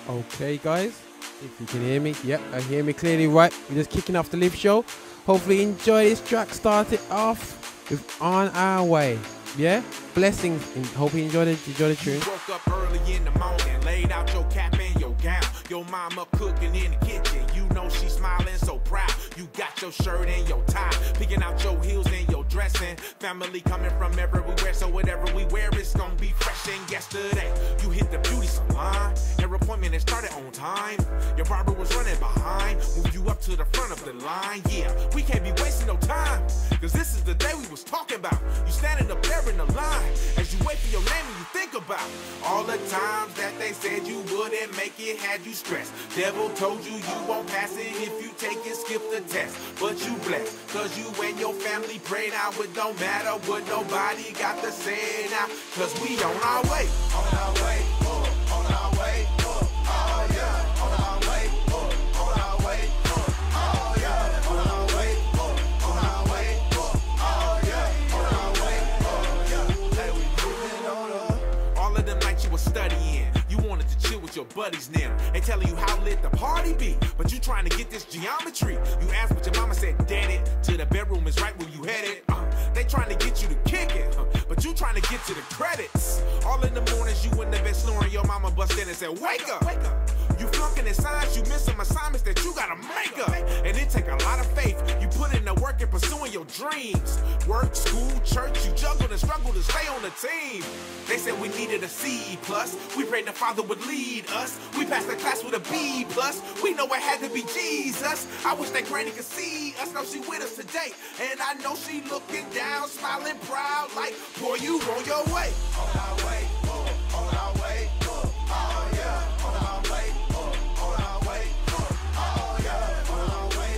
Okay, guys, if you can hear me, yep, I hear me clearly. Right, we're just kicking off the live show. Hopefully, enjoy this track. Start it off with "On Our Way." Yeah, blessings. And hope you enjoy the tune. Woke up early in the morning, laid out your cap and your gown. Your mama cooking in the kitchen. You know she's smiling so proud. You got your shirt and your tie, picking out your heels and your dressing. Family coming from everywhere, so whatever we wear is gonna be fresh. And yesterday, you hit the beauty salon. Your appointment had started on time. Your barber was running behind. Moved you up to the front of the line. Yeah, we can't be wasting no time, cause this is the day we was talking about. You standing up there in the line as you wait for your name and you think about all the times that they said you wouldn't make it, had you stressed. Devil told you you won't pass it if you take it, skip the test. But you blessed, cause you and your family pray now. It don't matter what nobody got to say now, cause we on our way. On our way, on our way, oh yeah. On our way, on our way, oh yeah. On our way, on our way, oh yeah. On our way, oh yeah. Hey, we moving on up. All of them nights you were studying, you wanted to chill with your buddies now. They telling you how lit the party be, but you trying to get this geometry. You asked, but your mama said, "Daddy, to the bedroom is right where you headed." They trying to get you to kick it, but you trying to get to the credits. All in the mornings you in the bed snoring, your mama bust in and said, "Wake up." You flunking in science, you miss some assignments that you gotta make up. And it take a lot of faith. You put in the work and pursuing your dreams. Work, school, church, you juggled and struggled to stay on the team. They said we needed a C+. We prayed the Father would lead us. We passed the class with a B+. We know it had to be Jesus. I wish that granny could see us. Know she with us today. And I know she looking down, smiling proud like, boy, you on your way. On our way, on our way, oh yeah. On our way, on our way, oh yeah. On our way,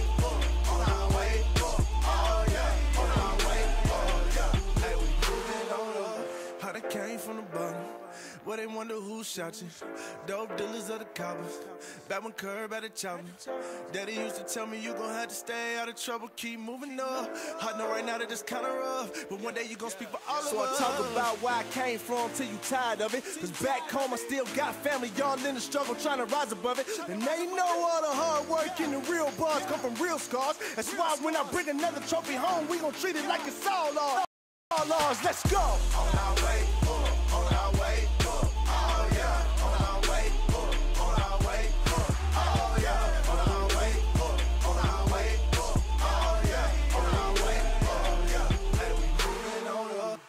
on our way, oh yeah. On our way, oh yeah. Hey, we moving on up. How they came from the bottom, where they wonder who shot you. Dope dealers of the coppers, back when Curb had a chopper. Daddy used to tell me you gon' have to stay out of trouble, keep moving up. I know right now that it's kinda rough, but one day you gon' speak for all of us. So I talk about where I came from till you tired of it. Cause back home I still got family, y'all in the struggle trying to rise above it. And they know all the hard work and the real bars come from real scars. That's why when I bring another trophy home, we gon' treat it like it's all ours. All ours, let's go. On our way, on our way, oh yeah. On our way, on our way, oh yeah. On our way, on our way, oh yeah. On our way, oh yeah. Hey, we moving on up.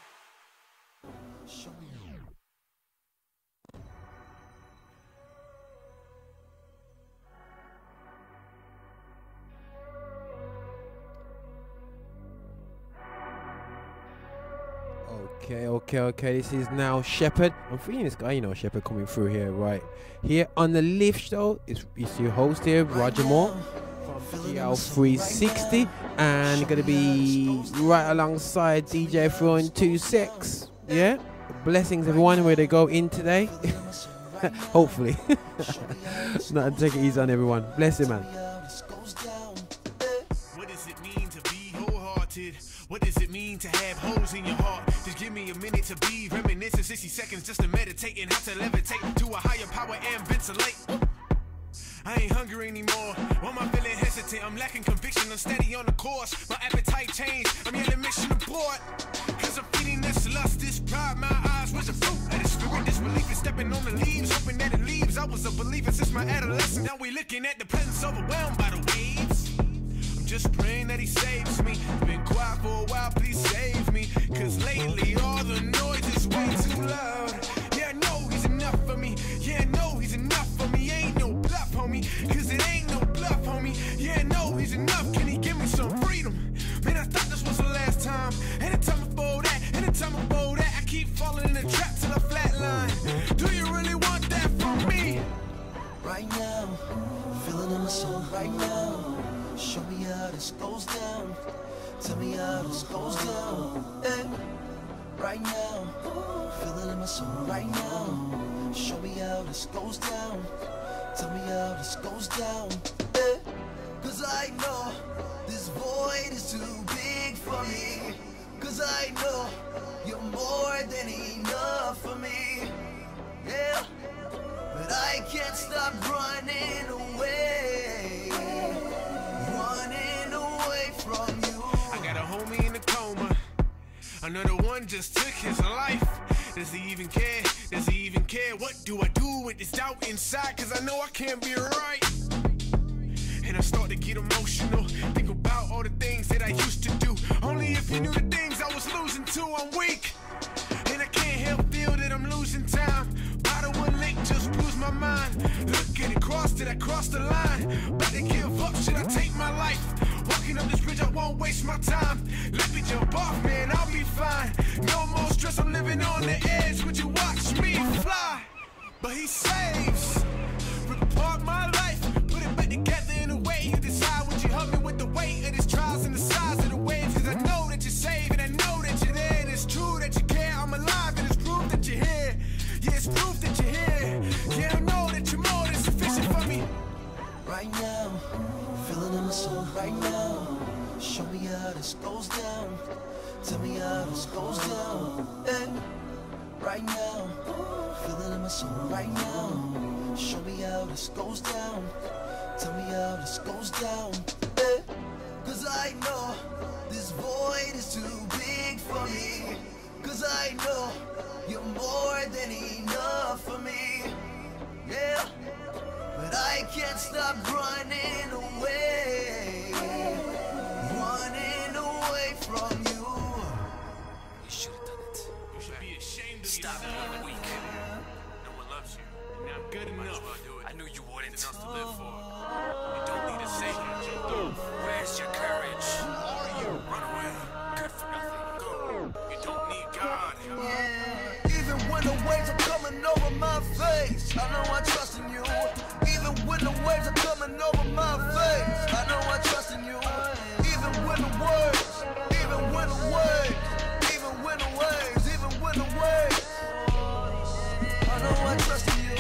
Show me. Okay. This is now Shepherd. I'm feeling this guy, Shepherd coming through here, right? Here on the live show, it's your host here, Roger Moore from GL360, and gonna be right alongside DJ Throwing 26. Yeah, blessings everyone where they go in today. Hopefully, not take it easy on everyone. Bless you, man. What does it mean to be wholehearted? What does it mean to have holes in your heart? Just give me a minute to be reminiscing, 60 seconds just to meditate and how to levitate to a higher power and ventilate. I ain't hungry anymore. Why am I feeling hesitant? I'm lacking conviction. I'm steady on the course. My appetite changed. I'm yelling mission abort. Cause I'm feeding this lust, this pride. My eyes was a fruit of the spirit. This belief is stepping on the leaves, hoping that it leaves. I was a believer since my adolescence. Now we looking at the presence overwhelmed by the waves. I'm just praying that he saves me. Been quiet for a while, please save me. Cause lately all the noise is way too loud. Yeah, I know he's enough for me. Yeah, I know he's enough for me. Ain't no bluff, homie. Cause it ain't no bluff, homie. Yeah, I know he's enough. Can he give me some freedom? Man, I thought this was the last time. And the time before that, and the time before that, I keep falling in the trap till I flatline. Do you really want that from me? Right now, feeling in my soul right now. Show me how this goes down. Tell me how this goes down. Hey. Right now, feeling in my soul right now. Show me how this goes down. Tell me how this goes down. Hey. Cause I know this void is too big for me. Cause I know you're more than enough for me. Yeah. But I can't stop running away from you. I got a homie in a coma. Another one just took his life. Does he even care? Does he even care? What do I do with this doubt inside? Cause I know I can't be right. And I start to get emotional. Think about all the things that I used to do. Only if you knew the things I was losing to. I'm weak. And I can't help feel that I'm losing time. Bottle one lick just blew my mind. Look at it, did I cross the line? About to give up, should I take my life? Walking up this bridge, I won't waste my time. Let me jump off, man, I'll be fine. No more stress, I'm living on the edge. Would you watch me fly? But he saves. Rip apart my life, put it back together in a way you decide. Would you help me with the weight of these trials and the size of the waves? Cause I know that you're safe and I know that you're there. And it's true that you care, I'm alive and it's proof that you're here. Yeah, it's proof that you're here. Yeah, I know that you're more than sufficient for me. Right now, feeling in my soul right now. Show me how this goes down. Tell me how this goes down. Hey. Right now, feeling in my soul right now. Show me how this goes down. Tell me how this goes down. Hey. Cause I know this void is too big for me. Cause I know you're more than enough for me. Yeah. But I can't stop running away from you. You should have done it. You should be ashamed of yourself. Stop being weak. No one loves you. You're not good enough. I knew you wouldn't. Enough to live for. You don't need a savior. Where's your courage? Who are you? Run away. Good for nothing. Go. You don't need God. Yeah. Even when the waves are coming over my face, I know I trust in you. Even when the waves are coming over my face, I know I trust in you. Even when the waves, even when the waves, even when the waves, even when the waves, I know I trust in you.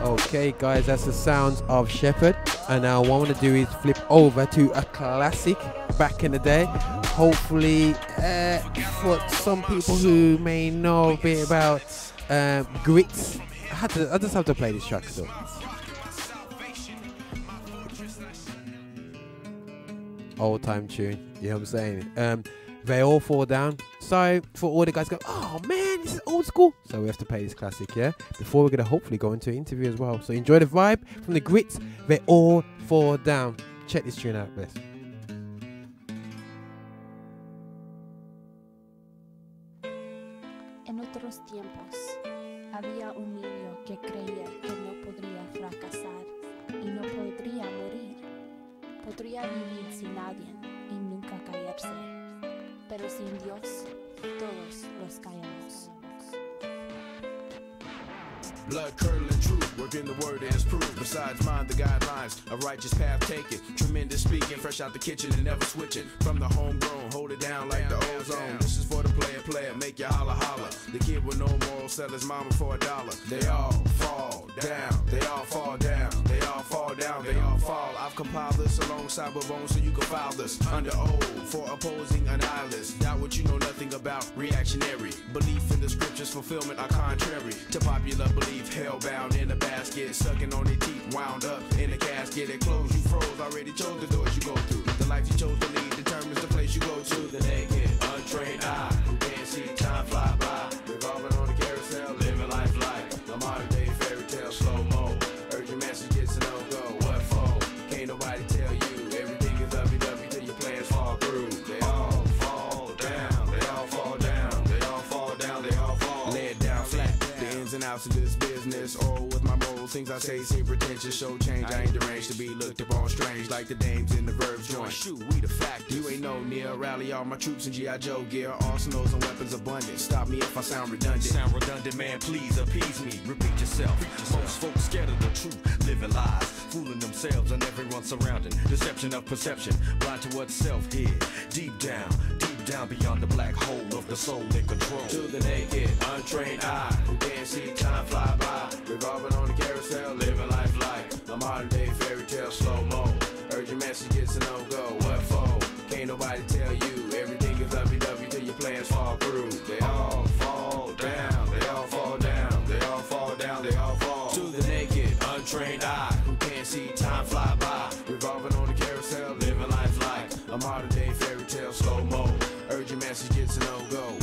Okay, guys, that's the sounds of Shepherd. And now what I want to do is flip over to a classic back in the day. Hopefully, for some people who may know a bit about grits, I just have to play this track still. Old time tune, you know what I'm saying? They all fall down. So for all the guys go, oh man, this is old school. So we have to play this classic, yeah? Before we're going to hopefully go into an interview as well. So enjoy the vibe from the grits. They all fall down. Check this tune out, bless. En otros tiempos, había un niño que creía que no podría fracasar y no podría morir. Podría vivir sin nadie y nunca caerse. Pero sin Dios, todos los caemos. Blood curdling truth, working the word as proof. Besides mind the guidelines, a righteous path taken. Tremendous speaking, fresh out the kitchen and never switching. From the homegrown, hold it down like the ozone. This is for the player, make you holla holla. The kid with no morals sell his mama for $1. They all fall down, they all fall down, they all fall down, they all fall. I've compiled this alongside with bones so you can file this under oath for opposing a nihilist. Doubt what you know nothing about, reactionary. Belief in the scriptures, fulfillment are contrary to popular belief. Hellbound in a basket, sucking on their teeth, wound up in a casket. It closed, you froze, already chose the doors you go through. The life you chose to lead determines the place you go to. The naked, untrained eye, who can't see time fly by. Revolving on the carousel, living life like a modern day fairy tale, slow-mo. Urgent message gets a no-go, what for? Can't nobody tell you, everything is lovey-dovey till your plans fall through. They all fall down, they all fall down, they all fall down, they all fall. Laid down flat, the ins and outs of this business, all with my morals, things I say seem pretentious, show change, I ain't deranged to be looked upon strange, like the dames in the verbs joint. Shoot, we the fact, you ain't no near, rally all my troops in G.I. Joe gear, arsenals and weapons abundant, stop me if I sound redundant. Sound redundant, man, please appease me, repeat yourself. Most folks scared of the truth, living lies, fooling themselves and everyone surrounding, deception of perception, blind to what's self-hid, deep down beyond the black hole of the soul in control. To the naked, untrained eye, who can't see time fly by, revolving on the carousel, living life like a modern day fairy tale, slow-mo. Urgent message gets a no-go. What for? Can't nobody tell you. Everything is lovey-dovey till your plans fall through. They all fall down. They all fall down. They all fall down. They all fall. To the naked, untrained eye who can't see time fly by. Revolving on the carousel, living life like a modern day fairy tale slow-mo. Urgent message gets a no-go.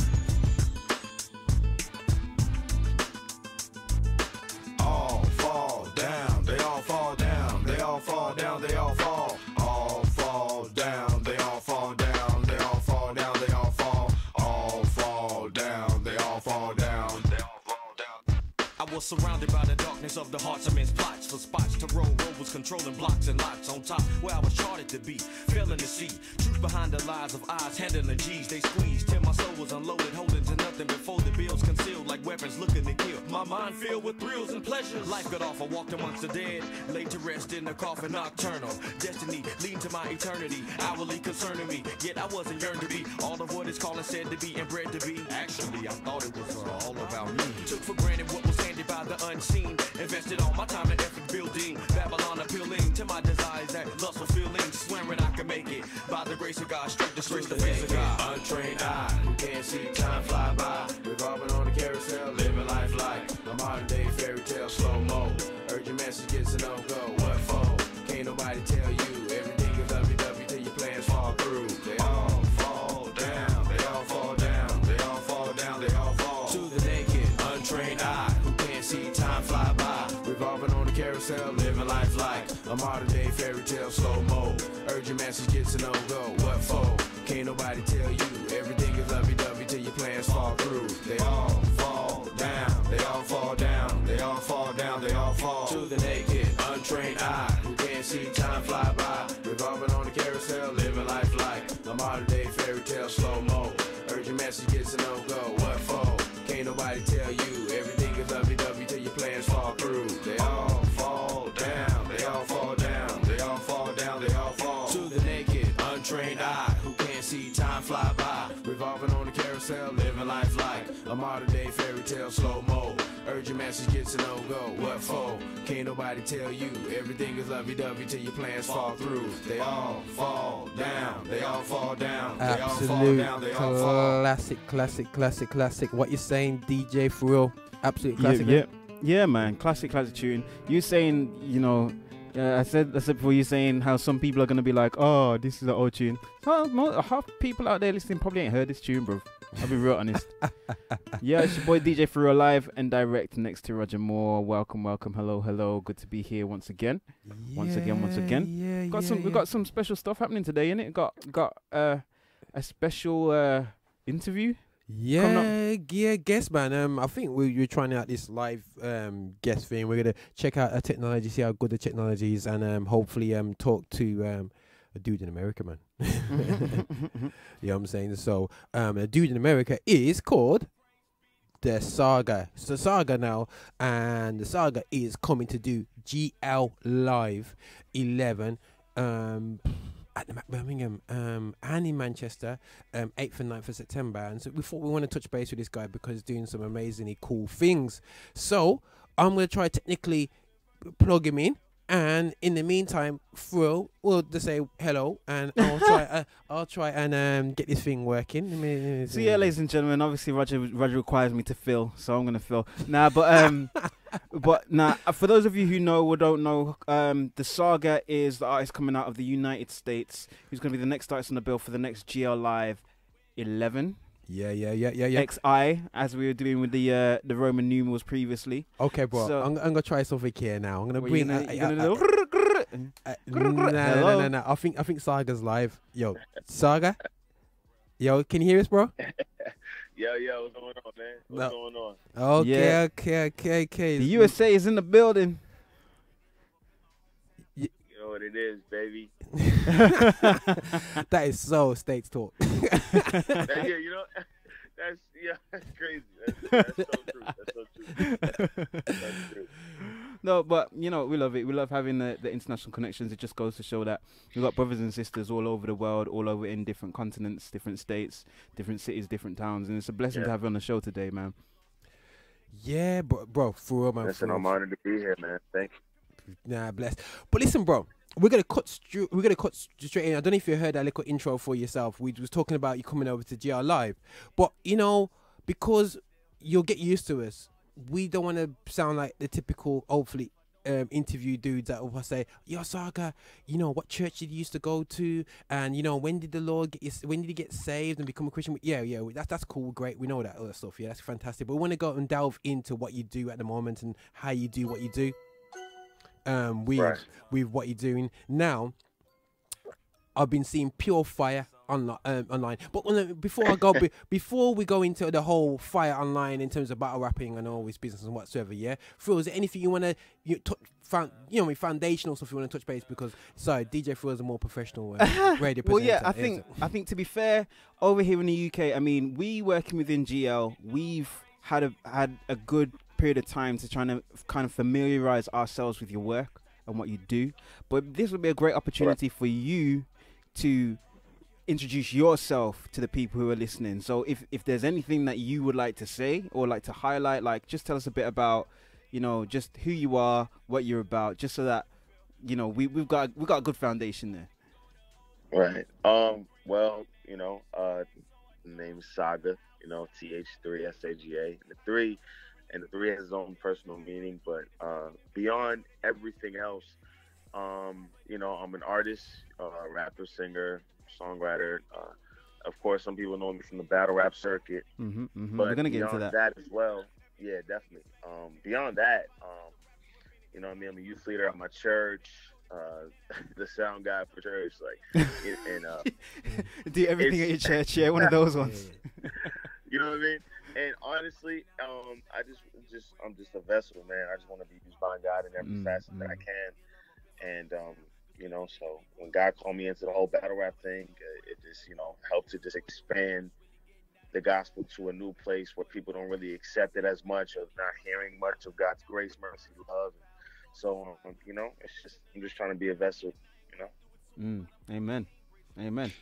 All fall down. They all fall down. They all fall down. They all fall. All fall down. They all fall down. They all fall down. They all fall. All fall down. They all fall down. They all fall down. I was surrounded by the darkness of the hearts of men's plots for spots to roll. Rovers controlling blocks and lots on top where I was charted to be. Failing to see truth behind the lies of eyes, handling G's. They squeezed till my soul was unloaded, holding to nothing before the bills concealed like weapons looking to kill. My mind filled with thrills and pleasures. Life got off, I walked amongst the dead, laid to rest in a coffin nocturnal. Destiny leading to my eternity, hourly concerning me. Yet I wasn't yearned to be all of what it's calling said to be and bred to be. Actually, I thought it was all about me. Took for granted what was handed by the unseen. Invested all my time and effort building Babylon, appealing to my desires that lustful feelings. Swearing I can make it by the grace of God, straight disgrace the face of God. Untrained eye who can't see time fly by. Revolving on the carousel, living life like a modern day fairy tale slow-mo. Urgent message gets a no-go. What for? Can't nobody tell you. Everything is lovey-dovey till your plans fall through. They all fall down. They all fall down. They all fall down. They all fall. To the naked, untrained eye who can't see time fly by. Revolving on the carousel, living life like a modern day fairy tale slow-mo. Urgent message gets a no-go. What for? Can't nobody tell you. Everything is lovey-dovey till your plans fall through. They all fall down. They all fall down. They all fall down. They all fall. To the naked, untrained eye who can't see time fly by. Revolving on the carousel, living life like a modern day fairy tale slow-mo. Urgent message gets a no-go. What for? Can't nobody tell you. Everything is lovey-dovey till your plans fall through. They all fall down. They all fall down. They all fall down. They all fall. To the naked, untrained eye who can't see time fly by. Revolving on the carousel, living life like a modern day fairy tale slow-mo. Urgent message gets a no-go. What for? Can't nobody tell you. Everything is lovey-dovey till your plans fall through. They all fall down. They all fall down. They all fall down. They all fall. Classic. What you saying, DJ, for real? Absolute classic. Yeah, man. Classic tune. You saying, you know, I said before, you saying how some people are gonna be like, oh, this is an old tune. Half people out there listening probably ain't heard this tune, bro. I'll be real honest. Yeah, it's your boy DJ for real, live and direct next to Roger Moore. Welcome. Hello. Good to be here once again. Once again. We got some special stuff happening today, innit? Got a special interview. Guest man. I think we're trying out this live guest thing. We're gonna check out our technology, see how good the technology is, and hopefully talk to a dude in America, man. You know what I'm saying? So a dude in America is called the Saga. It's the Saga now, and the Saga is coming to do GL Live 11 at the Birmingham and in Manchester 8th and 9th of September. And so we thought we want to touch base with this guy because he's doing some amazingly cool things. So I'm going to try technically plug him in. And in the meantime, Fro will just say hello, and I'll try and get this thing working. So yeah, ladies and gentlemen, obviously Roger requires me to fill, so I'm gonna fill. But for those of you who know or don't know, the Saga is the artist coming out of the United States. Who's gonna be the next artist on the bill for the next GL Live 11. Yeah. XI, as we were doing with the Roman numerals previously. Okay, bro. So, I'm gonna try something here now. I'm gonna bring. No. I think Saga's live. Yo, Saga. Yo, can you hear us, bro? Yo, what's going on, man? What's going on? Okay. The USA is in the building. You know what it is, baby. That is so States talk. That's crazy. That's so true. That's true. No, but you know, we love it. We love having the international connections. It just goes to show that we've got brothers and sisters all over the world, all over in different continents, different states, different cities, different towns, and it's a blessing to have you on the show today, man. Yeah, bro, for real, man. Listen, I'm honored to be here, man. Thank you. Nah, bless. But listen, bro. We're gonna cut straight in. I don't know if you heard that little intro for yourself. We was talking about you coming over to GR Live, but because you'll get used to us, we don't want to sound like the typical, hopefully, interview dudes that will say, "Yo, Saga, what church did you used to go to, and when did when did you get saved and become a Christian?" Yeah, that's cool, great. We know that other stuff. Yeah, that's fantastic. But we want to go and delve into what you do at the moment and how you do what you do. With what you're doing now. I've been seeing pure fire online. But before we go into the whole fire online in terms of battle rapping and all this business and whatsoever, yeah. Phil, is there anything you want to, foundational stuff you want to touch base? Because DJ Phil is a more professional radio presenter. Well, yeah, I think to be fair, over here in the UK, I mean, we working within GL, we've had a good period of time to trying to kind of familiarize ourselves with your work and what you do, but this would be a great opportunity for you to introduce yourself to the people who are listening. So if there's anything that you would like to say or like to highlight, like just tell us a bit about just who you are, what you're about, just so that we've got a good foundation there. Right. Well, the name is Saga, TH3 SAGA. And the 3 has its own personal meaning, but beyond everything else, I'm an artist, rapper, singer, songwriter. Of course, some people know me from the battle rap circuit. But we're gonna get into that as well. Yeah, definitely. Beyond that, I'm a youth leader at my church, the sound guy for church, do everything at your church. Yeah, one of those ones. You know what I mean? And honestly, I'm just a vessel, man. I just want to be used by God in every facet that I can. And, so when God called me into the whole battle rap thing, it just, helped to just expand the gospel to a new place where people don't really accept it as much, or not hearing much of God's grace, mercy, love. So, I'm just trying to be a vessel, Amen.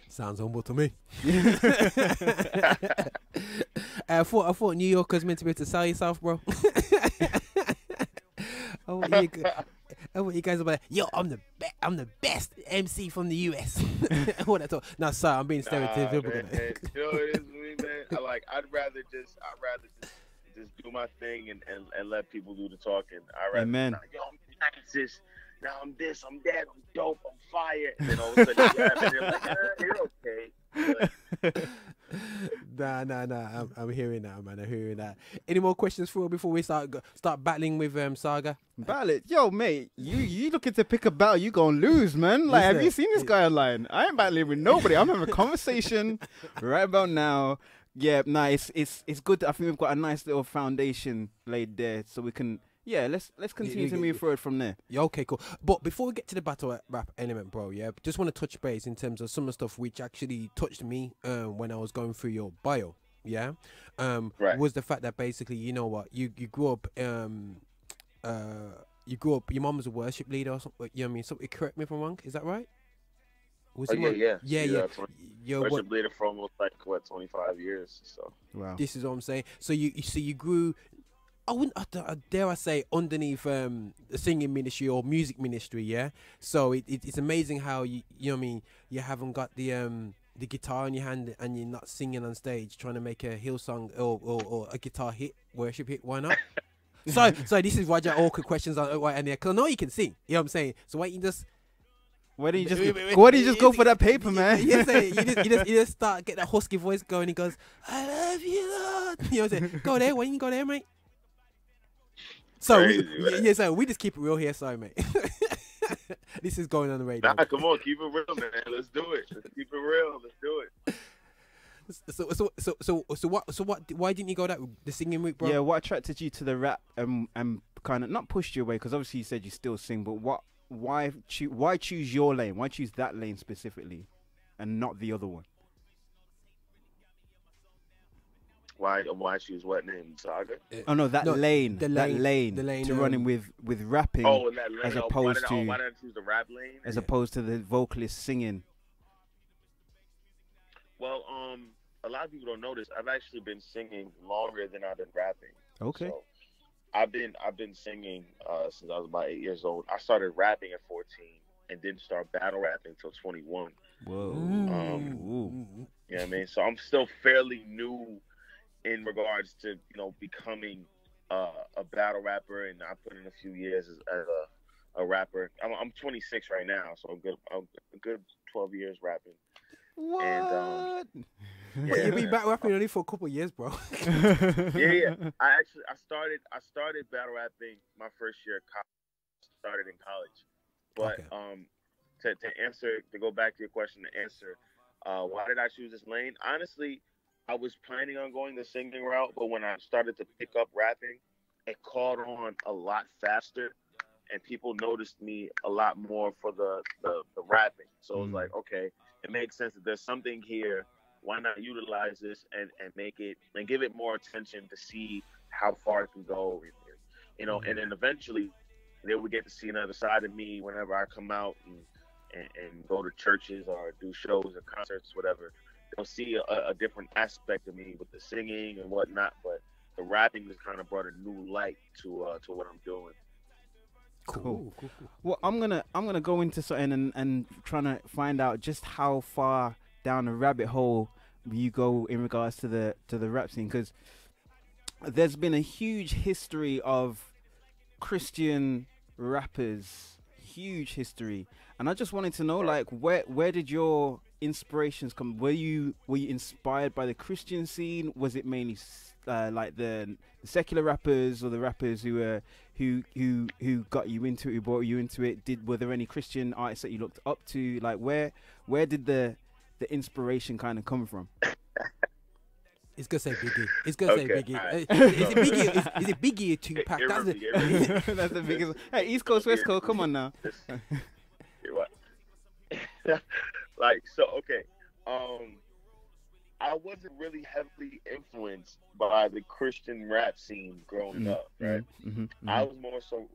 Sounds humble to me. I thought New Yorkers meant to be able to sell yourself, bro. I want you guys to be like, yo, I'm the best MC from the US. What I thought. No, sorry, I'm being stereotypical. Man, it is me, man. I'd rather just do my thing and let people do the talking. Amen. Yo, I'm nicest. Now I'm this, I'm that, I'm dope, I'm fire. And then all of a sudden you rap and they're like, you're okay. Nah. I'm hearing that, man. I'm hearing that. Any more questions for before we start battling with Saga? Battle? Yo, mate, you looking to pick a battle, you gonna lose, man. Like, have you seen this guy online? I ain't battling with nobody. I'm having a conversation right about now. Yeah, nah, it's good. I think we've got a nice little foundation laid there, so we can. Yeah, let's continue to move forward from there. Yeah, okay, cool. But before we get to the battle rap element, bro, yeah, just want to touch base in terms of some of the stuff which actually touched me when I was going through your bio, yeah? Right. Was the fact that basically, you grew up, your mom was a worship leader or something, you know what I mean? So, correct me if I'm wrong, is that right? Yeah. Worship leader for almost 25 years, so. Wow. This is what I'm saying. So you grew... dare I say, underneath the singing ministry or music ministry, yeah. So it's amazing how you know what I mean. You haven't got the guitar in your hand and you're not singing on stage trying to make a hill song or a guitar hit, worship hit. Why not? so this is Roger awkward questions on right and there. Cause I know you can sing. You know what I'm saying. So why don't you just go for that paper, man? You just start get that husky voice going. He goes, "I love you, Lord." You know what I'm saying? Go there. Why you go there, mate? So we just keep it real here, sorry, mate. This is going on the radio. Nah, come on, keep it real, man. Let's do it. Let's keep it real. Let's do it. So what? Why didn't you go the singing route, bro? Yeah, what attracted you to the rap and kind of not pushed you away? Because obviously you said you still sing, but why choose your lane? Why choose that lane specifically, and not the other one? Why choose what name? Saga? Oh no, that lane to running with rapping. Oh, in that lane. As opposed to why did I choose the rap lane? As opposed to the vocalist singing. Well, a lot of people don't know this. I've actually been singing longer than I've been rapping. Okay. So I've been singing since I was about 8 years old. I started rapping at 14 and didn't start battle rapping until 21. Whoa. You know what I mean? So I'm still fairly new in regards to, you know, becoming a battle rapper, and I put in a few years as a rapper. I'm 26 right now, so I'm a good 12 years rapping. What? And But you've been back rapping only for a couple of years, bro. yeah. I started battle rapping my first year of college. Started in college, but to go back to your question, to answer, why did I choose this lane? Honestly, I was planning on going the singing route, but when I started to pick up rapping, it caught on a lot faster, and people noticed me a lot more for the rapping. So it was like, okay, it makes sense that there's something here. Why not utilize this and make it and give it more attention to see how far it can go, you know, and then eventually they would get to see another side of me whenever I come out and go to churches or do shows or concerts, whatever. They'll see a different aspect of me with the singing and whatnot, but the rapping has kind of brought a new light to what I'm doing. Cool. Well, I'm gonna go into something and trying to find out just how far down the rabbit hole you go in regards to the rap scene, because there's been a huge history of Christian rappers, huge history, and I just wanted to know, like, where did your inspirations come? Were you inspired by the Christian scene? Was it mainly like the secular rappers, or the rappers who got you into it, who brought you into it? Were there any Christian artists that you looked up to? Like, where did the inspiration kind of come from? It's gonna say Biggie. It's gonna say Biggie. Right. Is it Biggie or Tupac? That's the biggest. Hey, East Coast, West Coast, come on now. Like, so, okay. I wasn't really heavily influenced by the Christian rap scene growing up, right? I was more so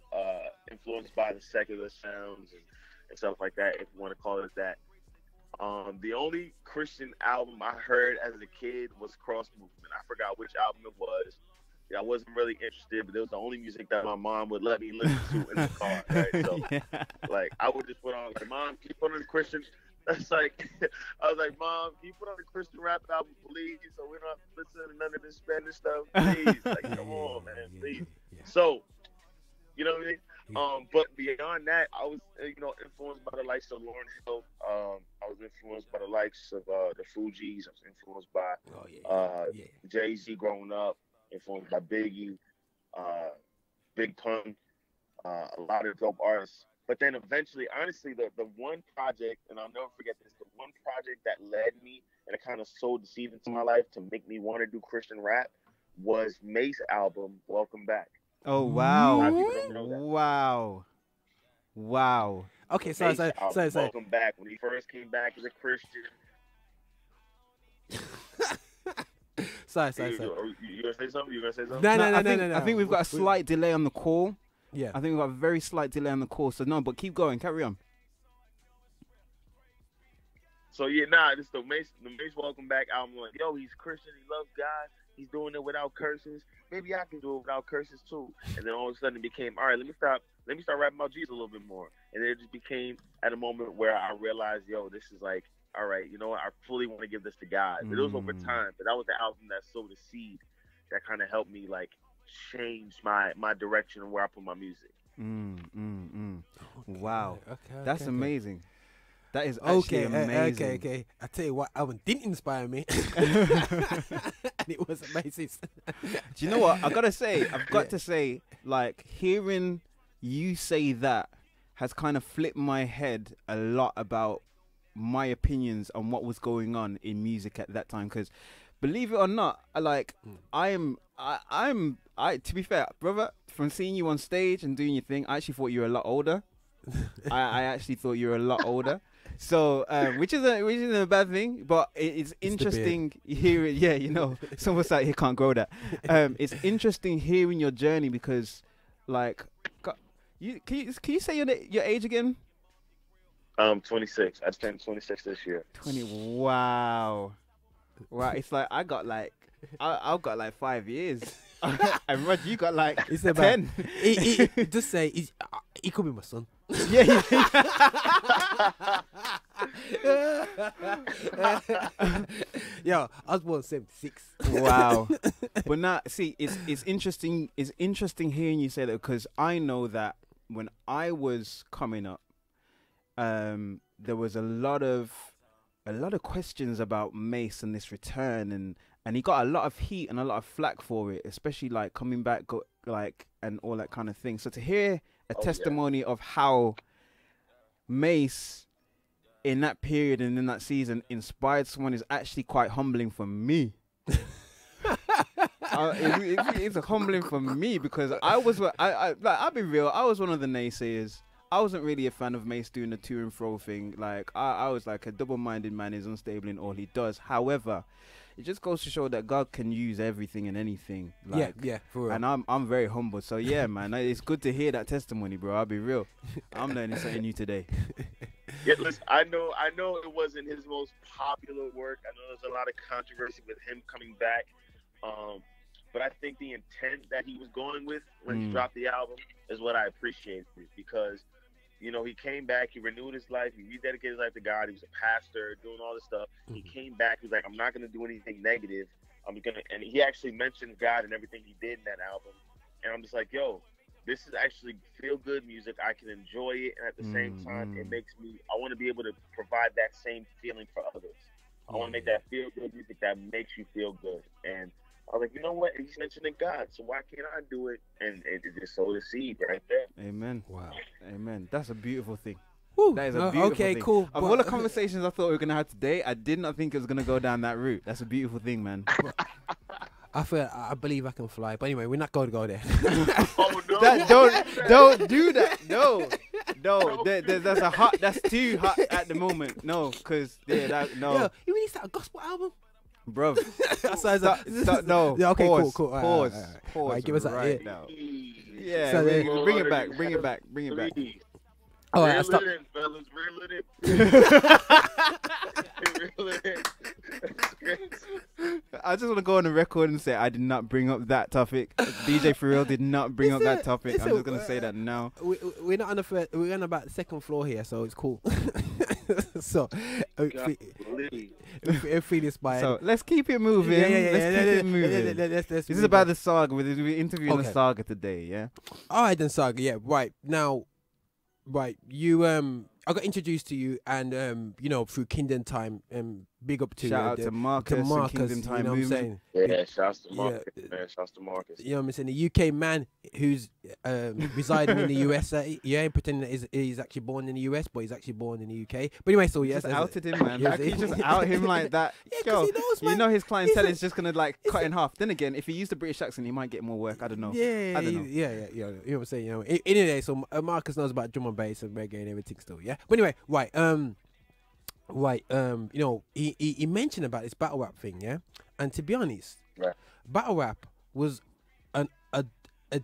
influenced by the secular sounds and stuff like that, if you want to call it that. The only Christian album I heard as a kid was Cross Movement. I forgot which album it was. I wasn't really interested, but it was the only music that my mom would let me listen to in the car, right? So, like, I would just put on, like, Mom, can you put on the Christian? That's like, I was like, Mom, can you put on the Christian rap album, please? So we don't have to listen to none of this Spanish stuff, please. Like, come on, man, please. So, you know what I mean? But beyond that, I was, influenced by the likes of Lauryn Hill. I was influenced by the likes of the Fugees. I was influenced by Jay-Z growing up. Influenced by Biggie, Big Pun, a lot of dope artists. But then eventually, honestly, the one project, and I'll never forget this, the one project that led me and it kind of sowed the seed into my life to make me want to do Christian rap was Mace's album, Welcome Back. Oh, wow. Wow. Okay, sorry. Welcome Back. When he first came back as a Christian. Sorry. You gonna say something? No. I think we've got a slight delay on the call. Yeah. I think we've got a very slight delay on the call. So no, but keep going. Carry on. So this the Mace Welcome Back album. Like, yo, he's Christian. He loves God. He's doing it without curses. Maybe I can do it without curses too. And then all of a sudden it became, all right, let me start rapping about Jesus a little bit more. And then it just became at a moment where I realized, yo, this is like, all right, you know what? I fully want to give this to God. But it was over time. But that was the album that sowed the seed that kind of helped me, like, change my direction and where I put my music. Wow. Okay, that's amazing. That is actually amazing. Okay. I tell you what album didn't inspire me. And it was amazing. Do you know what? I've got to say, like, hearing you say that has kind of flipped my head a lot about my opinions on what was going on in music at that time, because believe it or not, like, I'm to be fair, brother, from seeing you on stage and doing your thing, I actually thought you were a lot older. I actually thought you were a lot older. So, which isn't a bad thing, but it's interesting hearing. Yeah, some of us out here can't grow that. It's interesting hearing your journey because, like, can you say your age again? 26. I turned 26 this year. 20. Wow. It's like I've got like 5 years. And Rod, you got like It's about 10. just say he could be my son. Yeah. Yo, I was born 76. Wow. But now, see, it's interesting. It's interesting hearing you say that, because I know that when I was coming up, there was a lot of questions about Mace and this return, and he got a lot of heat and a lot of flack for it, especially like coming back, and all that kind of thing. So to hear a testimony of how Mace in that period and in that season inspired someone is actually quite humbling for me. It's humbling for me, because I'll be real, I was one of the naysayers. I wasn't really a fan of Mace doing the to and fro thing. Like I was like, a double-minded man is unstable in all he does. However, it just goes to show that God can use everything and anything. Like, yeah, for real. And I'm very humble. So yeah, man, it's good to hear that testimony, bro. I'll be real. I'm learning something new today. Yeah, listen, I know it wasn't his most popular work. I know there's a lot of controversy with him coming back. But I think the intent that he was going with when he dropped the album is what I appreciated, because, you know, he came back, he renewed his life, he rededicated his life to God, he was a pastor, doing all this stuff. He came back, he was like, I'm not going to do anything negative. And he actually mentioned God and everything he did in that album. And I'm just like, yo, this is actually feel-good music. I can enjoy it, and at the same time, it makes me, I want to be able to provide that same feeling for others. I want to make that feel-good music that makes you feel good. And I was like, you know what? He's mentioning God, so why can't I do it? And it just sowed a seed right there. Amen. Wow. Amen. That's a beautiful thing. Woo. That is a beautiful thing. Cool. Of all the conversations I thought we were going to have today, I did not think it was going to go down that route. That's a beautiful thing, man. I believe I can fly. But anyway, we're not going to go there. Oh, no. Don't do that. No. That's too hot at the moment. No, because, no. Yo, he released that gospel album? Bro. No. Yeah, okay, pause, cool. Pause. Right, give us that right now. Yeah, So bring it back. All right, Reel stop. it in, fellas. Reel it in. Reel it in. I just want to go on the record and say I did not bring up that topic. DJ For Real did not bring up that topic. I'm just going to say that now. We're not on the first, we're on about the second floor here, so it's cool. So, if feel inspired. So let's keep it moving. Let's keep it moving. This is about the saga. We're interviewing the saga today, yeah? All right, then, saga, yeah. Right, now, you, I got introduced to you, and, you know, through Kingdom Time, big up to Shout out to Marcus and Kingdom Time, you know what I'm saying? Yeah, shouts to Marcus, man. Shouts to Marcus. You know what I'm saying? The UK man who's residing in the US, pretending that he's actually born in the US, but he's actually born in the UK. But anyway, so yes, just outed him, man. Yeah, How can you just out him like that? Yeah, Yo, he knows, man. you know his clientele is just gonna like cut in half. Then again, if he used the British accent, he might get more work. I don't know. Yeah, I don't know. Yeah. You know what I'm saying? You know, anyway, so Marcus knows about drum and bass and reggae and everything still. Yeah. But anyway, you know, he mentioned about this battle rap thing, yeah. And to be honest, battle rap was a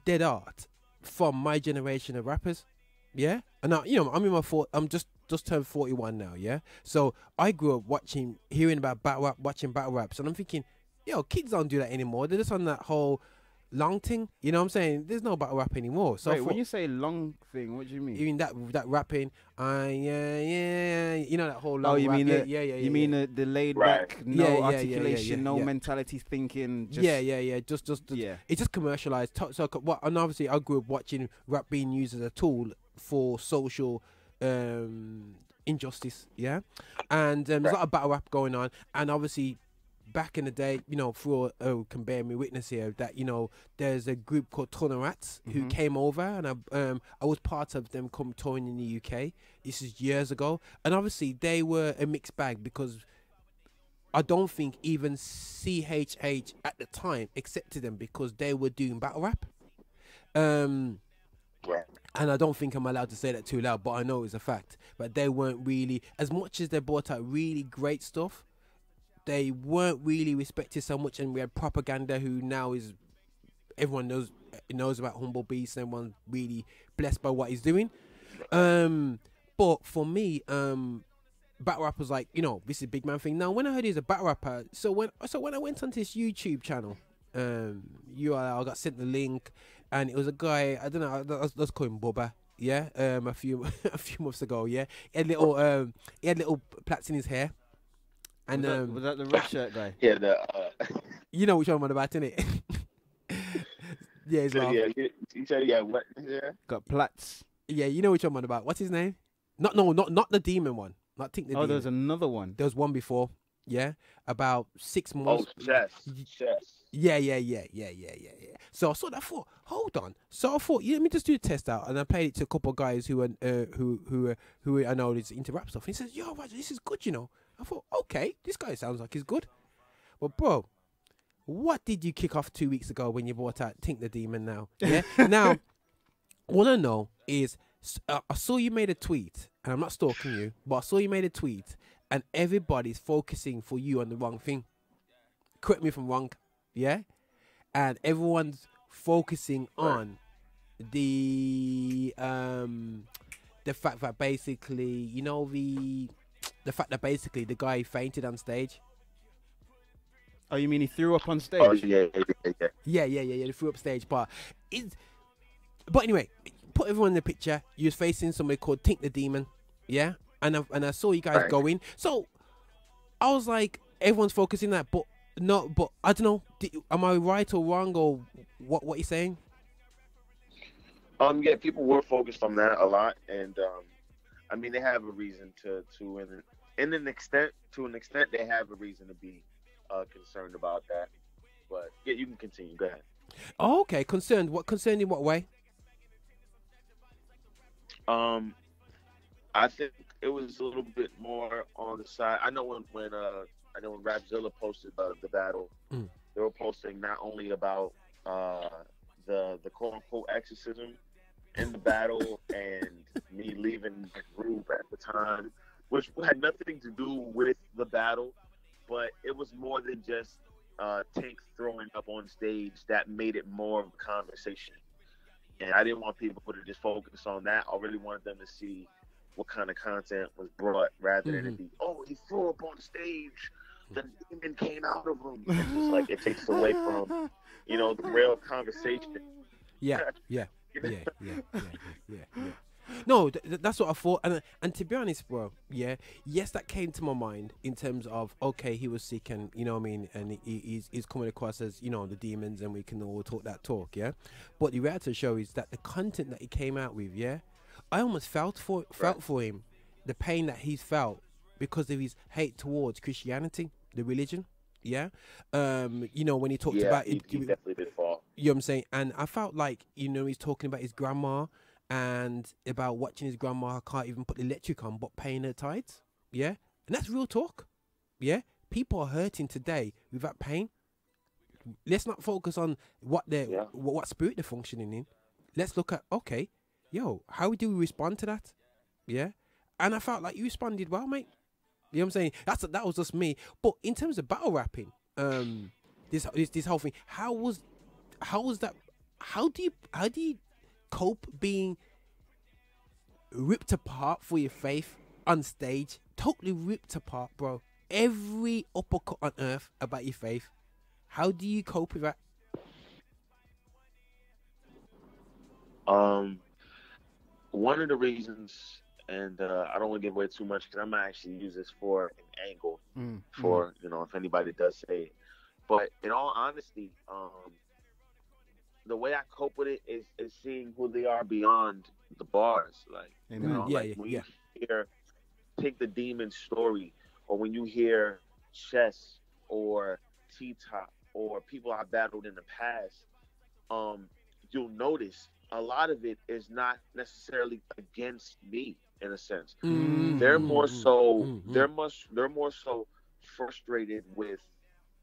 dead art from my generation of rappers, yeah. And now, you know, I'm just turned 41 now, yeah. So I grew up hearing about battle rap, watching battle raps, and I'm thinking, yo, kids don't do that anymore. They're just on that whole long thing, you know what I'm saying? There's no battle rap anymore. So wait, when you say long thing, what do you mean? You mean that rapping? Yeah. You know that whole long. Oh, you rap? mean You mean the laid back, no articulation, no mentality thinking. Just, yeah. Just It's just commercialized. So what? And obviously, I grew up watching rap being used as a tool for social injustice. Yeah, and there's a lot of battle rap going on, and obviously, back in the day, you know, can bear me witness here that, you know, there's a group called Tolerats who came over, and I was part of them touring in the UK. This is years ago, and obviously they were a mixed bag, because I don't think even CHH at the time accepted them because they were doing battle rap. And I don't think I'm allowed to say that too loud, but I know it's a fact. But they weren't really, as much as they brought out really great stuff, they weren't really respected so much. And we had Propaganda, who now is, everyone knows about Humble Beast, and everyone's really blessed by what he's doing. But for me, battle rap was like, you know, this is a big man thing. Now, when I heard he's a battle rapper, so when I went onto this YouTube channel, I got sent the link, and it was a guy. I don't know. Let's call him Bubba. Yeah. A few a few months ago. Yeah. He had little plaits in his hair. And was that the red shirt guy? Yeah, you know which one I'm on about, innit? Yeah, he's laughing. Yeah, he said he had what? Yeah. Got plaits. Yeah, you know which one I'm on about. What's his name? Not the demon one. Not Tink the demon. Oh, there's another one. There was one before. Yeah, about 6 months. Oh, chess. Yeah. So I saw that. I thought, hold on. So I thought, let me just do the test out, and I played it to a couple of guys who I know is into rap stuff. And he says, "Yo, Roger, this is good, you know." I thought, okay, this guy sounds like he's good. But bro, what did you kick off 2 weeks ago when you brought out Tink the Demon now? Yeah. Now, what I know is I saw you made a tweet, and I'm not stalking you, but I saw you made a tweet, and everybody's focusing for you on the wrong thing. Correct me if I'm wrong, yeah? And everyone's focusing on the fact that basically, you know, the fact that basically the guy fainted on stage. Oh, you mean he threw up on stage? Oh, yeah. Yeah. They threw up stage, but anyway, put everyone in the picture. You was facing somebody called Tink the Demon, yeah, and I saw you guys going. So I was like, everyone's focusing that, but I don't know. Am I right or wrong, or what you saying? Yeah, people were focused on that a lot, and I mean, they have a reason to an extent they have a reason to be concerned about that. But yeah, you can continue. Go ahead. Oh, okay, concerned. What concerned in what way? I think it was a little bit more on the side. I know when Rapzilla posted the battle, they were posting not only about the quote unquote exorcism in the battle and me leaving the group at the time, which had nothing to do with the battle, but it was more than just Tank throwing up on stage that made it more of a conversation. And I didn't want people to just focus on that. I really wanted them to see what kind of content was brought rather than it be, oh, he threw up on stage, the demon came out of him. It's just like it takes away from, the real conversation. Yeah. No, that's what I thought, and to be honest, bro, yes, that came to my mind in terms of, okay, he was sick, and you know what I mean, and he's coming across as, the demons, and we can all talk that talk, yeah. But the reality show is that the content that he came out with, I almost felt for him, the pain that he's felt because of his hate towards Christianity, the religion, when he talked about it, he definitely did fall. You know what I'm saying? And I felt like, he's talking about his grandma and about watching his grandma can't even put the electric on but paying her tithes. Yeah? And that's real talk. Yeah? People are hurting today with that pain. Let's not focus on what spirit they're functioning in. Let's look at, okay, how do we respond to that? Yeah? And I felt like you responded well, mate. You know what I'm saying? That was just me. But in terms of battle rapping, this whole thing, how was that? How do you cope being ripped apart for your faith on stage? Totally ripped apart, bro. Every uppercut on earth about your faith. How do you cope with that? One of the reasons, and I don't want to give away too much because I might actually use this for an angle for if anybody does say it. But in all honesty, the way I cope with it is seeing who they are beyond the bars. Like, when you hear Take the Demon's story, or when you hear Chess or T-Top or people I battled in the past, you'll notice a lot of it is not necessarily against me in a sense. They're more so frustrated with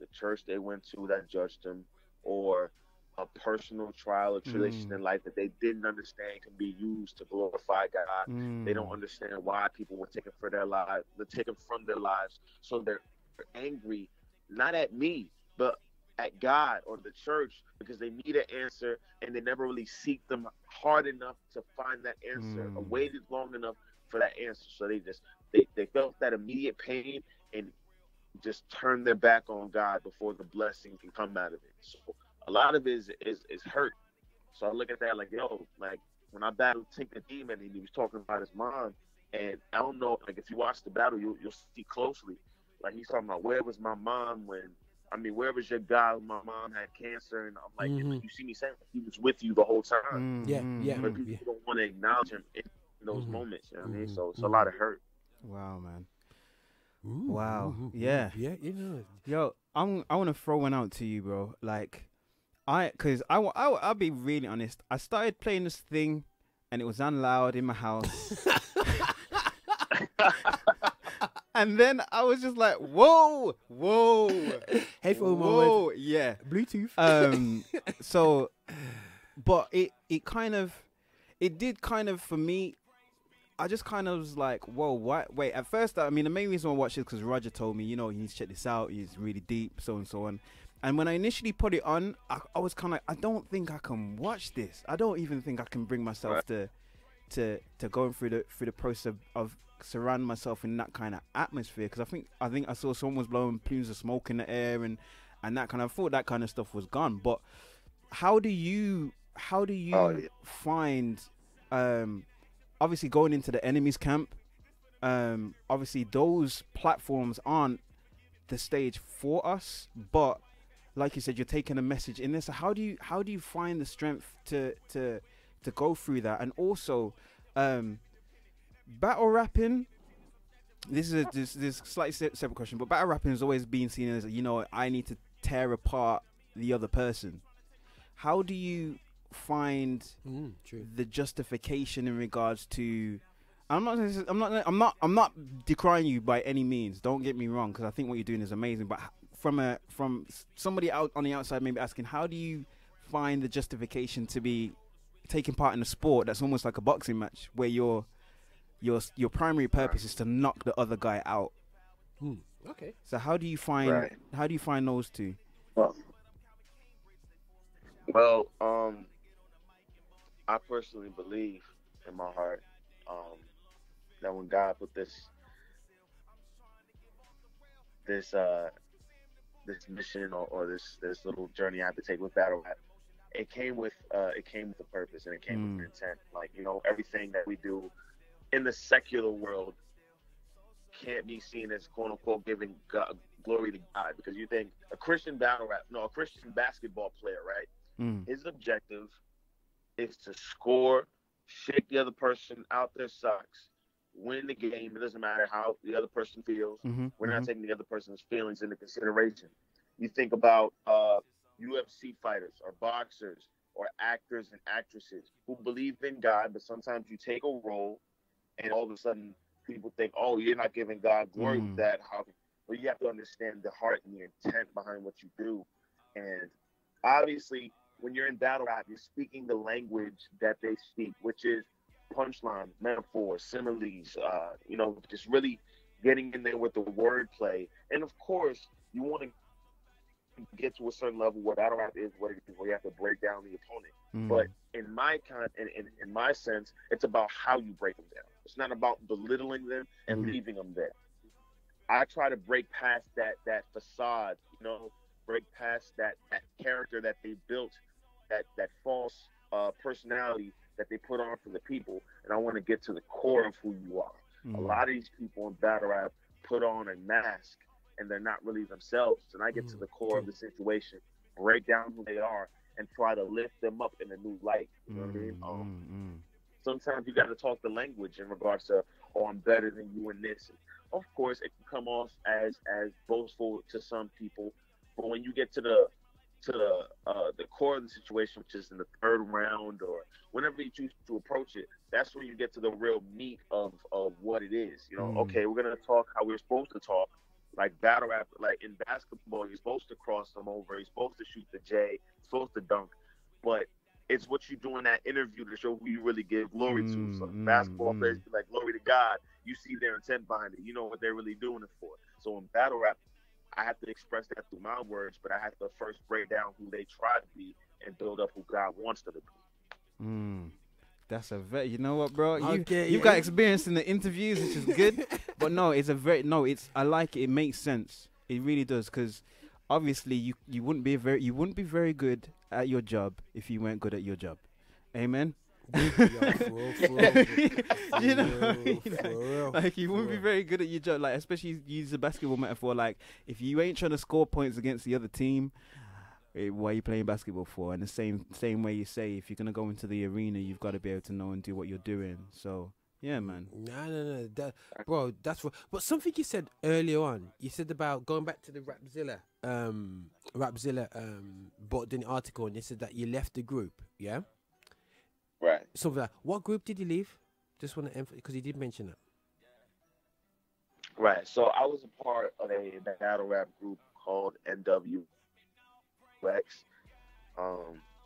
the church they went to that judged them, or a personal trial or tribulation in life that they didn't understand can be used to glorify God. They don't understand why people were taken from their lives. So they're angry, not at me, but at God or the church, because they need an answer and they never really seek them hard enough to find that answer or waited long enough for that answer. So they felt that immediate pain and just turned their back on God before the blessing can come out of it. So a lot of it is hurt. So I look at that like, yo, like when I battled Tink the Demon and he was talking about his mom, and I don't know, like if you watch the battle, you'll see closely. Like he's talking about where was my mom where was your guy when my mom had cancer? And I'm like, you see me saying he was with you the whole time. But people don't want to acknowledge him in those moments. You know what I mean? So it's a lot of hurt. Wow, man. Wow. Yeah. Yeah, you know. Yo, I want to throw one out to you, bro. Like, I'll be really honest. I started playing this thing, and it was unloud in my house. And then I was just like, whoa. Headphone whoa, mode. yeah. Bluetooth. So, but it did kind of, for me, I just kind of was like, whoa, what? Wait, at first, I mean, the main reason I watched it is because Roger told me, you know, you need to check this out. It's really deep, so and so on. And when I initially put it on, I was kind of like, I don't think I can watch this. I don't even think I can bring myself to going through the process of surrounding myself in that kind of atmosphere. Because I think I saw someone was blowing plumes of smoke in the air and that kind of, I thought that kind of stuff was gone. But how do you find, obviously going into the enemy's camp, obviously those platforms aren't the stage for us, but like you said, you're taking a message in there. So how do you find the strength to go through that? And also, battle rapping. This is slightly separate question, but battle rapping has always been seen as, you know, I need to tear apart the other person. How do you find the justification in regards to? I'm not decrying you by any means. Don't get me wrong, because I think what you're doing is amazing. But from somebody out on the outside, maybe asking, how do you find the justification to be taking part in a sport that's almost like a boxing match, where your primary purpose is to knock the other guy out? Okay. So how do you find those two? Well, I personally believe in my heart that when God put this mission or this little journey I had to take with battle rap, it came with a purpose, and it came with an intent. Like, you know, everything that we do in the secular world can't be seen as quote unquote giving God, glory to God, because you think a Christian basketball player, right? His objective is to score, shake the other person out their socks, win the game. It doesn't matter how the other person feels. We're not taking the other person's feelings into consideration. You think about UFC fighters or boxers or actors and actresses who believe in God, but sometimes you take a role and all of a sudden people think, oh, you're not giving God glory with that. But you have to understand the heart and the intent behind what you do. And obviously, when you're in battle rap, you're speaking the language that they speak, which is punchlines, metaphors, similes, you know, just really getting in there with the wordplay. And of course, you want to get to a certain level where battle rap is what it is, where you have to break down the opponent. But in my sense, it's about how you break them down. It's not about belittling them and leaving them there. I try to break past that facade, you know, break past that character that they built, that false personality that they put on for the people, and I want to get to the core of who you are. A lot of these people in battle rap put on a mask, and they're not really themselves. And I get to the core of the situation, break down who they are, and try to lift them up in a new light. You know what I mean? Sometimes you got to talk the language in regards to, oh, I'm better than you in this. And of course, it can come off as boastful to some people, but when you get to the core of the situation, which is in the third round or whenever you choose to approach it, that's when you get to the real meat of what it is. You know, okay, we're gonna talk how we're supposed to talk, like battle rap. Like in basketball, you're supposed to cross them over, you're supposed to shoot the J, you're supposed to dunk, but it's what you do in that interview to show who you really give glory to. So basketball players be like, glory to God. You see their intent behind it. You know what they're really doing it for. So in battle rap, I have to express that through my words, but I have to first break down who they try to be and build up who God wants them to be. That's a very, you know what, bro? You've got experience in the interviews, which is good. But no, I like it. It makes sense. It really does, because obviously you wouldn't be very good at your job if you weren't good at your job. Amen. Yo, for real. Like you wouldn't be very good at your job, like especially use the basketball metaphor. Like if you ain't trying to score points against the other team, what are you playing basketball for? And the same way you say, if you're gonna go into the arena, you've got to be able to know and do what you're doing. So yeah, man. No, bro, that's what. But something you said earlier on, you said about going back to the Rapzilla, bought an article, and you said that you left the group, yeah. Right. Something like, what group did you leave? Just want to emphasize, because you did mention that. Right. So I was a part of a battle rap group called NWX.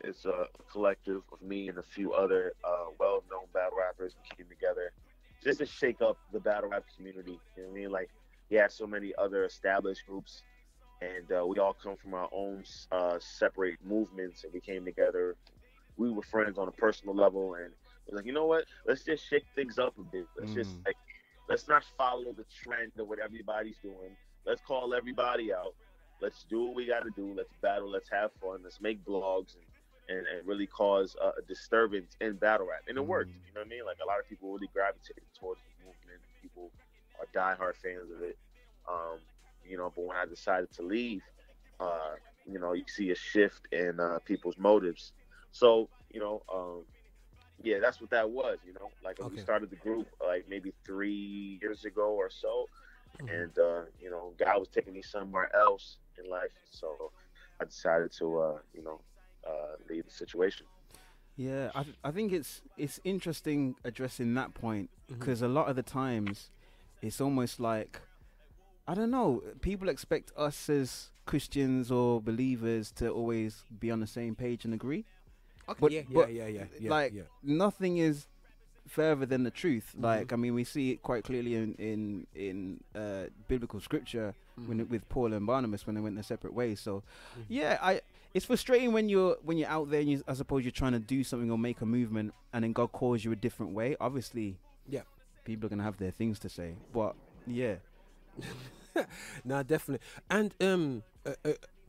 It's a collective of me and a few other well-known battle rappers who came together just to shake up the battle rap community. You know what I mean? Like, you had so many other established groups, and we all come from our own separate movements, and we came together. We were friends on a personal level, and it was like, you know what? Let's just shake things up a bit. Let's not follow the trend of what everybody's doing. Let's call everybody out. Let's do what we got to do. Let's battle. Let's have fun. Let's make blogs and really cause a disturbance in battle rap. And it worked. You know what I mean? Like, a lot of people really gravitated towards the movement. People are diehard fans of it. You know, but when I decided to leave, you know, you see a shift in people's motives. So, you know, yeah, that's what that was, you know. Like, we started the group, like, maybe 3 years ago or so. And, you know, God was taking me somewhere else in life. So I decided to, you know, leave the situation. Yeah, I think it's interesting addressing that point, because a lot of the times it's almost like, I don't know, people expect us as Christians or believers to always be on the same page and agree. Okay, But yeah. Like, nothing is further than the truth. Like, I mean, we see it quite clearly in biblical scripture with Paul and Barnabas when they went their separate ways. So, yeah, it's frustrating when you're out there and I suppose you're trying to do something or make a movement, and then God calls you a different way. Obviously, yeah, people are gonna have their things to say, but yeah. No, definitely. And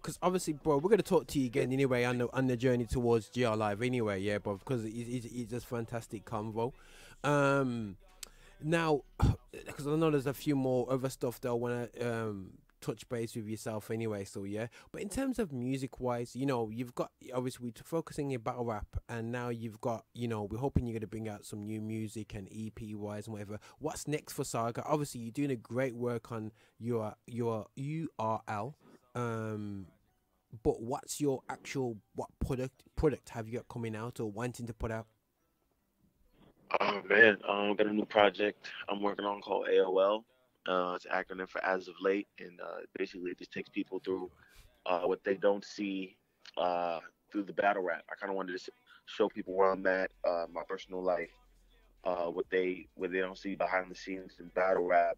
because obviously, bro, we're gonna talk to you again anyway on the journey towards GR Live anyway, yeah, bro, because it's just fantastic convo. Now, because I know there's a few more other stuff that I want to touch base with yourself anyway, so yeah. But in terms of music wise, you know, you've got, obviously we're focusing in battle rap, and now you've got, you know, we're hoping you're going to bring out some new music and EP wise and whatever. What's next for Saga? Obviously you're doing a great work on your URL, but what's your actual, what product have you got coming out or wanting to put out? Oh man, got a new project I'm working on called AOL. It's an acronym for As of Late, and basically it just takes people through what they don't see through the battle rap. I kind of wanted to show people where I'm at, my personal life, what they don't see behind the scenes in battle rap,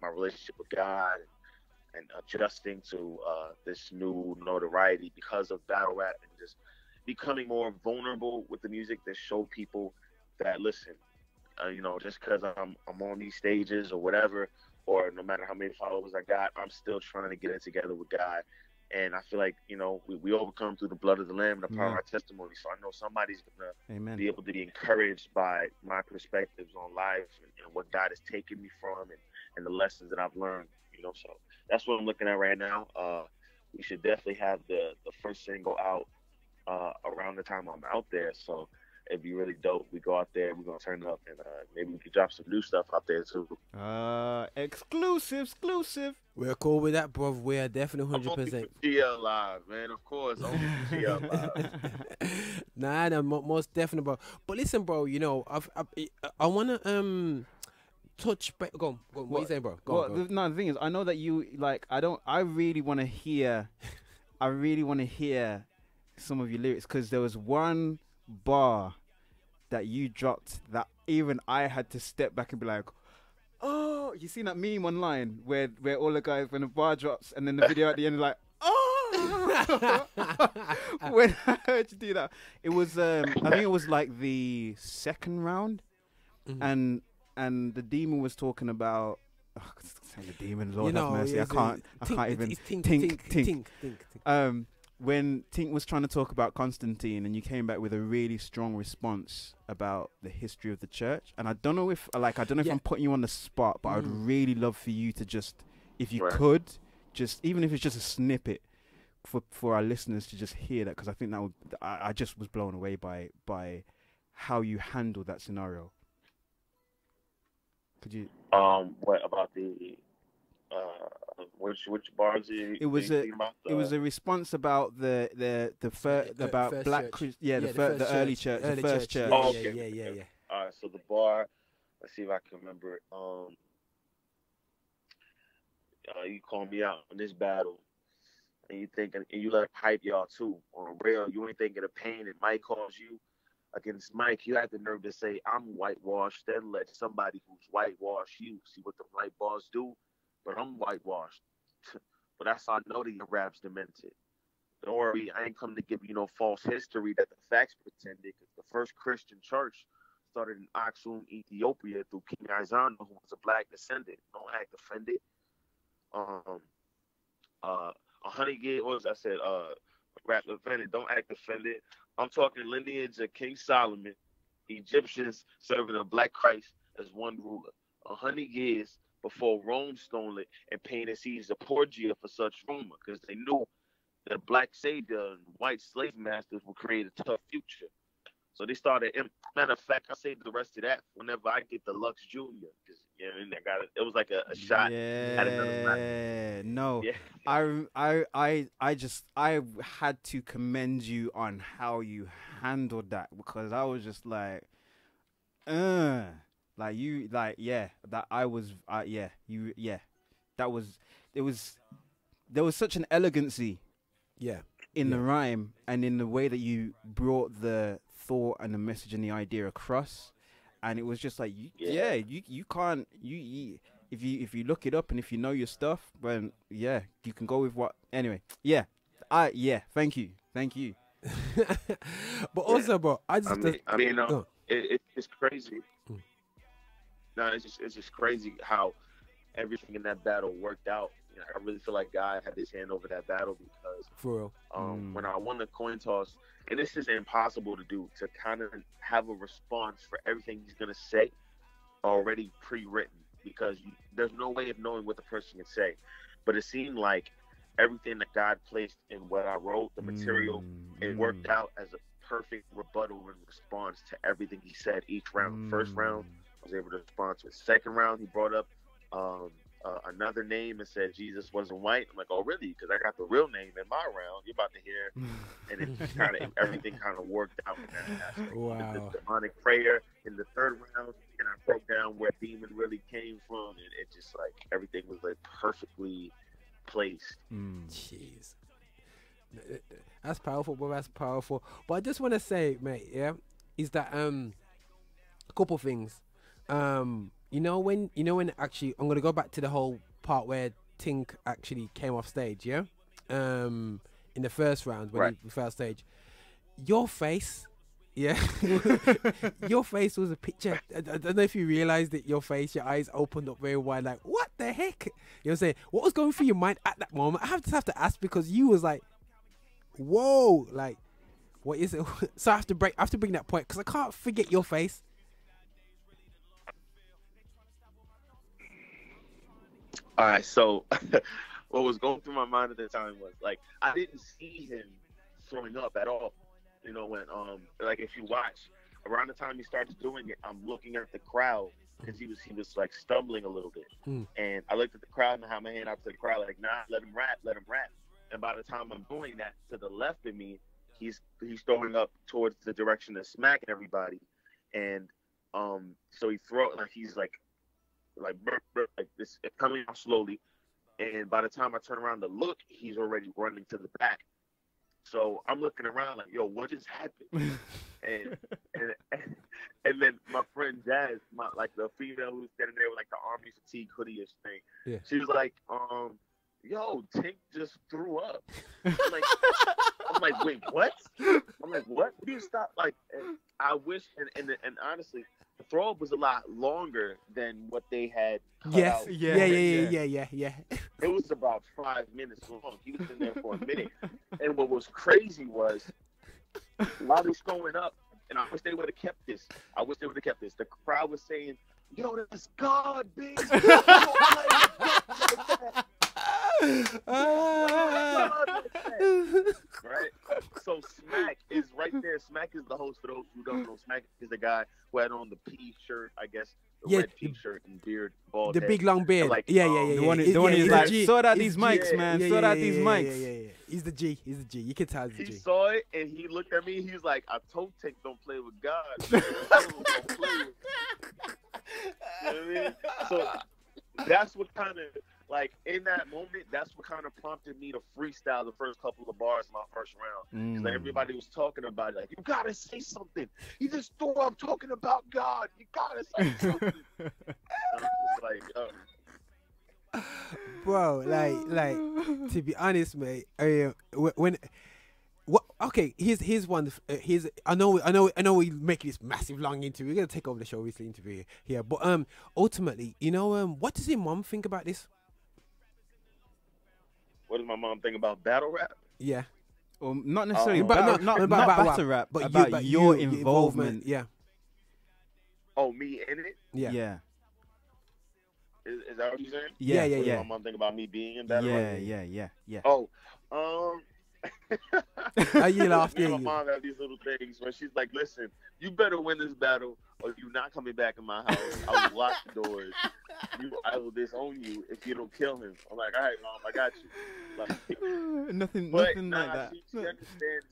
my relationship with God, and adjusting to this new notoriety because of battle rap, and just becoming more vulnerable with the music to show people that, listen, you know, just because I'm on these stages or whatever, or no matter how many followers I got, I'm still trying to get it together with God. And I feel like, you know, we overcome through the blood of the Lamb and the power of our testimony. So I know somebody's going to be able to be encouraged by my perspectives on life and what God has taken me from and the lessons that I've learned, you know. So that's what I'm looking at right now. We should definitely have the first single out around the time I'm out there. So it'd be really dope. We go out there, we're going to turn up, and maybe we could drop some new stuff out there too. Exclusive. We're cool with that, bro. We are definitely 100%. GL Live, man, of course. Only GL Live. Nah, most definitely, bro. But listen, bro, you know, I want to touch back. Go on. What you saying, bro? Go on. No, the thing is, I know that you, like, I really want to hear some of your lyrics, because there was one bar that you dropped that even I had to step back and be like, oh, you seen that meme online where all the guys, when the bar drops and then the video at the end is like, oh. When I heard you do that, it was I think it was like the second round, and the demon was talking about saying the demon, Lord have mercy. I can't even think. When Tink was trying to talk about Constantine, and you came back with a really strong response about the history of the church, and I don't know if I'm putting you on the spot, but I would really love for you to just, if you could, just even if it's just a snippet for our listeners to just hear that, because I think that would, I just was blown away by how you handled that scenario. Could you? What about the which bars it was a response about the early church, the first church. Oh, okay. Yeah. All right, so the bar. Let's see if I can remember it. You call me out in this battle, and you thinking, and you let hype y'all too on real. You ain't thinking of pain that Mike caused you. Against Mike, you had the nerve to say, I'm whitewashed, then let somebody who's whitewashed you see what the white bars do. But I'm whitewashed. But that's how I know that your rap's demented. Don't worry, I ain't come to give you no false history that the facts pretended, because the first Christian church started in Aksum, Ethiopia through King Isaiah, who was a black descendant. Don't act offended. 100 years, I said, rap offended, don't act offended. I'm talking lineage of King Solomon, Egyptians serving a black Christ as one ruler. 100 years before Rome stole it and painted seeds of Porgia for such rumor, because they knew that black savior and white slave masters would create a tough future. So they started. Matter of fact, I say the rest of that whenever I get the Lux Junior, because it was like a shot at another. No, yeah. I had to commend you on how you handled that, because I was just like, that there was such an elegancy, in the rhyme and in the way that you brought the thought and the message and the idea across, and it was just like you can't if you look it up and if you know your stuff, then you can go with what anyway. Thank you. But also, bro, it's crazy. No, it's just crazy how everything in that battle worked out. I really feel like God had his hand over that battle, because for real, when I won the coin toss, and this is impossible to do, to kind of have a response for everything he's gonna say already pre-written, because there's no way of knowing what the person can say. But it seemed like everything that God placed in what I wrote, the material, it worked out as a perfect rebuttal and response to everything he said each round. First round, I was able to respond to it. Second round, he brought up another name and said Jesus wasn't white. I'm like, oh really? Because I got the real name in my round. You're about to hear, and it kind of everything kind of worked out in that aspect. Wow. The demonic prayer in the third round, and I broke down where demon really came from, and it just like everything was like perfectly placed. Jeez, that's powerful, bro. That's powerful. But I just want to say, mate, is that a couple things. You know when actually, I'm gonna go back to the whole part where Tink actually came off stage, in the first round when he first stage. Your face, your face was a picture. I don't know if you realized that your face, your eyes opened up very wide, like what the heck? You know what I'm saying? What was going through your mind at that moment? I have to ask, because you was like, whoa, like what is it? So I have to bring that point, because I can't forget your face. All right, so what was going through my mind at the time was like I didn't see him throwing up at all. You know, when like if you watch around the time he started doing it, I'm looking at the crowd, because he was like stumbling a little bit, and I looked at the crowd and I had my hand out to the crowd like, nah, let him rap. And by the time I'm doing that, to the left of me, he's throwing up towards the direction of smacking everybody, and so he he's like this, coming out slowly, and by the time I turn around to look, he's already running to the back. So I'm looking around like, yo, what just happened? and then my friend Jazz, the female who's standing there with like the army fatigue hoodie-ish thing, she was like, yo, Tink just threw up. I'm like, wait, what? I'm like, what? You stop. Like, and I wish, and honestly, the throw-up was a lot longer than what they had cut Yes. out. Yeah. It was about 5 minutes long. He was in there for a minute. And what was crazy was, while he's throwing up, and I wish they would have kept this. The crowd was saying, "Yo, that's God, bitch." Right? So Smack is right there. Smack is the host, for those who don't know. Smack is the guy who had on the P shirt, I guess, the red T-shirt and beard, bald The head. big long beard. And like, Yeah. The one who's like, sort out these mics, man. Sort out these mics. Yeah. He's the G. You can tell he's the He G. saw it and he looked at me. He was like, "I told Tank don't play with God." Don't play with. You know what I mean? So that's what kind of, like, in that moment, that's what kind of prompted me to freestyle the first couple of bars in my first round. Because everybody was talking about it. Like, you gotta say something. You just threw up talking about God. You gotta say something. And I'm just like, Bro, like to be honest, mate. Okay, here's one. I know we make this massive long interview. We're gonna take over the show, obviously, interview here. But ultimately, what does your mom think about this? what does my mom think about battle rap? Yeah. Well, not necessarily Not about battle rap, but about your involvement. Yeah. Oh, me in it? Yeah. Is that what you're saying? Yeah. What does my mom think about me being in battle rap? Yeah. Oh, You laughed. my mom have these little things where she's like, "Listen, you better win this battle, or you're not coming back in my house. I will lock the doors. I will disown you if you don't kill him." I'm like, "All right, Mom, I got you." Like, nothing like that. She understands.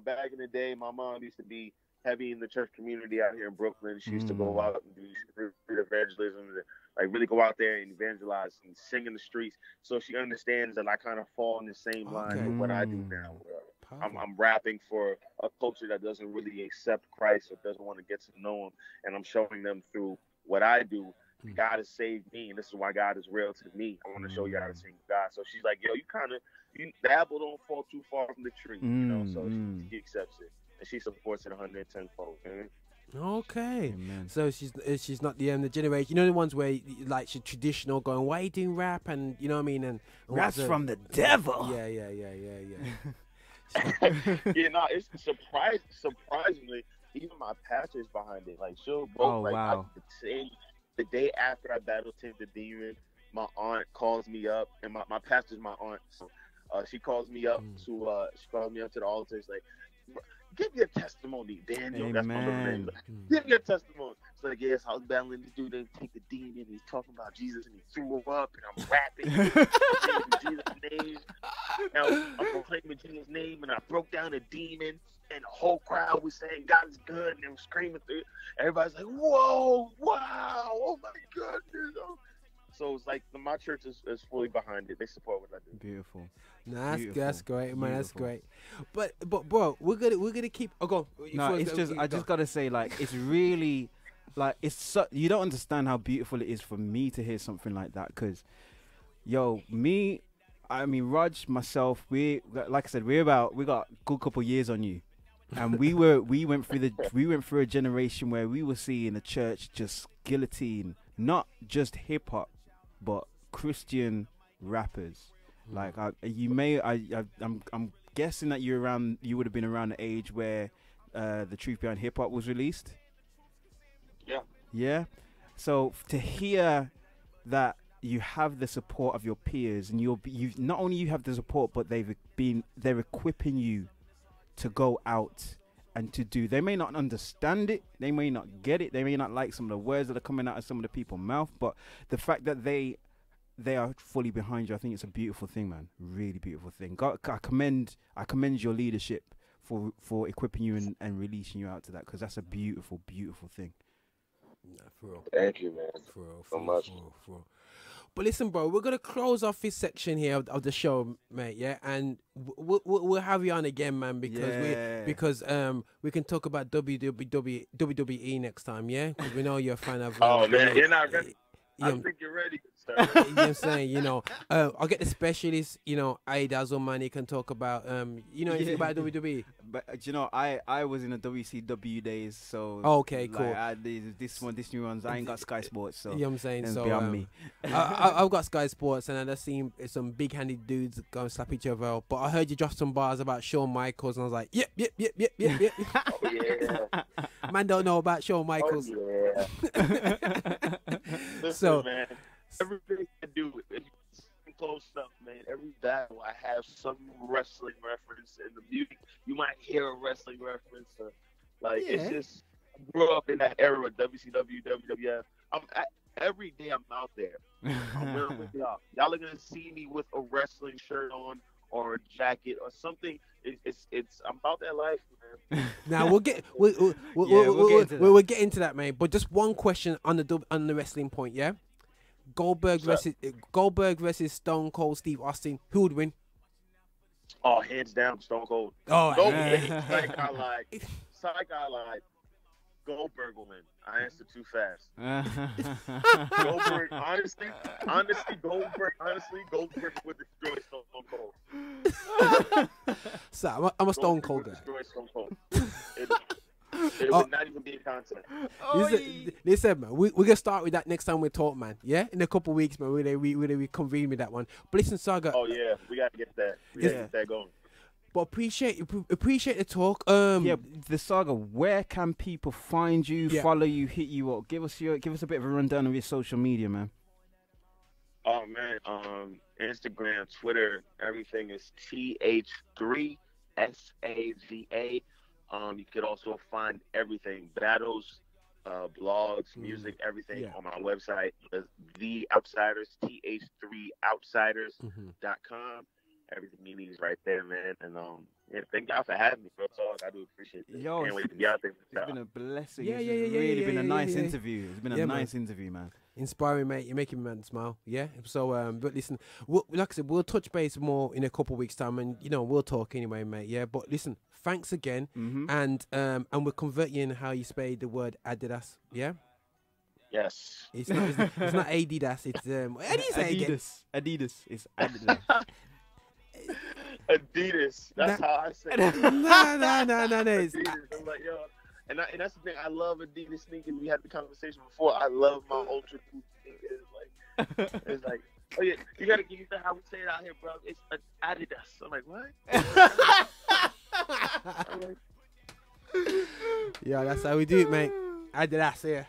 Back in the day, my mom used to be heavy in the church community out here in Brooklyn. She used to go out and do street evangelism, like really go out there and evangelize and sing in the streets. So she understands that I kind of fall in the same line with what I do now. I'm rapping for a culture that doesn't really accept Christ or doesn't want to get to know him, and I'm showing them through what I do. God has saved me, and this is why God is real to me. I want to show you how to sing God. So she's like, "Yo, the apple don't fall too far from the tree," So she accepts it, and she supports it 110-fold. Okay. Amen. So she's not the generation. The ones where like she's traditional, going, "Why are you doing rap?" And you know what I mean. And rap's from the devil. Yeah. It's surprisingly, even my pastor's behind it. Like, she'll go, the day after I battled Tim the Demon, my aunt calls me up, and my pastor's my aunt, so she calls me up to the altar. She's like, "Give your testimony, Daniel." That's my middle name. Give your testimony. It's like, yes, I was battling this dude and take the demon. He's talking about Jesus and he threw up, and I'm rapping in Jesus' name. Now I'm proclaiming Jesus' name, and I broke down a demon, and the whole crowd was saying God is good, and they were screaming through. Everybody's like, "Whoa, wow, oh my goodness!" So it's like my church is fully behind it. They support what I do. Beautiful. That's great, man. That's great. But bro, we're gonna keep. Oh, go. No, it's just I just gotta say, like, it's really, like, you don't understand how beautiful it is for me to hear something like that. Cause, Raj, myself, like I said, we got a good couple years on you, and we went through a generation where we were seeing the church just guillotine not just hip hop, but Christian rappers. Like, I'm guessing that you would have been around the age where The Truth Behind Hip Hop was released. Yeah. So to hear that you have the support of your peers, and you not only you have the support, but they're equipping you to go out and to do. They may not understand it, they may not get it, they may not like some of the words that are coming out of some of the people's mouth, but the fact that they are fully behind you, I think it's a beautiful thing, man. Really beautiful thing. I commend your leadership for equipping you and releasing you out to that, because that's a beautiful, beautiful thing. For real. Thank you, man. So much. But listen, bro, we're gonna close off this section here of the show, mate. Yeah, and we'll have you on again, man, because we can talk about WWE next time, yeah, because we know you're a fan of. Oh man, you're not ready. I think you're ready. sir. You know what I'm saying? I'll get the specialist, Dazzle man, he can talk about, anything about WWE. But I was in the WCW days, so Okay, cool. This new ones, I ain't got Sky Sports, so You know what I'm saying? it's So beyond me. I've got Sky Sports, and I've seen some big-handed dudes go and slap each other. But I heard you drop some bars about Shawn Michaels, and I was like, yep. Oh yeah. Man don't know about Shawn Michaels. Oh yeah. Listen, So- man, everything I do, it's close stuff, man. Every battle, I have some wrestling reference in the music. You might hear a wrestling reference. It's just I grew up in that era of WCW, WWF. Every day I'm out there. I'm wearing with y'all. Y'all are gonna see me with a wrestling shirt on or a jacket or something. I'm about that life, man. Now we'll get into that, mate. But just one question on the wrestling point, yeah. Goldberg versus Stone Cold Steve Austin. Who would win? Oh, hands down, Stone Cold. Oh, Psych, I lied. Goldberg will win. I answered too fast. Goldberg, honestly, Goldberg would destroy Stone Cold. So I'm a Stone Cold guy. Destroy Stone Cold. It would not even be a contest. Listen, man, we're gonna start with that next time we talk, man. Yeah, in a couple of weeks, man. We convene with that one. But listen, Saga. Oh yeah, we gotta get that. We gotta get that going. But appreciate the talk. The Saga. Where can people find you, follow you, hit you up? Give us a bit of a rundown of your social media, man. Oh man, Instagram, Twitter, everything is TH3SAGA. You could also find everything, battles, blogs, music, everything on my website. The Outsiders, TH3Outsiders.com. Everything you need is right there, man. And thank y'all for having me. Real talk, I do appreciate it. Yo, can't wait to be out there. It's been a blessing. Yeah, It's really been a nice interview. It's been a nice interview, man. Inspiring, mate. You're making me man smile. Yeah. So, but listen, like I said, we'll touch base more in a couple of weeks' time, and we'll talk anyway, mate. Yeah. But listen, thanks again, and we'll convert you in how you spell the word Adidas. Yeah. Yes. It's not Adidas. It's how do you say Adidas. Adidas. It's Adidas. Adidas. That's how I say it. No. Adidas. I'm like, yo, and that's the thing. I love Adidas sneakers. We had the conversation before. I love my Ultra Boost sneakers. It's like, oh yeah, you gotta get used to how we say it out here, bro. It's Adidas. I'm like, what? Yeah, that's how we do it, mate. Adidas, yeah.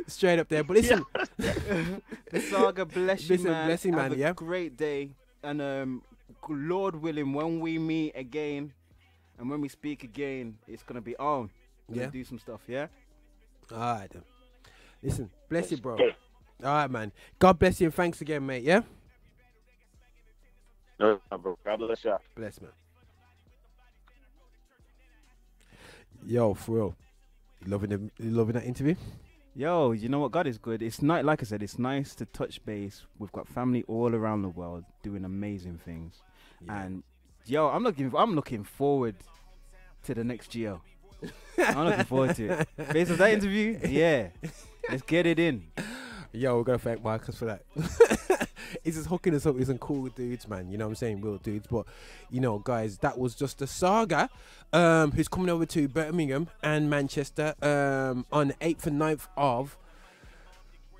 Straight up there. But listen, The Saga, bless you, man. Bless you, man. Have a great day. And Lord willing, when we meet again and when we speak again, it's gonna be on. We're gonna do some stuff, yeah? Alright then. Listen, bless you, bro. Alright, man. God bless you and thanks again, mate, yeah? No, bro. God bless y'all. Bless, man. Yo, for real. You loving that interview? Yo, you know what? God is good. It's not, like I said, it's nice to touch base. We've got family all around the world doing amazing things. Yeah. And yo, I'm looking forward to the next Geo. I'm looking forward to it. Based on that interview, let's get it in. Yo, we're gonna thank Marcus for that. He's just hooking us up with some cool dudes, man. You know what I'm saying? Real dudes. But, guys, that was just the Saga, who's coming over to Birmingham and Manchester on the 8th and 9th of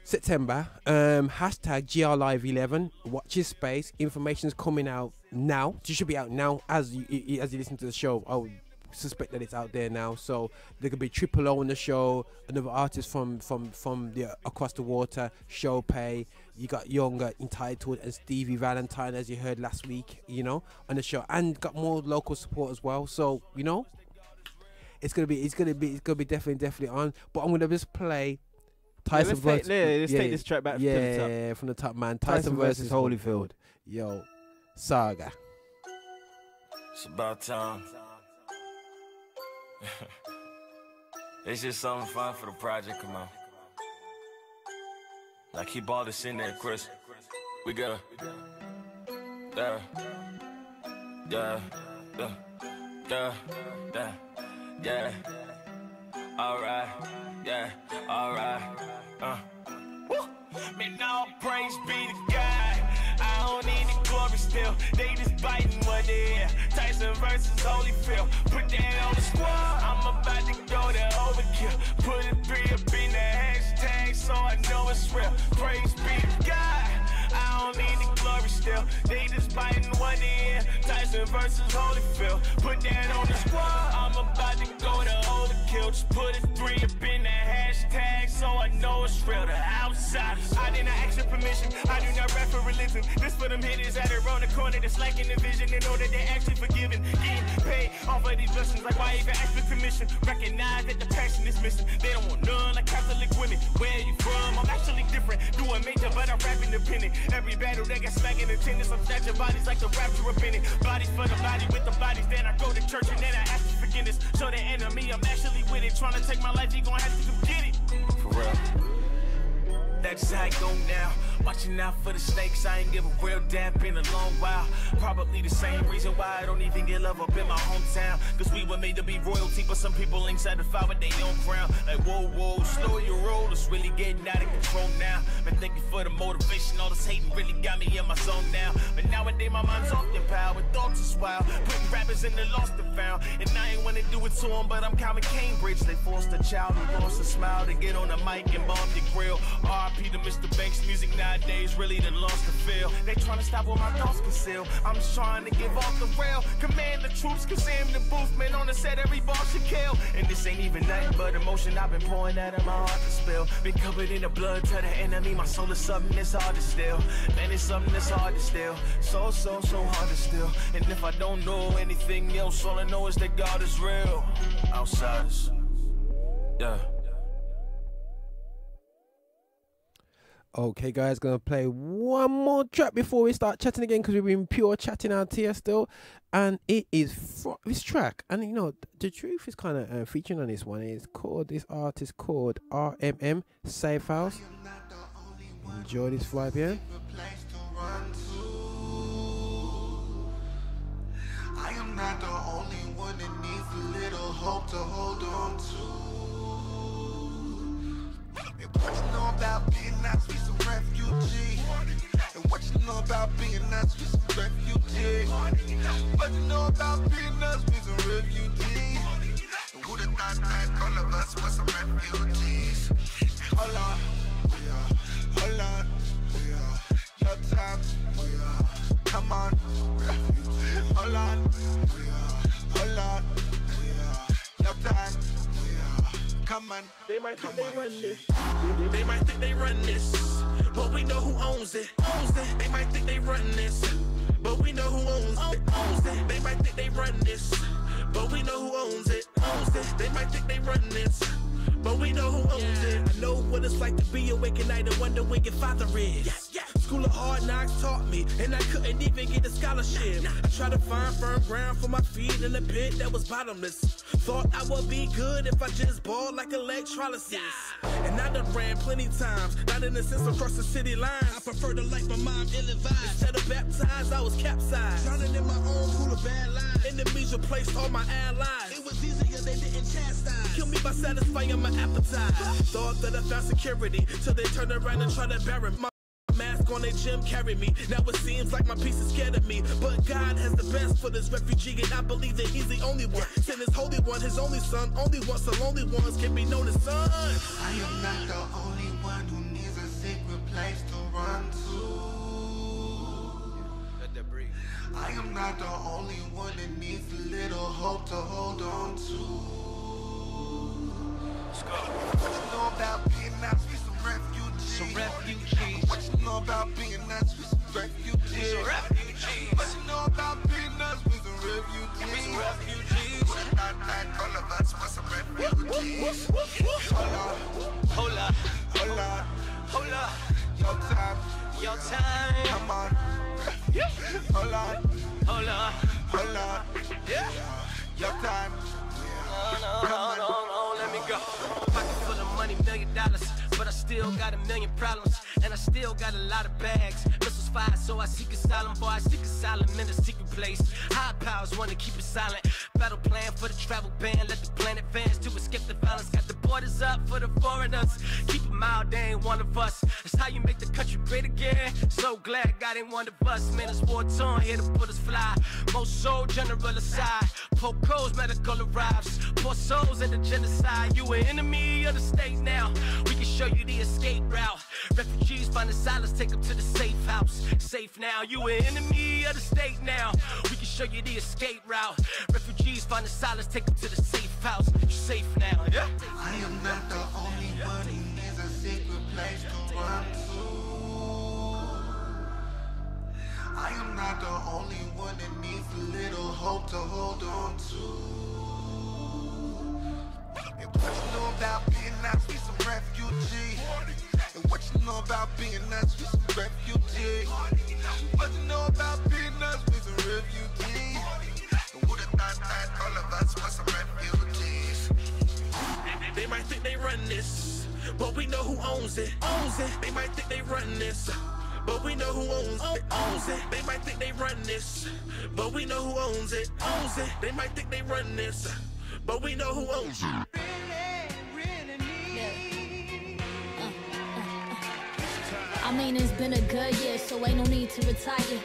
September. Hashtag GRLive11. Watch his space. Information's coming out now. It should be out now as you listen to the show. I would suspect that it's out there now. So there could be Triple O on the show, another artist from the across the water, Show Pay. You got Younger, Entitled, and Stevie Valentine, as you heard last week, on the show, and got more local support as well. So it's gonna be definitely on. But I'm gonna just play Tyson versus. Let's take this track back to the top. Yeah, from the top, man. Tyson versus Holyfield. Yo, Saga. It's about time. It's just something fun for the project, come on. Now keep all this in there, Chris. We gotta, alright, alright, Man, all praise be to God. I don't need the glory still. They just biting what they hear. Tyson versus Holyfield. Put that on the squad. I'm about to go to overkill. Put a 3 up in the hashtag so I know it's real. Praise be to God. I don't need the glory still. They just biting what they hear. Tyson versus Holyfield. Put that on the squad. I'm about to go to overkill. Just put a 3 up in the hashtag so I know it's real. The outsiders. I did not ask your permission. I do not rap for religion. This for them hitters that are on the corner that's lacking the vision and know that they're actually forgiven. Getting paid off of these blessings. Like why even ask for commission? Recognize that the passion is missing. They don't want none like Catholic women. Where you from? I'm actually different. Doing major, but I'm rapping independent. Every battle they got smacking attendance. I'm snatching bodies like the rapture of Bennett. Bodies for the body with the bodies. Then I go to church and then I ask for forgiveness. Show the enemy I'm actually with it. Trying to take my life, you gon' have to come get it. For real. That's how I go now. Watching out for the snakes, I ain't give a real damn been a long while. Probably the same reason why I don't even get love up in my hometown. Cause we were made to be royalty, but some people ain't satisfied with their own crown. Like whoa, whoa, slow your roll, it's really getting out of control now. Man, thank you for the motivation, all this hating really got me in my zone now. But nowadays my mind's off the power, with thoughts is wild. Putting rappers in the lost and found. And I ain't wanna do it to them, but I'm counting Cambridge. They forced a child who lost a smile to get on the mic and bomb your grill. R.I.P. to Mr. Banks, music nowadays really done lost the feel. They tryna stop what my thoughts conceal. I'm just trying to give off the rail. Command the troops, cause I'm the booth, man. On the set, every ball should kill. And this ain't even nothing but emotion I've been pouring out of my heart to spill. Been covered in the blood to the enemy. My soul is something that's hard to steal. Man, it's something that's hard to steal. So hard to steal. And if I don't know anything else, all I know is that God is real. Outsiders. Yeah. Okay, guys, gonna play one more track before we start chatting again because we've been pure chatting out here still, and it is this track. And you know, the truth is kind of featuring on this one. It's called this artist called RMM Safe House. Enjoy this vibe here. I am not the only one that needs a little hope to hold on to. What you know about being not sweet, some refugee? And what you know about being not sweet, some refugee? What you know about being not sweet, some refugee? And who'd have thought that all of us were some refugees? Hold on, we are. Hold on, we are. Your time, we are. Come on, hold on, we are. Hold on, we are. Your time, we are. Come on, they might think they run this. They might think they run this, but we know who owns it. They might think they run this, but we know who owns it. They might think they run this, but we know who owns it. They might think they run this, but we know who owns it. I know what it's like to be awake at night and wonder where your father is. School of Hard Knocks taught me, and I couldn't even get a scholarship. I tried to find firm ground for my feet in a pit that was bottomless. Thought I would be good if I just balled like electrolysis. And I done ran plenty times, not in a sense across the city lines. I prefer to like my mom ill-advised. Instead of baptized, I was capsized. Drowning in my own pool of bad lies. Enemies replaced all my allies. It was easier, they didn't chastise. Kill me by satisfying my appetite. Thought that I found security, till they turned around and tried to bury my mask on their gym carry me. Now it seems like my peace is scared of me, but God has the best for this refugee, and I believe that he's the only one. Send his holy one, his only son, only one, so lonely ones can be known as sons. I am not the only one who needs a secret place to run to. Let that breathe. I am not the only one that needs a little hope to hold on to. Let's go. What you know about being not sweet, some refugees? Some refugees. What you know about being not sweet, some refugees? Some refugees. What you know about being not sweet, some refugees? Some refugees. Not that all of us were some refugees. Hold on. Hold up. Hold on. Hold up. Your time. Your time. Come on. Hold on. Hold up. Hold on. Yeah. Your time. No, let me go. Pocket full of money, $1 million, but I still got 1,000,000 problems, and I still got a lot of bags. Missiles fired, so I seek asylum, boy, I seek asylum in a secret place. High powers want to keep it silent. Battle plan for the travel ban, let the planet vanish to escape the violence. Got the borders up for the foreigners. Keep them out, they ain't one of us. It's how you make the country great again. So glad God ain't one of us, man, it's war torn, here to put us fly. Most soul general aside, Poco's medical arrives. Poor souls in the genocide, you an enemy of the state now. We can show you the escape route. Refugees find the silence, take them to the safe house. Safe now, you an enemy of the state now. We can show you the escape route. Refugees find the silence, take them to the safe house. You're safe now, yeah? I am not the only one who needs a secret place to run to. I am not the only one that needs a little hope to hold on to. And what you know about being not sweet, some refugee? And what you know about being not sweet, some refugee? What you know about being not sweet, some refugee? And would have thought that all of us were some refugees? They might think they run this, but we know who owns it. They might think they run this, but we know who owns it. They might think they run this, but we know who owns it. They might think they run this, but we know who owns it. I mean, it's been a good year, so ain't no need to retire.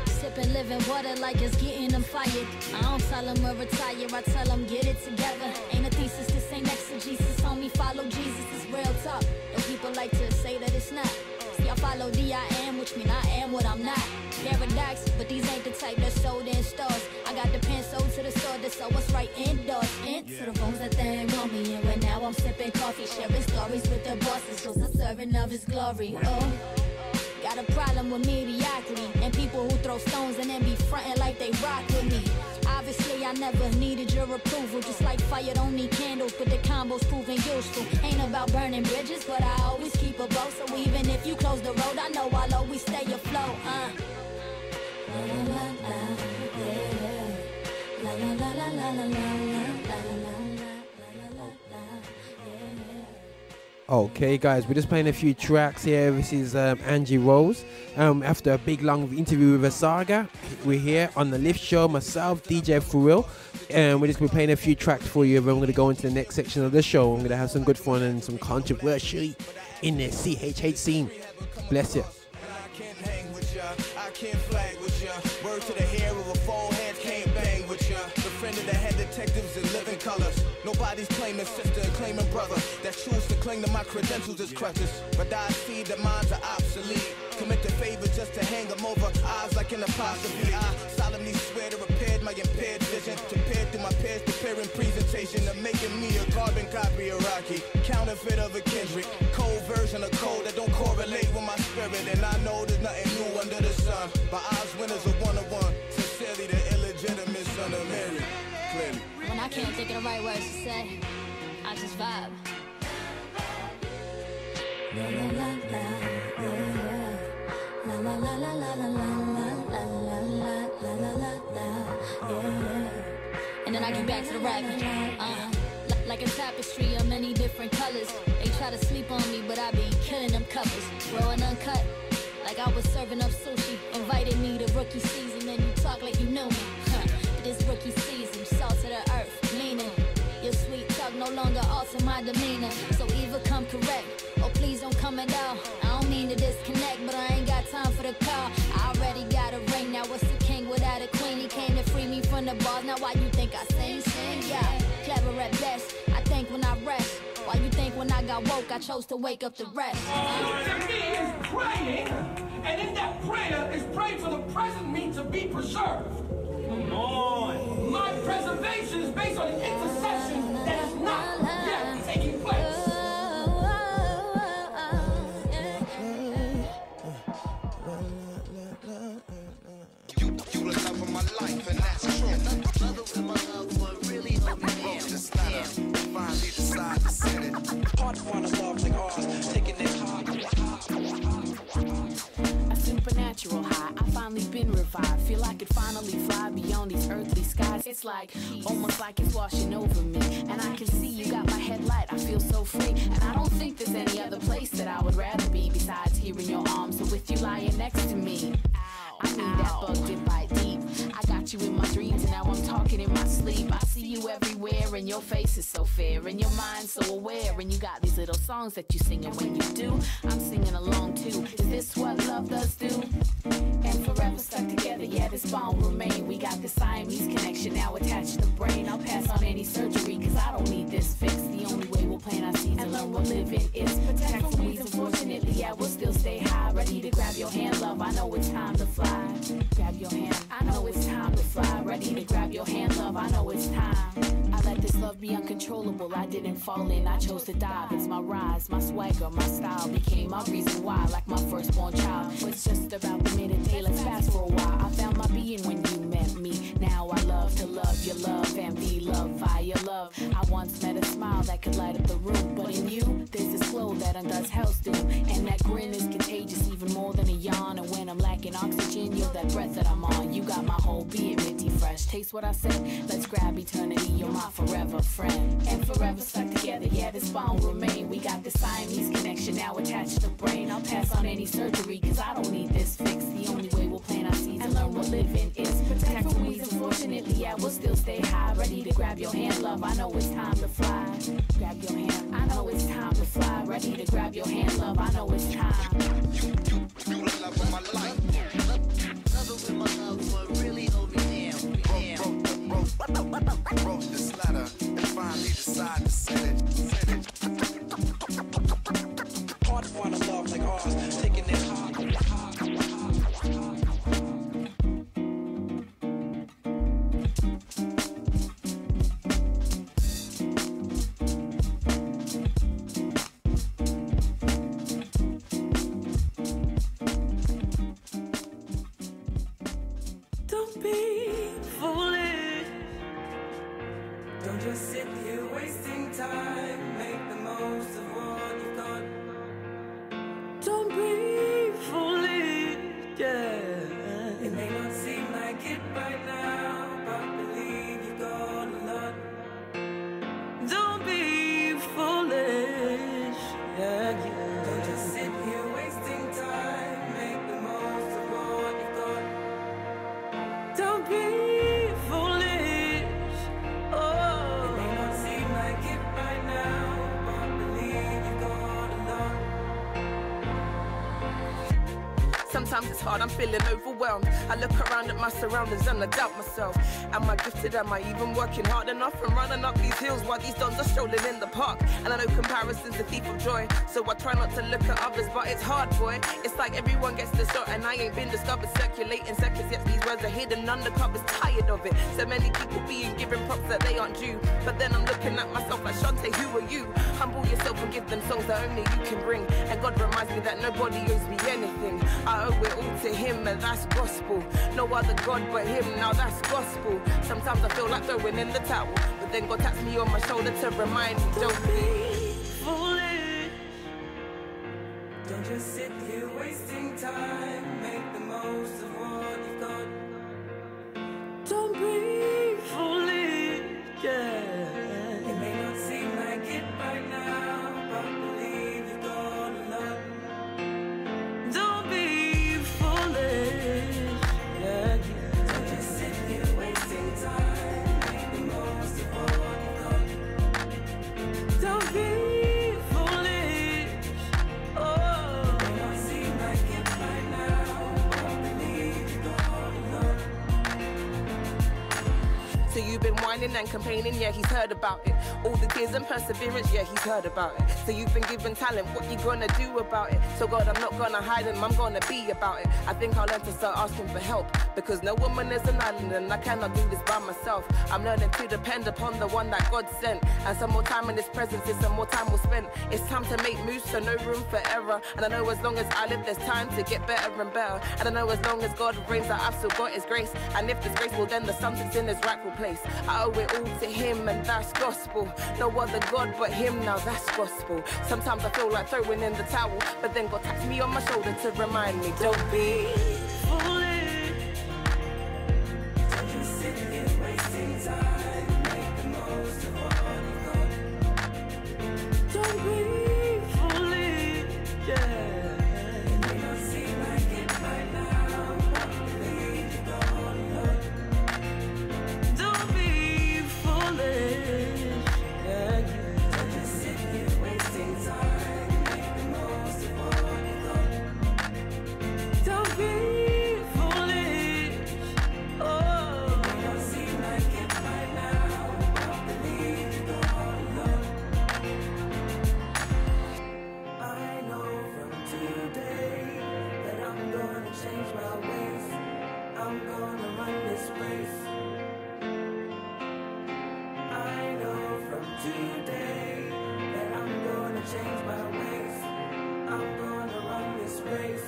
Sipping, living water like it's getting them fired. I don't tell them we'll retire, I tell them get it together. Ain't a thesis, this ain't exegesis, homie, follow Jesus, it's real talk. But people like to say that it's not. See, I follow D-I-am, which mean I am what I'm not. Paradox, but these ain't the type that's sold in stores. I got the pen sold to the store to sell what's right indoors. Into the rooms that they ain't want me in. Right now I'm sipping coffee, sharing stories with the bosses. Just a serving of his glory, oh. Got a problem with mediocrity and people who throw stones and then be frontin' like they rock with me. Obviously I never needed your approval. Just like fire don't need candles, but the combo's proving useful. Ain't about burning bridges, but I always keep a boat. So even if you close the road, I know I'll always stay afloat. La la la la, yeah. La la la la la la la la la. Okay, guys, we're just playing a few tracks here. This is Angie Rose. After a big long interview with Asaga, we're here on the Lift Show. Myself, DJ Furil, and we're just be playing a few tracks for you. But I'm going to go into the next section of the show. I'm going to have some good fun and some controversy in the CHH scene. Bless you. I can't hang with ya, I can't flag with ya. Word to the hair of a full head, can't bang with ya. The friend of the head detectives in living colors. Nobody's claiming sister and claiming brother. That choose to cling to my credentials as crutches. But I see that minds are obsolete. Commit the favor just to hang them over eyes like an apostrophe. I solemnly swear to repair my impaired vision. To pair through my peers preparing presentation of making me a carbon copy of Rocky. Counterfeit of a Kendrick. Cold version of code that don't correlate with my spirit. And I know there's nothing new under the sun. My eyes winners are one-on-one. Sincerely the illegitimate son of Mary. Clearly. When I can't think of the right words to say, I just vibe. La la la la, yeah. La la la la la la la la la la la la, yeah. And then I get back to the rapping. Like a tapestry of many different colors. They try to sleep on me, but I be killing them covers. Growing uncut, like I was serving up sushi. Invited me to rookie season, and you talk like you knew me. But this rookie season, salt to the earth, meaning your sweet talk no longer alter my demeanor. So either come correct, or please don't come at all. I don't mean to disconnect, but I ain't got time for the call. I already got a ring, now what's the king without a queen? He came to free me from the bars, now why you think I sing? Yeah, clever at best, I think when I rest. Why you think when I got woke, I chose to wake up the rest? To me is praying, and in that prayer is praying for the present me to be preserved. Come on. My preservation is based on an intercession that is not yet taking place. You the love of my life, and that's true. My love for really wrote this letter, finally decided to send it. Hard to find a love like ours, taking it hard. A supernatural high, I finally been revived. Feel I could finally fly beyond these earthly skies. It's like, almost like it's washing over me. And I can see you got my headlight, I feel so free. And I don't think there's any other place that I would rather be besides here in your arms or with you lying next to me. I need that bug to bite deep. I got you in my dreams and now I'm talking in my sleep. I see you you everywhere, and your face is so fair, and your mind so aware, and you got these little songs that you sing, and when you do, I'm singing along too. Is this what love does do? And forever stuck together, yeah, this bond will remain. We got the Siamese connection now attached to the brain. I'll pass on any surgery, cause I don't need this fix. The only way we'll plan our seeds and learn what living is. Protect from weeds, unfortunately, yeah, we'll still stay high. Ready to grab your hand, love, I know it's time to fly. Grab your hand, I know it's time to fly. Ready to grab your hand, love, I know it's time. I let this love be uncontrollable, I didn't fall in, I chose to dive. It's my rise, my swagger, my style became my reason why, like my firstborn child. It's just about the minute, hey, let's fast for a while. I found my being when you met me. Now I love to love your love and be loved by your love. I once met a smile that could light up the room, but in you, there's this glow that undoes hell's doom. And that grin is contagious, even more than a yawn. And when I'm lacking oxygen, you're that breath that I'm on. You got my whole being minty fresh. Taste what I said, let's grab eternity. You're my forever friend. And forever stuck together, yeah, this bond will remain. We got the Siamese connection now attached to the brain. I'll pass on any surgery, cause I don't need this fix. The only way we'll plant our seeds and learn what living is. Protect from weeds, unfortunately, yeah, we'll still stay high. Ready to grab your hand, love, I know it's time to fly. Grab your hand, I know it's time to fly. Ready to grab your hand, love, I know it's time. You the love of my life. Love it with my love, but really hold me down. Roast this letter and finally decide to send it. Hard to find a love like ours, taking it hard. Don't be foolish. Don't just sit here wasting time. Make the most of what you've got. Don't be foolish, yeah. It may not seem like it right now, but believe you've got a lot. Don't be foolish, yeah, yeah. Don't just sit here wasting time. Make the most of what you've got. Don't be foolish, oh. It may not seem like it right now, but believe you've got a lot. Sometimes it's hard, I'm feeling overwhelmed. I look around at my surroundings and I doubt myself. Am I gifted? Am I even working hard enough? I'm running up these hills while these dons are strolling in the park. And I know comparison's the thief of joy, so I try not to look at others, but it's hard, boy. It's like everyone gets the shot and I ain't been discovered. Circulating seconds, yet these words are hidden under covers. Tired of it. So many people being given props that they aren't due. But then I'm looking at myself like, Shantae, who are you? Humble yourself and give them songs that only you can bring. And God reminds me that nobody owes me anything. I owe it all to him, and that's gospel. No other God but him, now that's gospel. Sometimes I feel like throwing in the towel, but then God taps me on my shoulder to remind me, don't be foolish. Don't just sit here wasting time. Make the most of what you've got. Don't be foolish, yeah. It may not seem like it right now, but believe you've got a lot. Don't be foolish, yeah, yeah. Don't just sit here wasting time. Make the most of what you've got. Don't be foolish, oh. It may not seem like it right now, but believe you've got a lot. So you've been whining and complaining, yeah, he's heard about it. All the tears and perseverance, yeah, he's heard about it. So you've been given talent, what you gonna do about it? So God, I'm not gonna hide him, I'm gonna be about it. I think I'll learn to start asking for help, because no woman is an island and I cannot do this by myself. I'm learning to depend upon the one that God sent. And some more time in his presence is some more time we'll spend. It's time to make moves, so no room for error. And I know as long as I live, there's time to get better and better. And I know as long as God reigns that I've still got his grace. And if this grace, well then the sun sits in his rightful place. I owe it all to him, and that's gospel. No other God but him, now that's gospel. Sometimes I feel like throwing in the towel, but then God taps me on my shoulder to remind me, don't be foolish. Don't just sit here wasting time. Make the most of what you've got. Don't be foolish, yeah. It may not seem like it right now, but believe you've got a lot. Don't be foolish. today that I'm gonna change my ways. I'm gonna run this race.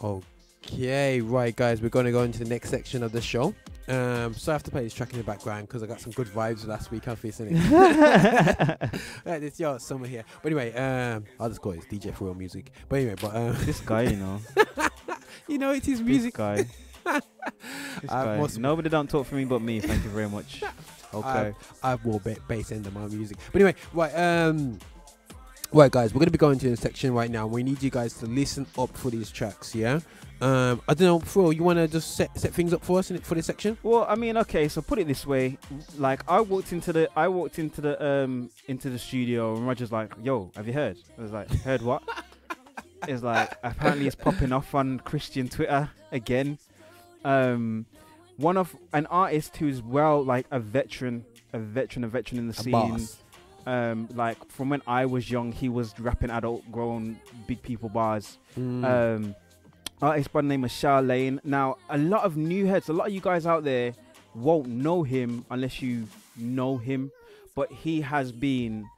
Okay, right, guys, we're going to go into the next section of the show. So I have to play this track in the background because I got some good vibes last week. I'm facing it. It's your summer here. But anyway, I'll just call it DJ for real music. But anyway, this guy, you know, it's his music. This guy. This guy. Nobody don't talk for me but me. Thank you very much. Okay. I've more bass end of my music. But anyway, right, guys, we're going to be going to the section right now. We need you guys to listen up for these tracks, yeah? I don't know, Phil, you want to just set things up for us for this section? Well, I mean, okay, so put it this way. Like, I walked into the studio and Roger's like, yo, have you heard? I was like, heard what? It's like, apparently it's popping off on Christian Twitter again. One of an artist who's like a veteran in the scene. Boss. Like from when I was young, he was rapping adult, grown, big people bars. Artist by the name of Charlene. Now, a lot of new heads, a lot of you guys out there won't know him unless you know him, but he has been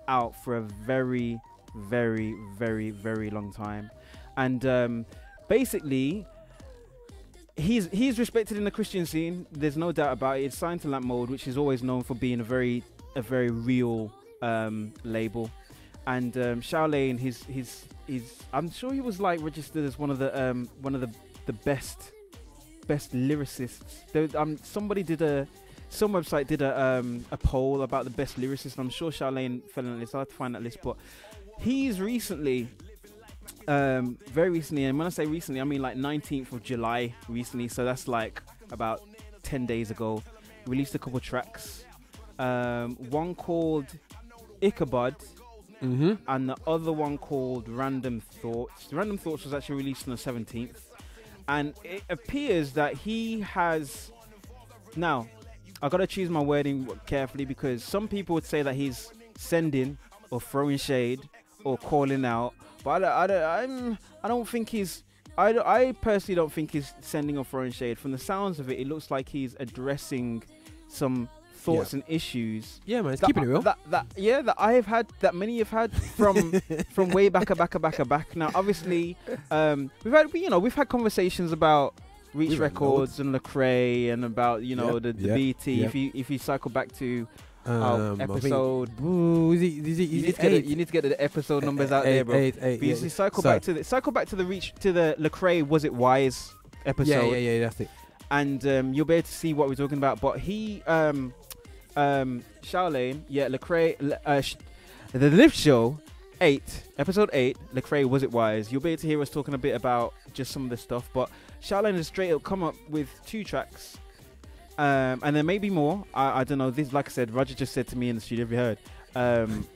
out for a very, very, very, very long time, and basically, he's respected in the Christian scene. There's no doubt about it. It's signed to Lamp Mode, which is always known for being a very real label, and Charlene, he's I'm sure he was like registered as one of the best lyricists. Some website did a poll about the best lyricists, and I'm sure Charlene fell on the list. I have to find that list, but he's recently, very recently, and when I say recently, I mean like 19th of July recently, so that's like about 10 days ago, released a couple tracks. One called Ichabod, and the other one called Random Thoughts. Random Thoughts was actually released on the 17th, and it appears that he has, now I gotta choose my wording carefully, because some people would say that he's sending or throwing shade or calling out, but I don't think he's, I personally don't think he's sending or throwing shade. From the sounds of it, it looks like he's addressing some thoughts and issues. Yeah, man, it's keeping it real. That I have had, that many have had from way back. Now, obviously, we've had conversations about Reach Records and Lecrae and about the BT. If you cycle back to episode, you need to get the episode numbers out there, bro. Cycle back to the Lecrae Was It Wise episode. Yeah, that's it. And you'll be able to see what we're talking about. But he, Charlene, Lecrae, the Lift Show 8, episode 8, Lecrae Was It Wise. You'll be able to hear us talking a bit about just some of this stuff. But Charlene has straight up come up with 2 tracks. And there may be more. I don't know. This, like I said, Roger just said to me in the studio, have you heard?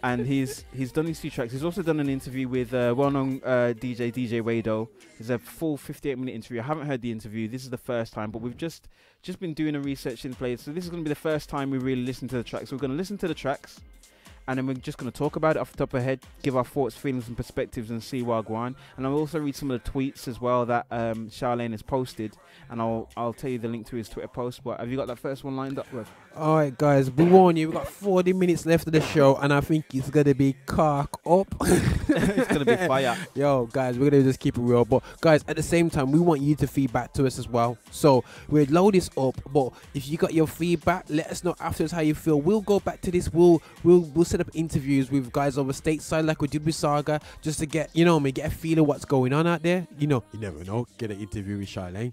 And he's done these 2 tracks. He's also done an interview with well-known DJ Wado. It's a full 58-minute interview. I haven't heard the interview. This is the first time, but we've just been doing a research in place. So this is going to be the first time we really listen to the tracks. So we're going to listen to the tracks, and then we're just going to talk about it off the top of our head, give our thoughts, feelings, and perspectives, and see what go on. And I'll also read some of the tweets as well that Charlene has posted, and I'll tell you the link to his Twitter post. But have you got that first one lined up, Rev? All right, guys, we warn you, we've got 40 minutes left of the show, and I think it's going to be cock up. It's going to be fire. Yo, guys, we're going to just keep it real. But, guys, at the same time, we want you to feedback to us as well. So, we'll load this up, but if you got your feedback, let us know afterwards how you feel. We'll go back to this. We'll set up interviews with guys over stateside like we did with Saga, just to get, get a feel of what's going on out there. You never know. Get an interview with Charlene.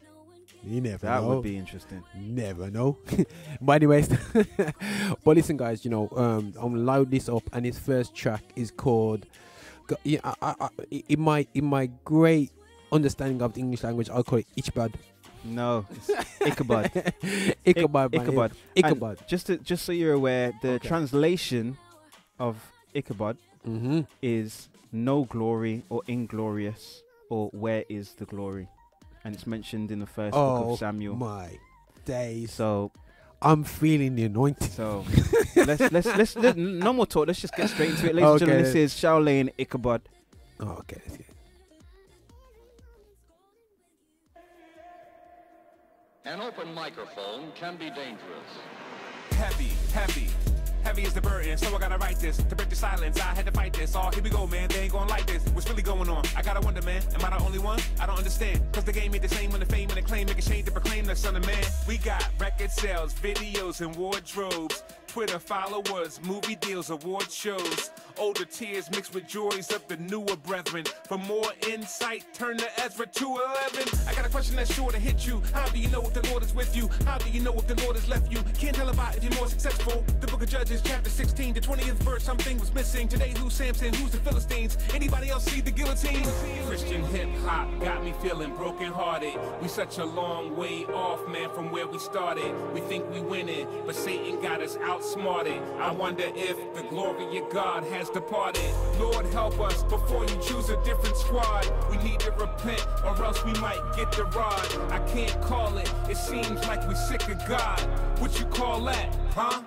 You never know. That would be interesting. Never know. But anyways, but listen, guys, I'm gonna load this up, and his first track is called. In my great understanding of the English language, I'll call it Ichabod. No, it's Ichabod. Ichabod. And just so you're aware, the translation of Ichabod is no glory or inglorious or where is the glory. And it's mentioned in the first book of Samuel. My. days. So I'm feeling the anointing. So let's no more talk. Let's just get straight into it, ladies and gentlemen. This is Shaolin Ichabod. Oh, okay. Let's get it. An open microphone can be dangerous. Heavy, heavy. Heavy is the burden, so I gotta write this. To break the silence, I had to fight this. Oh, here we go, man, they ain't gonna like this. What's really going on? I gotta wonder, man, am I the only one? I don't understand. Cause the game ain't the same when the fame and the claim make a shame to proclaim the son of man. We got record sales, videos, and wardrobes. Twitter followers, movie deals, award shows. Older tears mixed with joys of the newer brethren. For more insight, turn to Ezra 2:11. I got a question that's sure to hit you. How do you know if the Lord is with you? How do you know if the Lord has left you? Can't tell about if you're more successful. The book of Judges, chapter 16, the 20th verse, something was missing. Today, who's Samson? Who's the Philistines? Anybody else see the guillotine? Christian hip-hop got me feeling broken-hearted. We such a long way off, man, from where we started. We think we winning, but Satan got us outsmarted. I wonder if the glory of God has departed. Lord, help us before you choose a different squad. We need to repent, or else we might get the rod. I can't call it. It seems like we sick of God. What you call that, huh?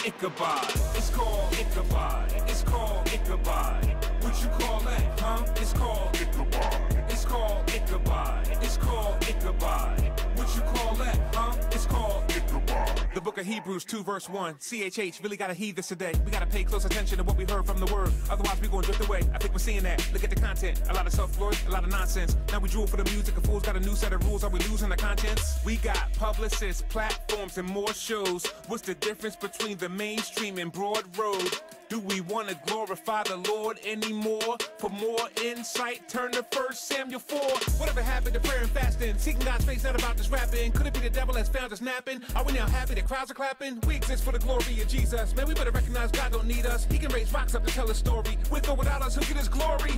Ichabod. It's called Ichabod. It's called Ichabod. What you call that, huh? It's called Ichabod. It's called Ichabod. It's called Ichabod. What you call that, huh? It's called Ichabod. The book of Hebrews 2 verse 1. CHH, really gotta heed this today. We gotta pay close attention to what we heard from the word. Otherwise we gonna drift away. I think we're seeing that. Look at the content. A lot of self-glory, a lot of nonsense. Now we drool for the music. A fool's got a new set of rules. Are we losing the conscience? We got publicists, platforms, and more shows. What's the difference between the mainstream and broad road? Do we want to glorify the Lord anymore? For more insight, turn to 1 Samuel 4. Whatever happened to prayer and fasting? Seeking God's face, not about this rapping. Could it be the devil that's found us napping? Are we now happy that crowds are clapping? We exist for the glory of Jesus. Man, we better recognize God don't need us. He can raise rocks up to tell a story. With or without us, he'll get his glory.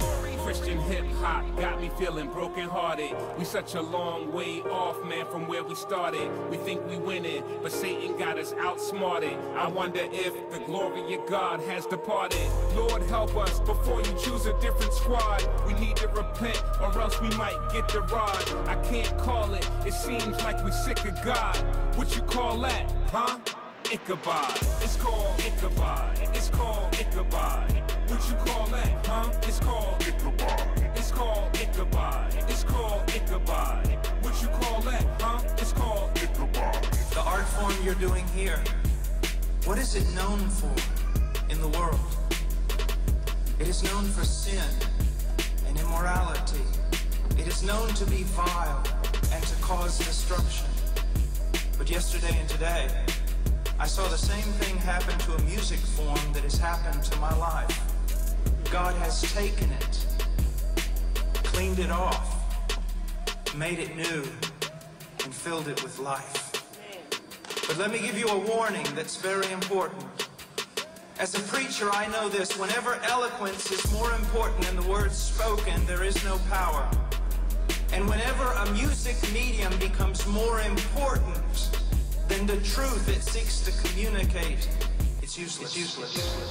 Christian hip-hop got me feeling broken-hearted. We such a long way off, man, from where we started. We think we winning, but Satan got us outsmarted. I wonder if the glory of God has departed. Lord, help us before you choose a different squad. We need to repent, or else we might get the rod. I can't call it. It seems like we sick of God. What you call that, huh? Ichabod. It's called Ichabod. It's called Ichabod. What you call that, huh? It's called Ichabod. It's called Ichabod. It's called Ichabod. What you call that, huh? It's called Ichabod. The art form you're doing here, what is it known for in the world? It is known for sin and immorality. It is known to be vile and to cause destruction. But yesterday and today, I saw the same thing happen to a music form that has happened to my life. God has taken it, cleaned it off, made it new, and filled it with life. But let me give you a warning that's very important. As a preacher, I know this: whenever eloquence is more important than the words spoken, there is no power. And whenever a music medium becomes more important than the truth it seeks to communicate, it's useless.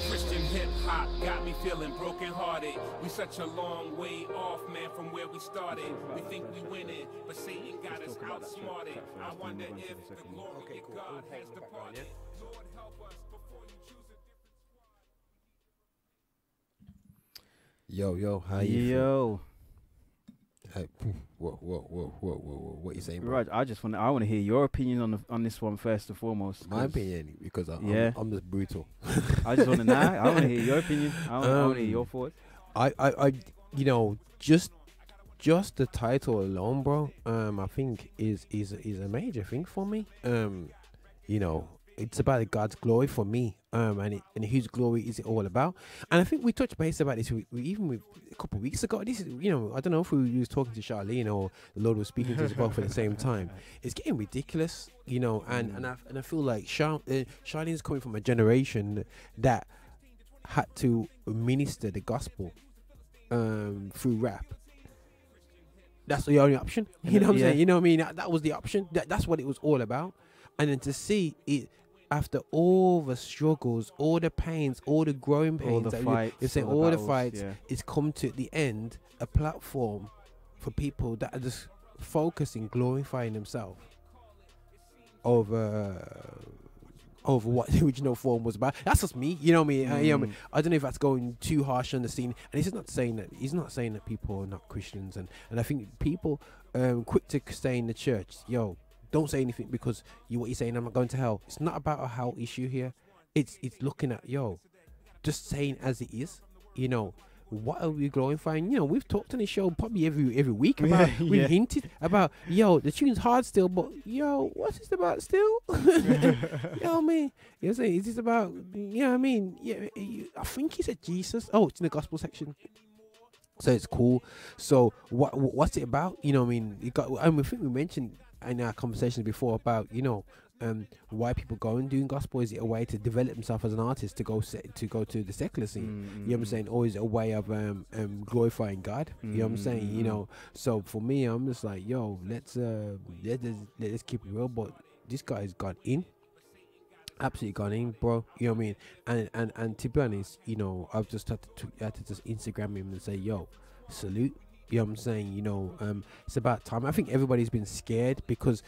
Christian hip-hop got me feeling broken-hearted. We such a long way off, man, from where we started. We think we winning, but Satan got us outsmarted. I wonder if the glory of God has departed. Lord, help us before you choose a different Yo, how you feel? Yo. Hey, whoa. What you saying, bro? Right, I want to hear your opinion on this one first and foremost. My opinion, because I'm just brutal. I just want to know. I want to hear your opinion. I want to hear your thoughts. I just the title alone, bro. I think is a major thing for me. It's about God's glory for me. And whose glory is it all about? And I think we touched base about this even with a couple of weeks ago. This is, I don't know if we was talking to Charlene or the Lord was speaking to us both at the same time. It's getting ridiculous, and I feel like Charlene's coming from a generation that had to minister the gospel through rap. That's the only option. You know what I'm saying? You know what I mean? That was the option. That's what it was all about. And then to see it, after all the struggles, all the pains, all the growing pains, all the fights, it's come to the end, a platform for people that are just focusing, glorifying themselves over what the original form was about. That's just me, you know what I mean? You know what I mean? I don't know if that's going too harsh on the scene. And he's not saying that people are not Christians, and I think people quick to stay in the church. Yo, don't say anything because what you're saying, I'm not going to hell. It's not about a hell issue here. It's looking at just saying as it is. You know, what are we glorifying? You know, we've talked on the show probably every week about we've hinted about the tune's hard still, but what's this about still? I mean, you're saying is this about I mean, I think he said Jesus. Oh, it's in the gospel section. So it's cool. So what's it about? You know what I mean? I think we mentioned in our conversations before about why people go and doing gospel. Is it a way to develop himself as an artist to go to the secular scene? You know what I'm saying? Or is it a way of glorifying God? You know what I'm saying? You know, so for me, I'm just like, let's keep it real. But this guy has gone in, absolutely gone in, bro. You know what I mean? And to be honest, I've just had to just Instagram him and say, salute. You know what I'm saying? It's about time. I think everybody's been scared because,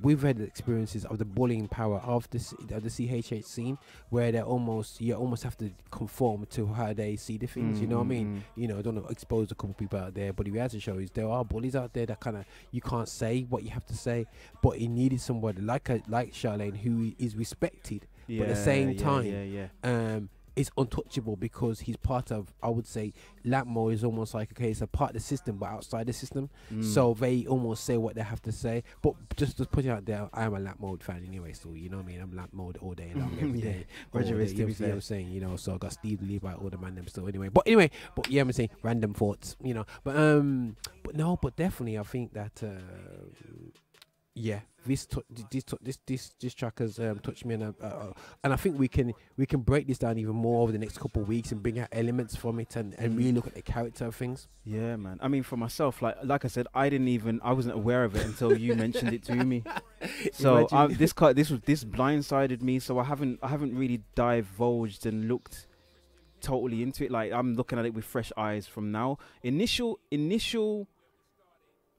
we've had experiences of the bullying power of the CHH scene where you almost have to conform to how they see the things. You know what I mean? I don't know, expose a couple people out there, but the reality show is there are bullies out there that kind of, you can't say what you have to say, but he needed somebody like Charlene who is respected, but at the same time, is untouchable because he's part of, I would say, Latmo is almost like a case of part of the system but outside the system. So they almost say what they have to say. But just to put it out there, I am a Latmo fan anyway, so you know what I mean? I'm Latmo all day long, every day. You know what I'm saying? So I got Steve Levi, all the man them still anyway. But I'm saying random thoughts, but definitely I think that this track has touched me, and I think we can break this down even more over the next couple of weeks and bring out elements from it and really look at the character of things. Yeah, man. I mean, for myself, like I said, I wasn't aware of it until you mentioned it to me. So this blindsided me. So I haven't really divulged and looked totally into it. Like, I'm looking at it with fresh eyes from now. Initial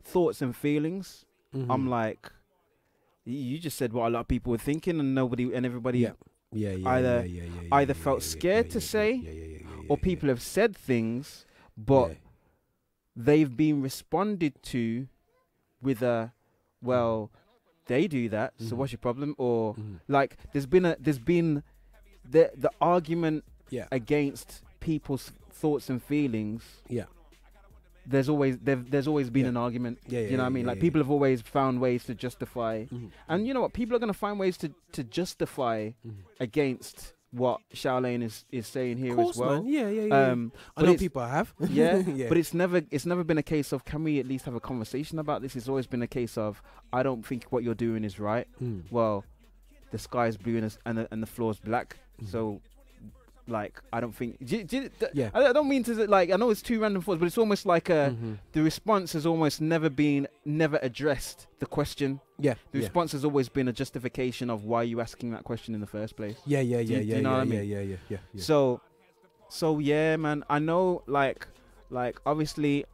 thoughts and feelings. I'm like, you just said what a lot of people were thinking, and everybody either felt scared to say, or people have said things, but they've been responded to with a, well, they do that, so what's your problem? Or like, there's been the argument against people's thoughts and feelings. There's always been an argument. You know what I mean? Like, people have always found ways to justify, and you know what? People are going to find ways to justify against what Charlene is saying here as well. Man. I know people have. But it's never been a case of, can we at least have a conversation about this? It's always been a case of, I don't think what you're doing is right. Well, the sky is blue and the floor is black. So, like, I don't think. I don't mean to, like, I know it's two random thoughts, but it's almost like the response has almost never addressed the question. The response has always been a justification of why you asking that question in the first place. Do you know what I mean? So yeah, man. I know, like obviously,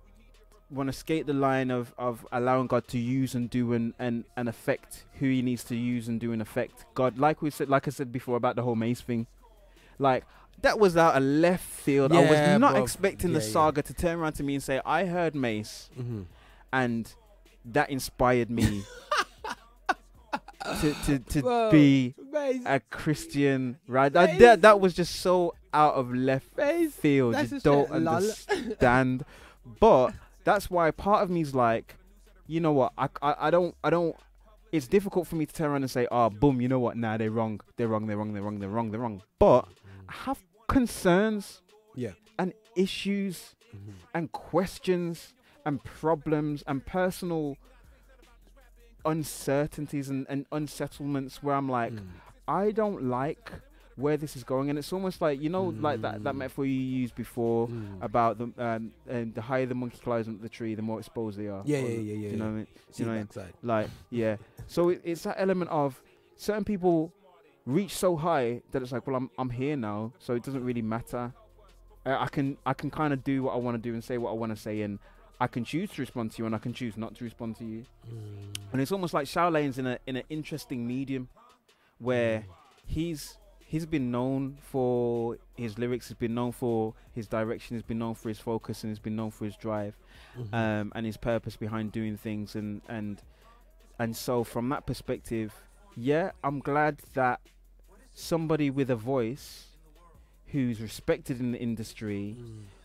want to skate the line of allowing God to use and do and affect who He needs to use and do and affect. God, like I said before about the whole Mace thing, like, that was out of left field. I was not expecting the saga to turn around to me and say, I heard Mace, and that inspired me to be a Christian, right? That was just so out of left field. You don't understand. But that's why part of me is like, you know what? I don't. It's difficult for me to turn around and say, boom, you know what? Nah, they're wrong. But I have concerns and issues and questions and problems and personal uncertainties and unsettlements where I'm like, I don't like where this is going. And it's almost like, like that metaphor you used before about the higher the monkey climbs up the tree, the more exposed they are. You know what I mean? You know what I mean? Like, so it's that element of certain people reach so high that it's like, well, I'm here now, so it doesn't really matter. I can kind of do what I want to do and say what I want to say, and I can choose to respond to you and I can choose not to respond to you. And it's almost like Shaolin's in an interesting medium where he's been known for his lyrics, he's been known for his direction, he's been known for his focus, and he's been known for his drive, and his purpose behind doing things. And so from that perspective, yeah, I'm glad that somebody with a voice who's respected in the industry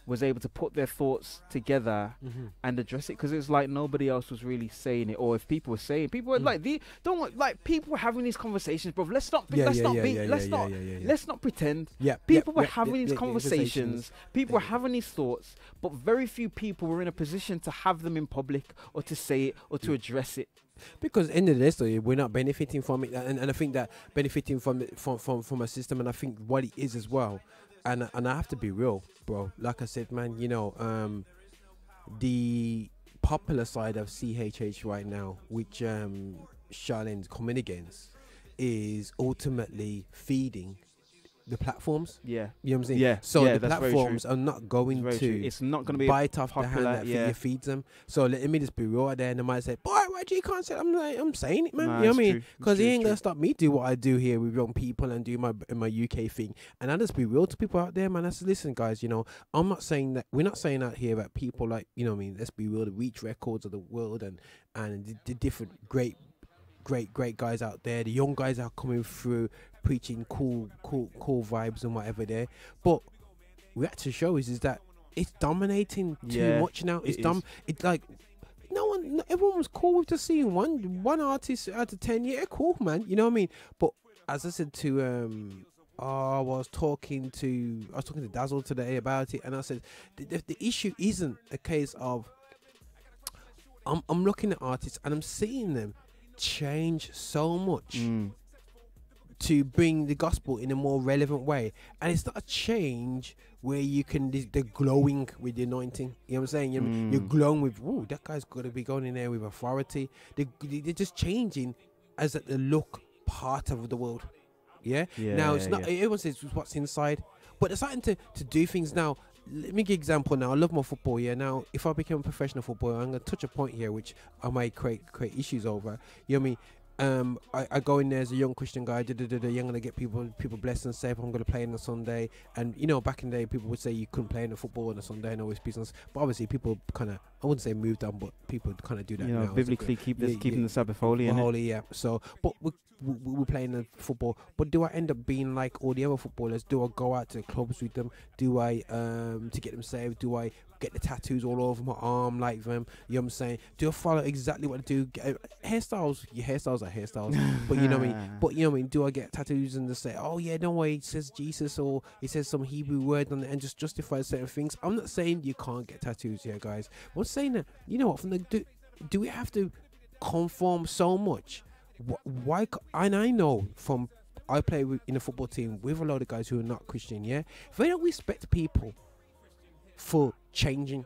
was able to put their thoughts together and address it, because it's like nobody else was really saying it. Or if people were saying, people were like, people were having these conversations, bro. Let's not pretend. People were having these conversations. People were having these thoughts, but very few people were in a position to have them in public or to say it or to address it. Because in the end of the day, we're not benefiting from it, and I think that benefiting from it, from a system, and I think what it is as well, and I have to be real, bro. Like I said, man, you know, the popular side of CHH right now, which Charlene's coming against, is ultimately feeding the platforms. Yeah, you know what I'm saying. Yeah, so yeah, the platforms are not going to. It's not going to be bite off popular, the hand that feeds them. So let me just be real there, and they might say, "Boy, why do you can't say?" I'm saying it, man. Nah, you know what I mean? true. Because he ain't true. gonna stop me do what I do here with young people and do my UK thing. And I just be real to people out there, man. I said, listen, guys, you know, I'm not saying that we're not saying out here that people like, you know what I mean. Let's be real, the Reach Records of the world and the different great guys out there, the young guys are coming through preaching cool vibes and whatever there. But we have to show is that it's dominating too much now. It's it's like everyone was cool with just seeing one artist out of 10. Yeah, cool, man. You know what I mean? But as I said to I was talking to Dazzle today about it, and I said the issue isn't a case of I'm looking at artists and I'm seeing them change so much to bring the gospel in a more relevant way, and it's not a change where you can they're glowing with the anointing. You know what I'm saying? You're glowing with, oh, that guy's got to be going in there with authority. They're just changing as the look part of the world. Now it's not. Everyone says what's inside, but they're starting to do things now. Let me give an example now. I love my football. Now if I become a professional footballer, I'm gonna touch a point here which I might create issues over. You know what I mean? I go in there as a young Christian guy. You're gonna get people blessed and saved. I'm gonna play on a Sunday, and you know, back in the day, people would say you couldn't play in the football on a Sunday and all this business. But obviously, people kind of, I wouldn't say moved on, but people kind of do that. You know, now. biblically keeping the Sabbath holy. Yeah. So, but we're playing the football. But do I end up being like all the other footballers? Do I go out to the clubs with them? Do I to get them saved? Do I get the tattoos all over my arm like them? You know what I'm saying? Do I follow exactly what I do? Hairstyles, your hairstyles are hairstyles. But you know what I mean? But you know what I mean? Do I get tattoos and just say, oh yeah, don't worry, it says Jesus, or it says some Hebrew word on it, and just justify certain things? I'm not saying you can't get tattoos here, guys. I'm saying that, you know what, from the do we have to conform so much? Why? And I know from I play in a football team with a lot of guys who are not Christian. Yeah, if they don't respect people for changing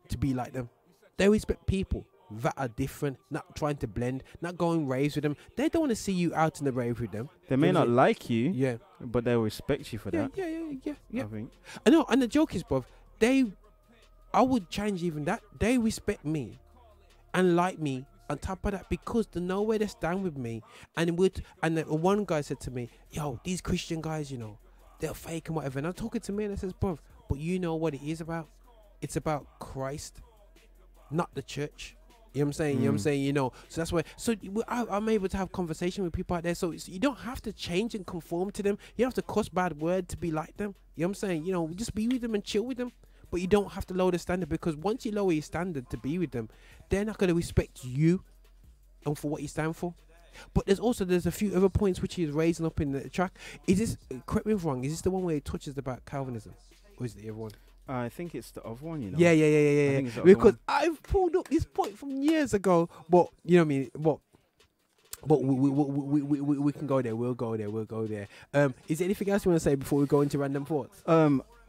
to be like them, they respect people that are different, not trying to blend, not going raves with them. They don't want to see you out in the rave with them. They may not like you, yeah, but they'll respect you for that. Yeah. I think. I know, and the joke is, bruv, I would change even that. They respect me and like me on top of that because they know where they stand with me. And one guy said to me, yo, these Christian guys, you know, they're fake and whatever. And I'm talking to me and I says, bruv, but you know what it is about? It's about Christ, not the church. You know what I'm saying? You know what I'm saying? You know, so that's why. So I'm able to have conversation with people out there. So you don't have to change and conform to them. You don't have to cuss bad word to be like them. You know what I'm saying? You know, just be with them and chill with them. But you don't have to lower the standard, because once you lower your standard to be with them, they're not going to respect you and for what you stand for. But there's a few other points which he's raising up in the track. Is this, correct me if I'm wrong, is this the one where he touches about Calvinism? Or is it the other one? I think it's the other one, you know. Yeah. Because I've pulled up this point from years ago, but you know what I mean. But we can go there. We'll go there. Is there anything else you want to say before we go into random thoughts?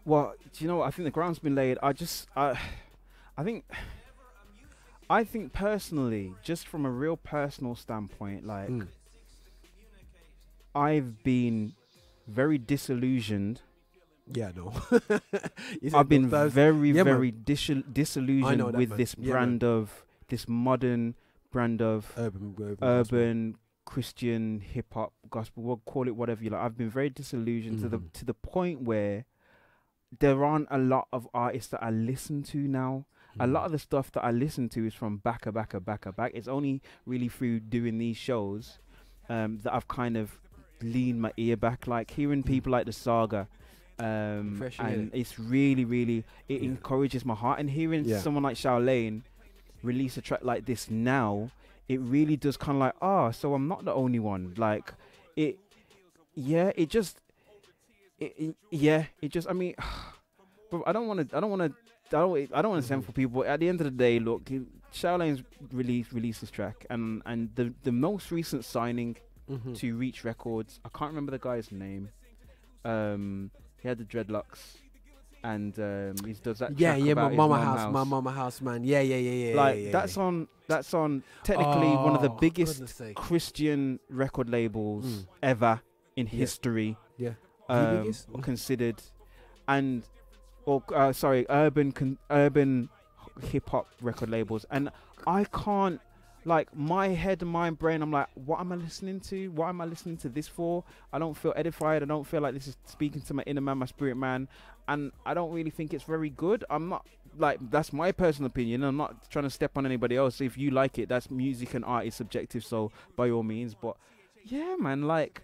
Well, do you know what? I think the ground's been laid. I think personally, just from a real personal standpoint, like I've been very disillusioned Yeah, no. I've been very, Yeah, very man. disillusioned that, with man. this Yeah, brand of this modern brand of urban Christian hip hop gospel. We'll call it whatever you like. I've been very disillusioned to the point where there aren't a lot of artists that I listen to now. A lot of the stuff that I listen to is from back. It's only really through doing these shows that I've kind of leaned my ear back, like hearing people like the Saga. And it's really it encourages my heart, and hearing someone like Charlene release a track like this now, it really does kind of like, so I'm not the only one. Like it just I mean, but I don't want to send for people. But at the end of the day, look, Charlene's released this track, and the most recent signing to Reach Records, I can't remember the guy's name. He had the dreadlocks, and he does that. Yeah, track yeah, about my his mama mum house, my mama house, man. Yeah. Like that's on technically one of the biggest goodness sake. Christian record labels ever in history. Yeah, considered, and urban hip hop record labels, and I can't. Like my head and my brain, I'm like, what am I listening to? What am I listening to this for? I don't feel edified. I don't feel like this is speaking to my inner man, my spirit man, and I don't really think it's very good. I'm not like, that's my personal opinion. I'm not trying to step on anybody else. If you like it, that's music and art is subjective, so by all means. But yeah, man, like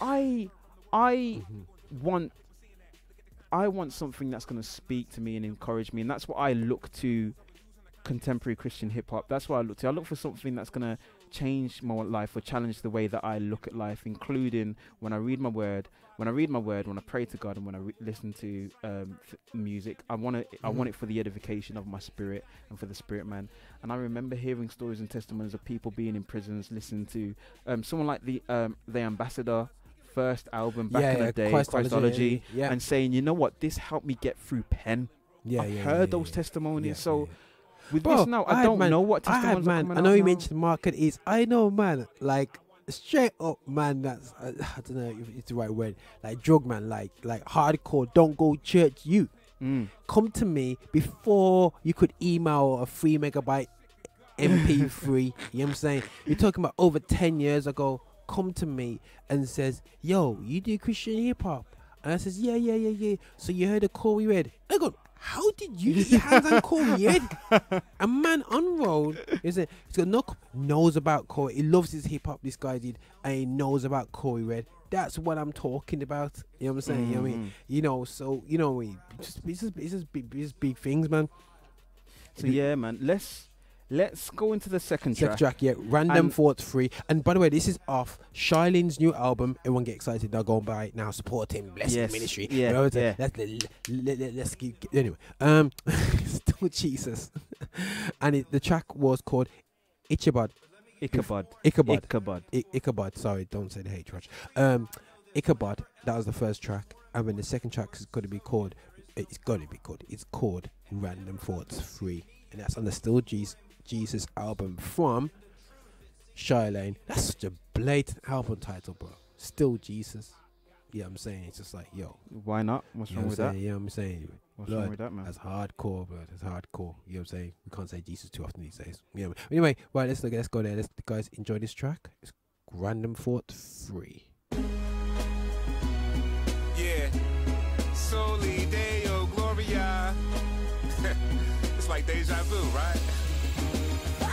I want something that's gonna speak to me and encourage me, and that's what I look to. Contemporary Christian hip hop, that's what I look to. I look for something that's gonna change my life or challenge the way that I look at life, including when I read my word, when I pray to God, and when I listen to music. I want it for the edification of my spirit and for the spirit man. And I remember hearing stories and testimonies of people being in prisons, listening to someone like the Ambassador first album back in the day, Christology, and saying, you know what, this helped me get through pen. I've heard those testimonies. With this now, I don't know what testimonies are coming I know out you now. mentioned market is. I know, man. Like straight up, man. That's I don't know if it's the right word. Like drug, man. Like hardcore. Don't go church. You come to me before you could email a 3 megabyte MP3. You know what I'm saying? You're talking about over 10 years ago. Come to me and says, "Yo, you do Christian hip hop?" And I says, "Yeah. So you heard of Corey Red?" I go, how did you get your hands on Corey Red? A man on road, isn't it? He's got knows about Corey. He loves his hip hop. This guy did, and he knows about Corey Red. That's what I'm talking about. You know what I'm saying? You know what I mean? You know, so you know, it's just big things, man. So yeah, man. Let's go into the second track. Yeah, Random Thoughts 3. And by the way, this is off Shyleen's new album. Everyone get excited. They'll go and buy it now. Support him. Bless the ministry. Yeah. Let's keep anyway. Still Jesus. And the track was called Ichabod. Ichabod. Sorry, don't say the H word. Ichabod. That was the first track. And then the second track is going to be called. It's called Random Thoughts 3. And that's on the Still Jesus album from Charlene. That's such a blatant album title, bro. Still Jesus. Yeah, I'm saying it's just like, yo, why not? What's wrong with that? Yeah, I'm saying. What's wrong with that, man? That's hardcore, bro. That's hardcore. You know what I'm saying? We can't say Jesus too often these days. Yeah. Anyway, right, let's go there. Let's guys enjoy this track. It's Random Thought 3. Yeah. Soli Deo Gloria. It's like deja vu, right?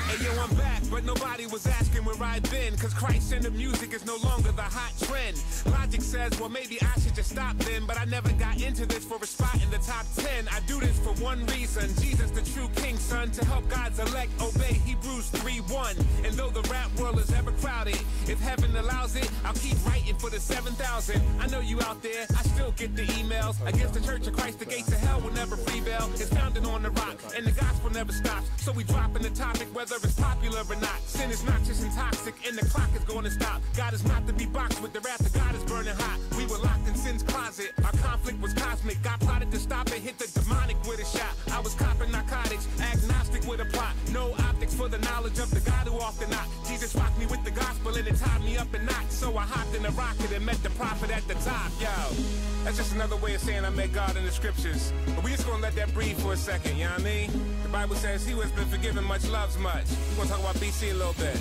Hey, yo, I'm back, but nobody was asking where I've been, cause Christ in the music is no longer the hot trend. Logic says, well, maybe I should just stop then, but I never got into this for a spot in the top 10. I do this for one reason, Jesus the true king, son, to help God's elect obey Hebrews 3:1. And though the rap world is ever crowded, if heaven allows it, I'll keep writing for the 7,000. I know you out there, I still get the emails. Against the Church of Christ, the gates of hell will never prevail. It's founded on the rock, and the gospel never stops. So we dropping the topic, whether it's popular or not. Sin is not just intoxic, and the clock is going to stop. God is not to be boxed with, the wrath of God is burning hot. We were locked in sin's closet, our conflict was cosmic. God plotted to stop it, hit the demonic with a shot. I was copping narcotics, agnostic with a plot. No optics for the knowledge of the God who often not Jesus rocked me with the gospel and it tied me up in knots. So I hopped in a rocket and met the prophet at the top. Yo, that's just another way of saying I met God in the scriptures. But we just gonna let that breathe for a second, you know what I mean? The Bible says he who has been forgiven much loves much. We're gonna talk about BC a little bit.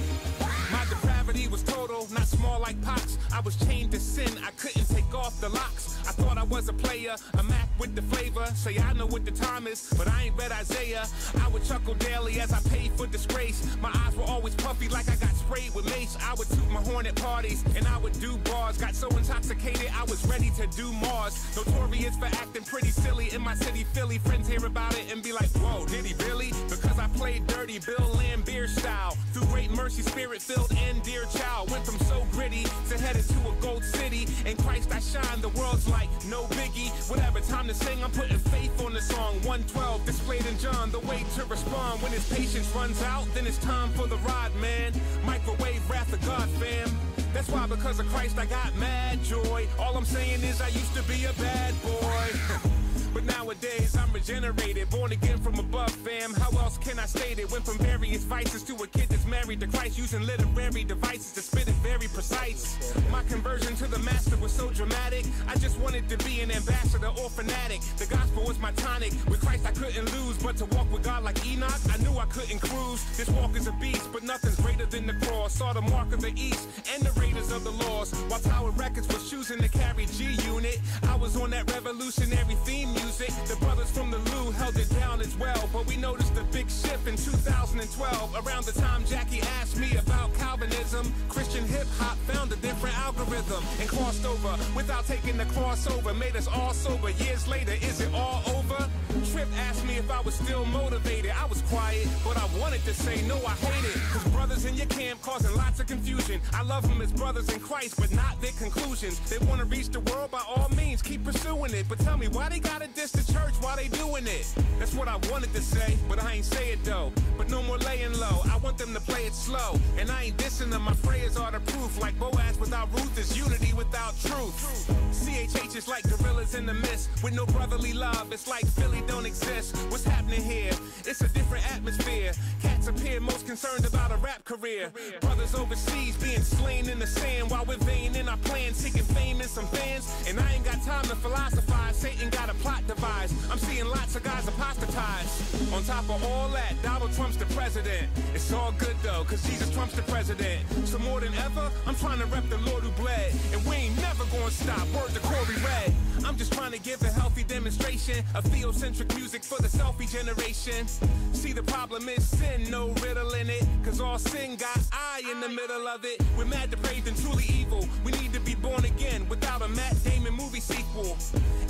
My depravity was total, not small like pox. I was chained to sin, I couldn't take off the locks. I thought I was a player, a Mac with the flavor. Say I know what the time is, but I ain't read Isaiah. I would chuckle daily as I paid for disgrace. My eyes were always puffy like I got sprayed with mace. I would toot my horn at parties, and I would do bars. Got so intoxicated, I was ready to do Mars. Notorious for acting pretty silly in my city, Philly. Friends hear about it and be like, whoa, did he really? Because I played dirty, Bill Lambier style. Through great mercy, spirit-filled and dear child. Went from so gritty to headed to a gold city. In Christ I shine, the world's like no biggie. Whatever time to sing, I'm putting faith on the song. 112 displayed in John, the way to respond. When his patience runs out, then it's time for the rod, man. Microwave wrath of God, fam. That's why because of Christ I got mad joy. All I'm saying is I used to be a bad boy. But nowadays I'm regenerated, born again from above, fam. How else can I state it? Went from various vices to a kid that's married to Christ, using literary devices to spit it very precise. My conversion to the master was so dramatic. I just wanted to be an ambassador or fanatic. The gospel was my tonic. With Christ I couldn't lose, but to walk with God like Enoch, I knew I couldn't cruise. This walk is a beast, but nothing's greater than the cross. Saw the mark of the east and the raiders of the lost. While Tower Records was choosing to carry G-Unit, I was on that revolutionary theme music. The brothers from the Lou held it down as well, but we noticed a big shift in 2012. Around the time Jackie asked me about Calvinism, Christian hip-hop found a different algorithm and crossed over without taking the crossover. Made us all sober. Years later, is it all over? Trip asked me if I was still motivated. I was quiet, but I wanted to say no, I hate it. Cause brothers in your camp causing lots of confusion. I love them as brothers in Christ, but not their conclusions. They want to reach the world, by all means, keep pursuing it. But tell me, why they gotta diss the church while they doing it? That's what I wanted to say, but I ain't say it though. But no more laying low, I want them to play it slow. And I ain't dissing them, my prayers are the proof. Like Boaz without Ruth is unity without truth. CHH is like gorillas in the mist, with no brotherly love. It's like Philly don't exist. What's happening here? It's a different atmosphere. Cats appear most concerned about a rap career. Brothers overseas being slain in the sand, while we're vain in our plans, seeking fame and some fans. And I ain't got time to philosophize. Satan got a plot device. I'm seeing lots of guys apostatize. On top of all that, Donald Trump's the president. It's all good though, cause Jesus Trump's the president. So more than ever, I'm trying to rep the Lord who bled. And we ain't never gonna stop. Word to Corey Red. I'm just trying to give a healthy demonstration of theocentric music for the selfie generation. See, the problem is sin, no riddle in it. Cause all sin got I in the middle of it. We're mad, depraved, and truly evil. We need to be born again without a Matt Damon movie sequel.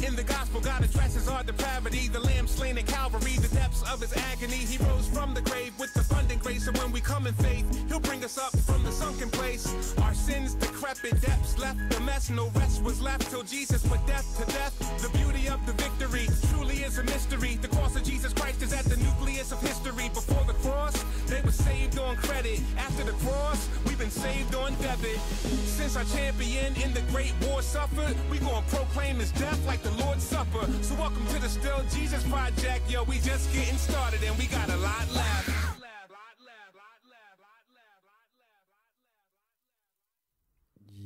In the gospel, God addresses our depravity. The lamb slain at Calvary, the depths of his agony. He rose from the grave with abundant grace. And when we come in faith, he'll bring us up from the sunken place. Our sins decrepit, depths left the mess. No rest was left till Jesus put death to death. The beauty of the victory truly is a mystery. The cross of Jesus Christ is at the nucleus of history. Before the cross, they were saved on credit. After the cross, we've been saved on debit. Since our champion in the great war suffered, we gonna proclaim his death like the Lord's Supper. So welcome to the Still Jesus Project. Yo, we just getting started and we got a lot left.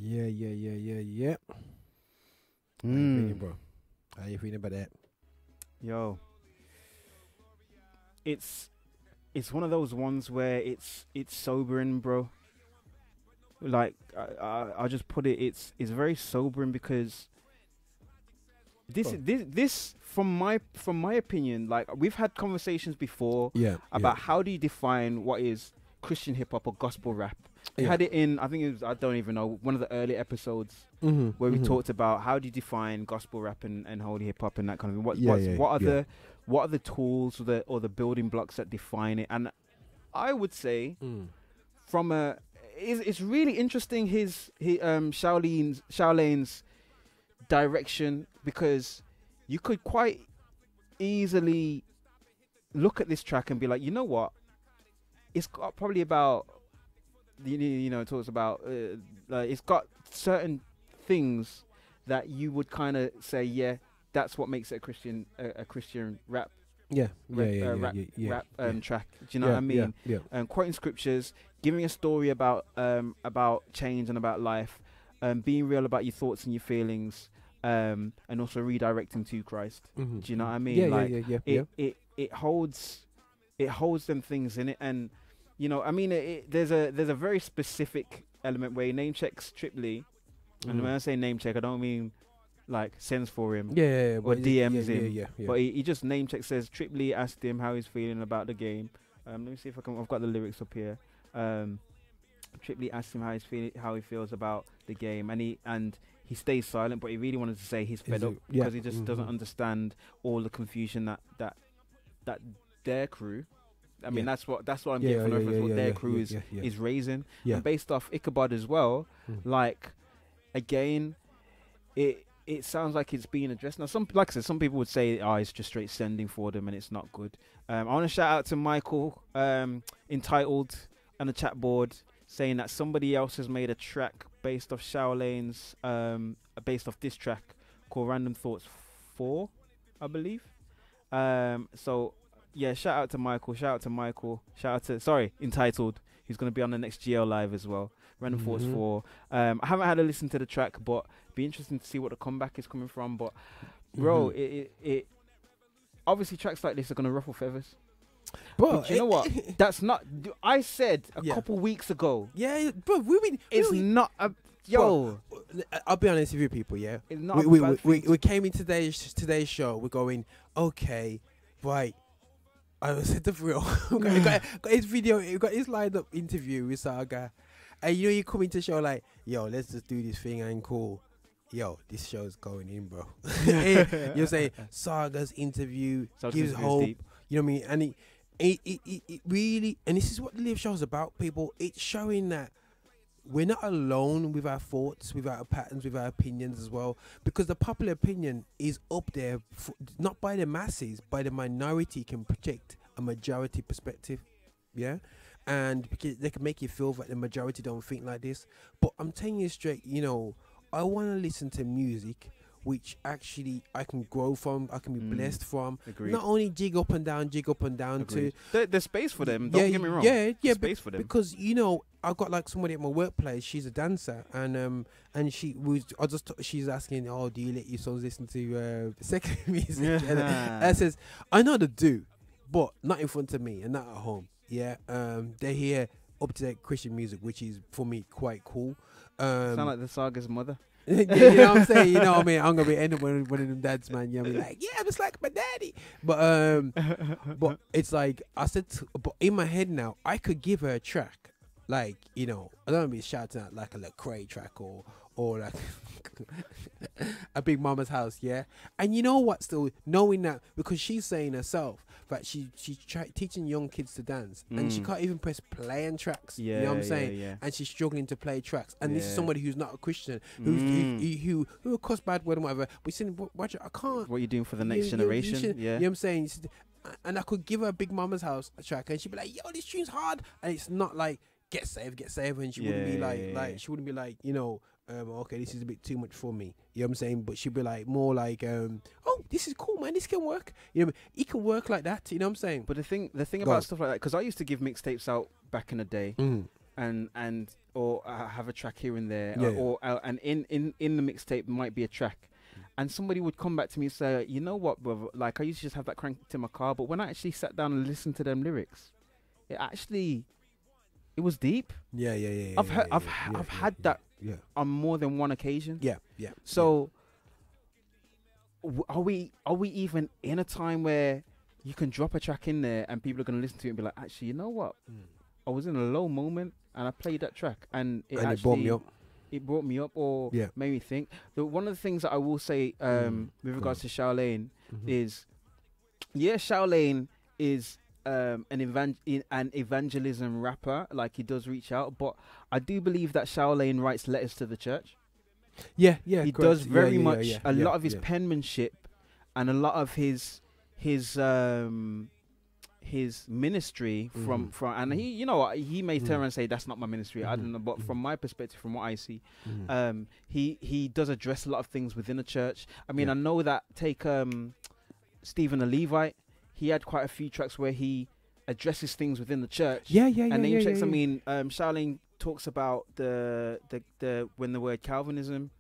Yeah. How you feeling, bro? How you feeling about that? Yo, it's one of those ones where it's sobering, bro. Like I just put it. It's very sobering because this from my opinion, like we've had conversations before, about how do you define what is Christian hip hop or gospel rap. We had it in, I think it was, I don't even know, one of the early episodes where we talked about how do you define gospel rap and holy hip hop and that kind of thing. What are the tools or the building blocks that define it? And I would say from it's really interesting his Shaolin's direction, because you could quite easily look at this track and be like, you know what, it's got probably about it talks about like it's got certain things that you would kind of say, yeah, that's what makes it a Christian rap rap track. Do you know what I mean? Quoting scriptures, giving a story about change and about life, being real about your thoughts and your feelings, and also redirecting to Christ. Do you know what I mean? It holds them things in it, and you know, I mean, there's a very specific element where he name checks Tripley, and when I say name check, I don't mean like sends for him, or DMs him, but he just name checks, says Tripley asked him how he's feeling about the game. Let me see if I've got the lyrics up here. Tripley asked him how he feels about the game, and he stays silent, but he really wanted to say he's fed up because he just doesn't understand all the confusion that their crew. I mean, that's what I'm getting from reference. What their crew is raising, and based off Ichabod as well. Like, again, it sounds like it's being addressed now. Like I said, some people would say, it's just straight sending for them, and it's not good. I want to shout out to Michael, entitled on the chat board, saying that somebody else has made a track based off Shaolane's, based off this track called Random Thoughts 4, I believe. So yeah, shout out to Michael. Entitled, who's going to be on the next GL Live as well. Random Thoughts 4. I haven't had a listen to the track, but be interesting to see what the comeback is coming from. But bro, it obviously tracks like this are going to ruffle feathers. But you know what? That's not. I said a couple weeks ago. Yeah, bro. It's not a. Yo, bro, I'll be honest with you, people. Yeah, it's not we came in today's show. We're going, okay, right. I said the real. got his video. He got his lined up interview with Saga, and you come into show like, yo, let's just do this thing and cool. Yo, this show's going in, bro. You're saying Saga's interview gives hope. Deep. You know what I mean? And it really, and this is what the live show's about, people. It's showing that we're not alone with our thoughts, with our patterns, with our opinions as well. Because the popular opinion is up there, not by the masses, by the minority can project a majority perspective. Yeah? And because they can make you feel that the majority don't think like this. But I'm telling you straight, you know, I want to listen to music which actually I can grow from, I can be blessed from. Agreed. Not only jig up and down Agreed. There's space for them, don't get me wrong. Yeah, space for them. Because, you know, I've got like somebody at my workplace, she's a dancer, and she's asking, oh, do you let your sons listen to secular music? And I says, I know they do, but not in front of me and not at home. Yeah, they hear up-to-date Christian music, which is, for me, quite cool. Sound like the Saga's mother. You know what I'm saying? You know what I mean? I'm gonna be ending one of them dads, man. You know what I mean? Like, yeah, I'm just like my daddy. But it's like I said, but in my head now, I could give her a track, like, you know, I don't want to be shouting out like a Lecrae track or like a Big Mama's House, yeah. And you know what? Still knowing that, because she's saying herself that she's teaching young kids to dance, and she can't even press play on tracks. Yeah, you know what I'm saying? Yeah. And she's struggling to play tracks. And this is somebody who's not a Christian, who will cuss bad word and whatever. But saying, watch it, I can't. What are you doing for the next generation? You know what I'm saying? And I could give her Big Mama's House a track, and she'd be like, "Yo, this tune's hard," and it's not like get saved, and she wouldn't be like she wouldn't be like, you know. Okay, this is a bit too much for me. You know what I'm saying? But she'd be like more like, oh, this is cool, man. This can work. You know, it can work like that. You know what I'm saying? But the thing about stuff like that, because I used to give mixtapes out back in the day, and or have a track here and there, and in the mixtape might be a track, and somebody would come back to me and say, you know what, brother? Like, I used to just have that cranked in my car, but when I actually sat down and listened to them lyrics, it was deep. Yeah. I've had that. Yeah. On more than one occasion. Yeah. So, are we even in a time where you can drop a track in there and people are going to listen to it and be like, actually, you know what? I was in a low moment and I played that track and it brought me up. It brought me up, or made me think. One of the things that I will say with regards to Shaolane is, Shaolane is an evangelism rapper, like he does reach out, but I do believe that Shaolane writes letters to the church. Yeah, he correct. does very much. A lot of his penmanship and a lot of his ministry from and he, you know, he may turn and say that's not my ministry. I don't know, but from my perspective, from what I see, he does address a lot of things within the church. I mean, I know that take Stephen the Levite. he had quite a few tracks where he addresses things within the church. Yeah. And name checks. Yeah. I mean, Charlene talks about the when the word Calvinism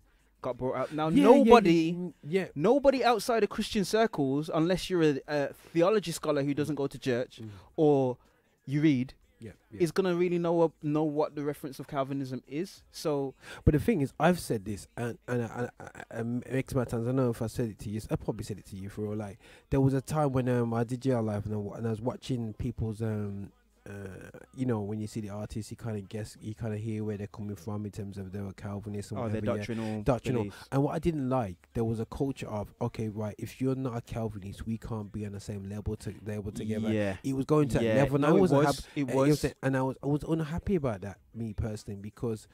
got brought up. Now, nobody outside of Christian circles, unless you're a theology scholar who doesn't go to church or you read, is gonna really know what the reference of Calvinism is. So, but the thing is, I've said this, and X amount of times. I don't know if I said it to you. I probably said it to you for all. Like, there was a time when I did jail life, and I was watching people's you know, when you see the artists, you kind of hear where they're coming from in terms of their Calvinists and their doctrinal beliefs. And what I didn't like, there was a culture of, okay, right, if you're not a Calvinist, we can't be on the same level together. Yeah, it was going to that level, and no, I wasn't it was. and I was unhappy about that, me personally, because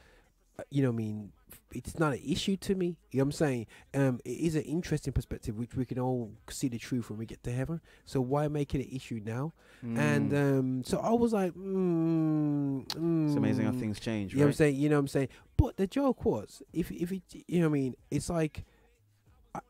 you know what I mean, it's not an issue to me. You know what I'm saying? It is an interesting perspective, which we can all see the truth when we get to heaven. So why make it an issue now? And so I was like, it's amazing how things change. You know what I'm saying? You know what I'm saying? But the joke was, if it, you know what I mean? It's like,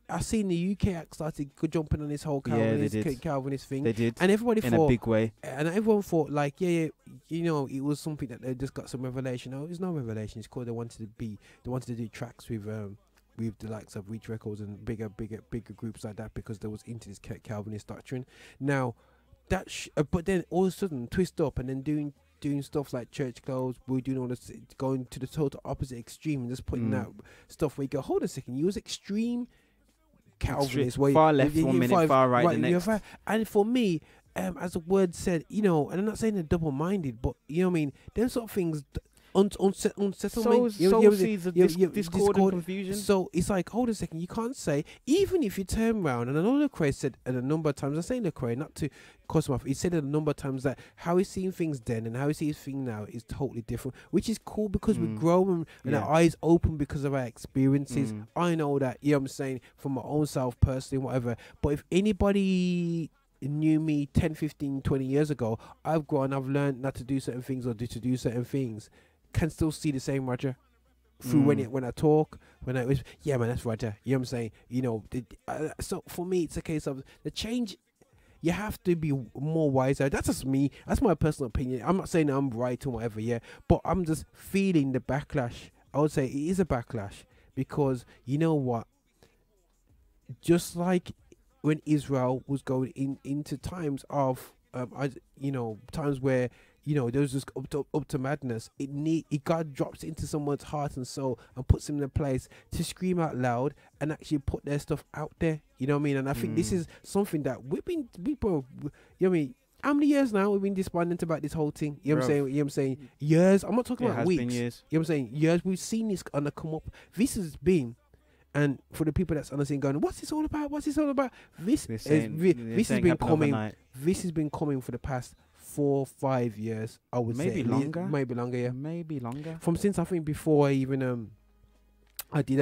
I seen the UK act started jumping on this whole Calvinist thing. They did, and everybody in thought, a big way. And everyone thought, like, you know, it was something that they just got some revelation. No, it's no revelation. It's called they wanted to do tracks with the likes of Reach Records and bigger groups like that, because there was into this Calvinist doctrine. Now, but then all of a sudden twist up and then doing stuff like church clothes, we're doing all this, going to the total opposite extreme and just putting out stuff where you go, hold a second, you was extreme Calvinist, far left 1 minute, far right the next. And for me, as the word said, you know, and I'm not saying they're double-minded, but you know what I mean, them sort of things unsettlement. Discord and confusion. So it's like, hold a second, you can't say, even if you turn around, and I know Lecrae said a number of times, I say Lecrae not to cuss him off, he said a number of times that how he's seen things then and how he sees things now is totally different, which is cool because we grow and our eyes open because of our experiences. I know that, you know what I'm saying, from my own self personally, whatever. But if anybody knew me 10, 15, 20 years ago, I've grown, I've learned not to do certain things or to do certain things. Can still see the same Roger through when I talk, when I was, yeah man, that's Roger, you know what I'm saying, you know. So for me, it's a case of the change. You have to be more wiser. That's just me, that's my personal opinion. I'm not saying I'm right or whatever, but I'm just feeling the backlash. I would say it is a backlash, because you know what, just like when Israel was going into times of times where, you know, there was just up to madness. God drops into someone's heart and soul and puts them in a place to scream out loud and actually put their stuff out there. You know what I mean? And I think this is something that you know what I mean? How many years now we've been despondent about this whole thing? You know what I'm saying? You know what I'm saying? Years. I'm not talking about weeks. Been years. You know what I'm saying? Years. We've seen this on the come up. This has been. And for the people that's honestly going, what's this all about? What's this all about? This has been coming. This has been coming for the past 4 or 5 years. I would say maybe longer. Maybe longer, yeah. Maybe longer. From since I think before I even I did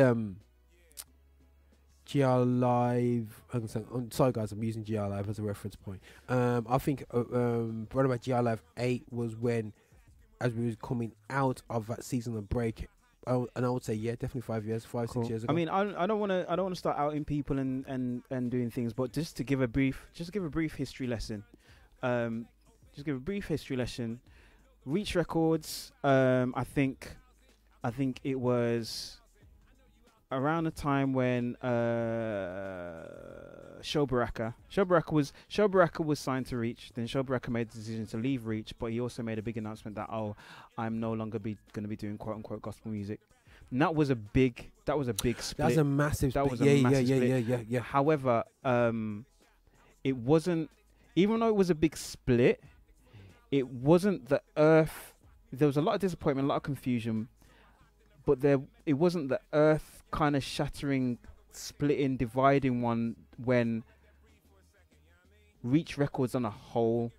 GR Live. I'm sorry guys, I'm using GR Live as a reference point. I think around about GR Live 8 was when, as we was coming out of that season of break. And I would say, yeah, definitely 5 years, 5, 6 years ago. I mean, I don't want to start outing people and doing things, but just to give a brief history lesson. Just give a brief history lesson. Reach Records. I think it was around the time when Shobaraka was signed to Reach. Then Shobaraka made the decision to leave Reach, but he also made a big announcement that, I'm no longer going to be doing quote unquote gospel music. And that was a big split. That's a massive split. Yeah. However, it wasn't, even though it was a big split, it wasn't the earth. There was a lot of disappointment, a lot of confusion, but it wasn't the earth kind of shattering, splitting, dividing one when Reach Records on a whole,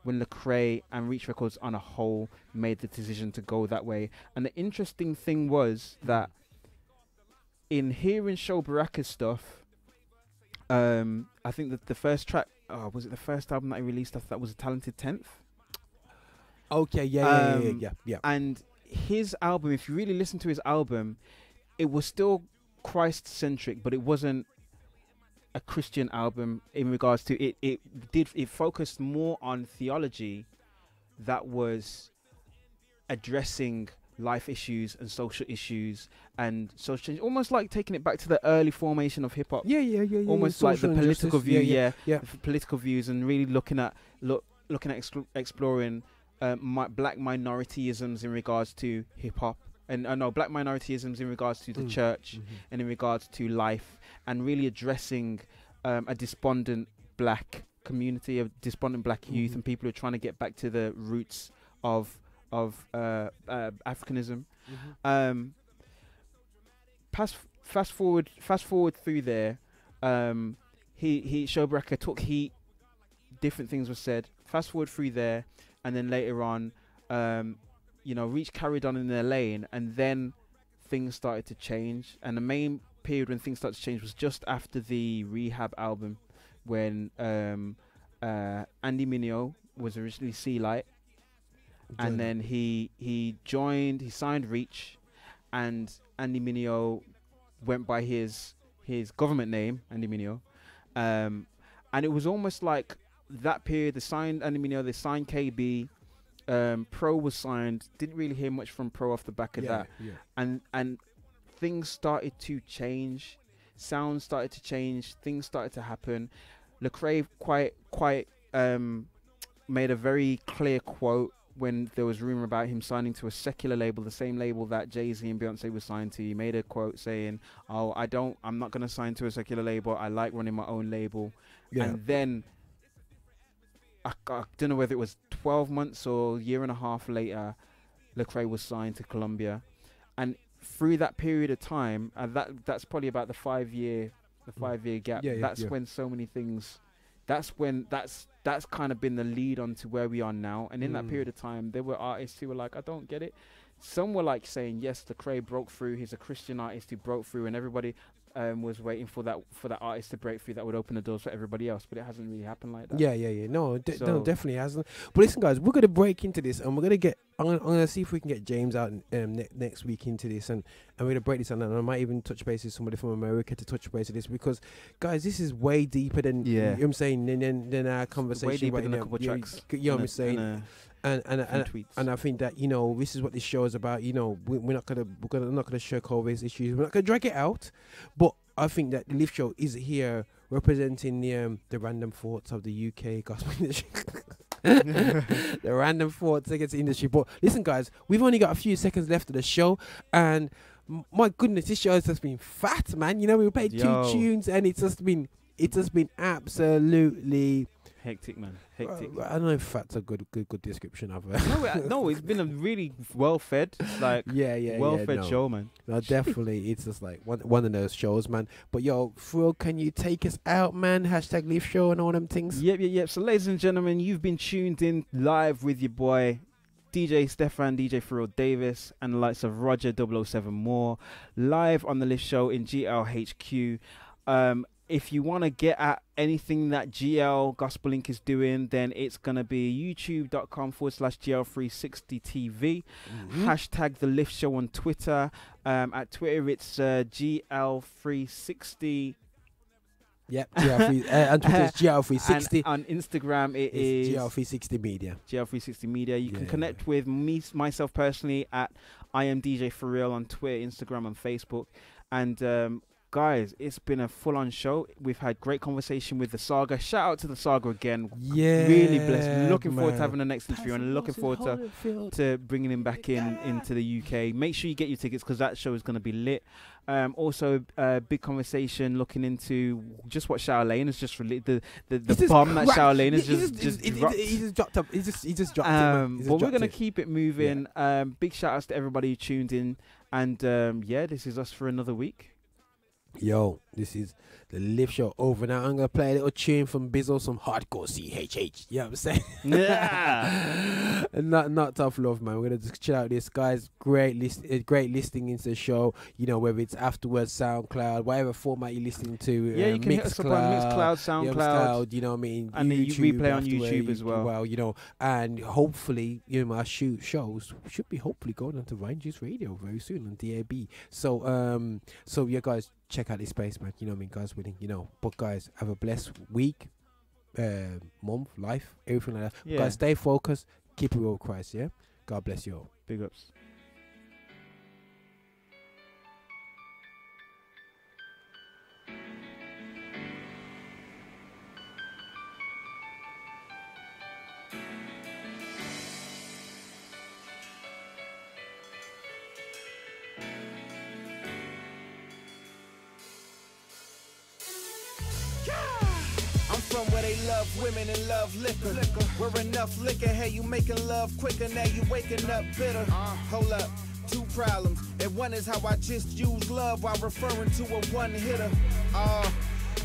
when Lecrae and Reach Records on a whole made the decision to go that way. And the interesting thing was that in hearing Shobaraka's stuff, I think that the first track, was it the first album that he released? I thought that was A Talented Tenth. Okay, yeah. And his album, if you really listen to his album, it was still Christ-centric, but it wasn't a Christian album in regards to it. It focused more on theology that was addressing life issues and social issues and social change, almost like taking it back to the early formation of hip hop. Yeah. Almost like the Social political injustice. view, Yeah. the political views, and really looking at exploring black minorityisms in regards to hip hop, and black minorityisms in regards to the church and in regards to life, and really addressing a despondent black community, of despondent black youth, and people who are trying to get back to the roots of Africanism. Fast forward through there. He Showbreaker took heat. Different things were said. Fast forward through there, and then later on, Reach carried on in their lane, and then things started to change. And the main period when things started to change was just after the Rehab album, when Andy Mineo was originally Sea Light, and then he signed Reach, and Andy Mineo went by his government name, Andy Mineo, and it was almost like that period. They signed Andy Mineo, they signed KB, Pro was signed. Didn't really hear much from Pro off the back of that, and things started to change, sounds started to change, things started to happen. Lecrae quite made a very clear quote when there was rumor about him signing to a secular label, the same label that Jay-Z and Beyonce were signed to. He made a quote saying, I'm not going to sign to a secular label. I like running my own label. Yeah. And then, I don't know whether it was 12 months or a year and a half later, Lecrae was signed to Columbia. And through that period of time, that's probably about the 5 year gap. That's when so many things, that's kind of been the lead on to where we are now. And in that period of time, there were artists who were like, I don't get it. Some were like saying, yes, Lecrae broke through. He's a Christian artist who broke through, and everybody was waiting for that artist to break through that would open the doors for everybody else. But it hasn't really happened like that. Yeah. No, definitely hasn't. But listen, guys, we're gonna break into this, and we're gonna get. I'm gonna see if we can get James out next week into this, and we're gonna break this down. And I might even touch base with somebody from America to touch base with this, because, guys, this is way deeper than you know what I'm saying. Than our conversation. Way deeper than a couple tracks. You know what I'm saying. And I think that this is what this show is about. We're not gonna sugarcoat these issues. We're not gonna drag it out, but I think that the Lift Show is here representing the random thoughts of the UK gospel industry. The random thoughts against the industry. But listen, guys, we've only got a few seconds left of the show, and my goodness, this show has just been fat, man. We played 2 tunes, and it's just been absolutely hectic, man. Hectic. I don't know if fat's a good description of it. No, it's been a really well-fed, well-fed show, man. No, definitely, it's just like one of those shows, man. But Fro, can you take us out, man? # Leaf Show and all them things. Yep. So, ladies and gentlemen, you've been tuned in live with your boy DJ Stefan, DJ Stefan Davis, and the likes of Roger 007 Moore, live on the Lift Show in GLHQ. If you want to get at anything that GL Gospel Inc. is doing, then it's going to be youtube.com/GL360TV. # The Lift Show on Twitter. At Twitter, it's GL360. Yep, GL3, on Twitter it's GL360. And on Instagram, it's GL360 Media. GL360 Media. You can connect with myself personally at I am DJ For Real on Twitter, Instagram, and Facebook. And guys, it's been a full-on show. We've had great conversation with the Saga. Shout out to the Saga again. Yeah, really blessed. Looking forward to having the next interview, and looking forward to bringing him back into the UK. Make sure you get your tickets, because that show is going to be lit. Also, big conversation looking into just what Shaolin has just released. The bomb that Shaolin has just dropped. He just dropped up. He just dropped it. But we're going to keep it moving. Big shout outs to everybody who tuned in. And this is us for another week. Yo, this is the Lift Show over now. I'm going to play a little tune from Bizzle, some hardcore CHH. You know what I'm saying? Yeah. not tough love, man. We're going to just chill out this. Guys, great listening into the show. Whether it's afterwards, SoundCloud, whatever format you're listening to. Yeah, you can hit us up on Mixcloud, SoundCloud. You know what I mean? And then you replay on YouTube as well. And hopefully, my shows should be hopefully going on to Vine Juice Radio very soon on DAB. So yeah, guys, check out this space, man. You know what I mean? God's willing, you know. But guys, have a blessed week, month, life, everything like that. Yeah. Guys, stay focused. Keep it real with Christ, yeah? God bless you all. Big ups. I'm from where they love women and love liquor. Where enough liquor, hey, you making love quicker, now you waking up bitter. Hold up, two problems. And one is how I just use love while referring to a one-hitter.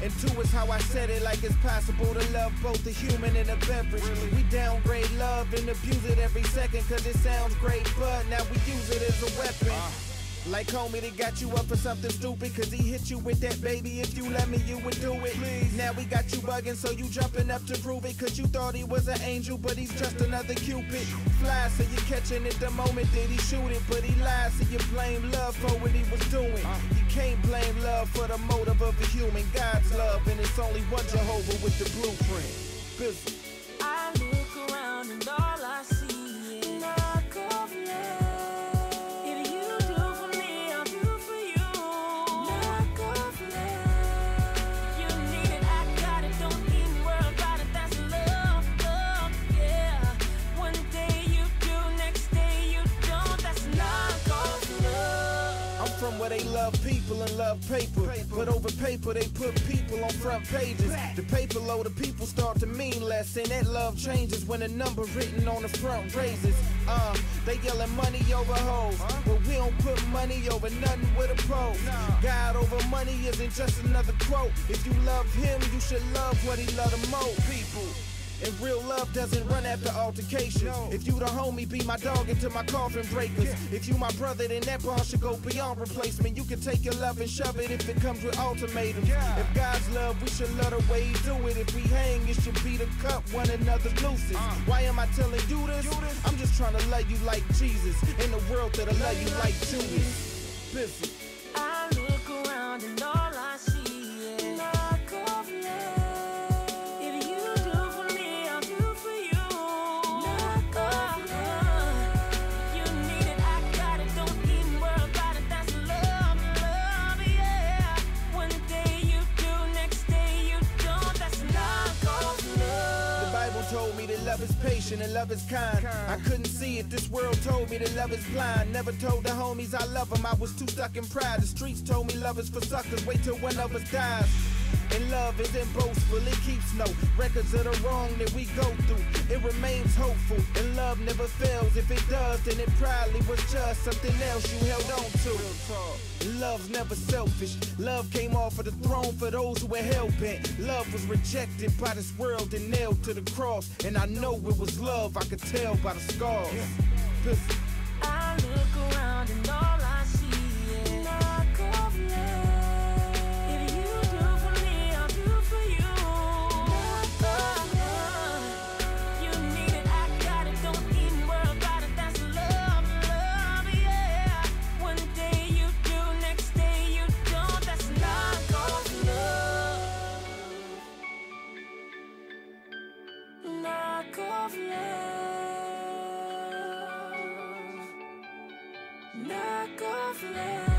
And two is how I said it like it's possible to love both a human and a beverage. We downgrade love and abuse it every second cause it sounds great, but now we use it as a weapon. Like homie that got you up for something stupid cause he hit you with that baby, if you let me you would do it. Please. Now we got you bugging so you jumping up to prove it cause you thought he was an angel but he's just another cupid. Fly so you catching it the moment that he shoot it, but he lies so you blame love for what he was doing. You can't blame love for the motive of a human. God's love and it's only one Jehovah with the blueprint. Busy. I look around and all I see is lack of love. If you do for me, I'll do for you. Lack of love. You need it, I got it. Don't even worry about it. That's love, love, yeah. One day you do, next day you don't. That's lack of love. I'm from where they love people and love paper. But over paper they put people on front pages. The paper load of people start to mean less, and that love changes when a number written on the front raises. They yelling money over hoes, but we don't put money over nothing with a pose. God over money isn't just another quote. If you love him, you should love what he love the most. People. And real love doesn't run after altercation. If you the homie, be my dog until my coffin breakers. If you my brother, then that bond should go beyond replacement. You can take your love and shove it if it comes with ultimatums. If God's love, we should love the way he do it. If we hang, it should be the cup, one another's nooses. Why am I telling you this? I'm just trying to love you like Jesus. In the world that'll love you like Judas. Busy. I look around and all I see is lack of love. If you do for me, I'll do for you. Lack of love. You need it, I got it. Don't even worry about it. That's love, love, yeah. One day you do, next day you don't. That's lack of love. The Bible told me that love is patient and love is kind. I couldn't see it, this world told me that love is blind. Never told the homies I love them, I was too stuck in pride. The streets told me love is for suckers, wait till one of us dies. And love isn't boastful, it keeps no records of the wrong that we go through. It remains hopeful, and love never fails. If it does, then it probably was just something else you held on to. Love's never selfish. Love came off of the throne for those who were hell-bent. Love was rejected by this world and nailed to the cross. And I know it was love, I could tell by the scars. I look around and all I see is lack of love. If you do for me, I'll do for you. Lack of love. You need it, I got it. Don't even worry about it. That's love, love, yeah. One day you do, next day you don't. That's lack of love. Lack of love. Lack of love.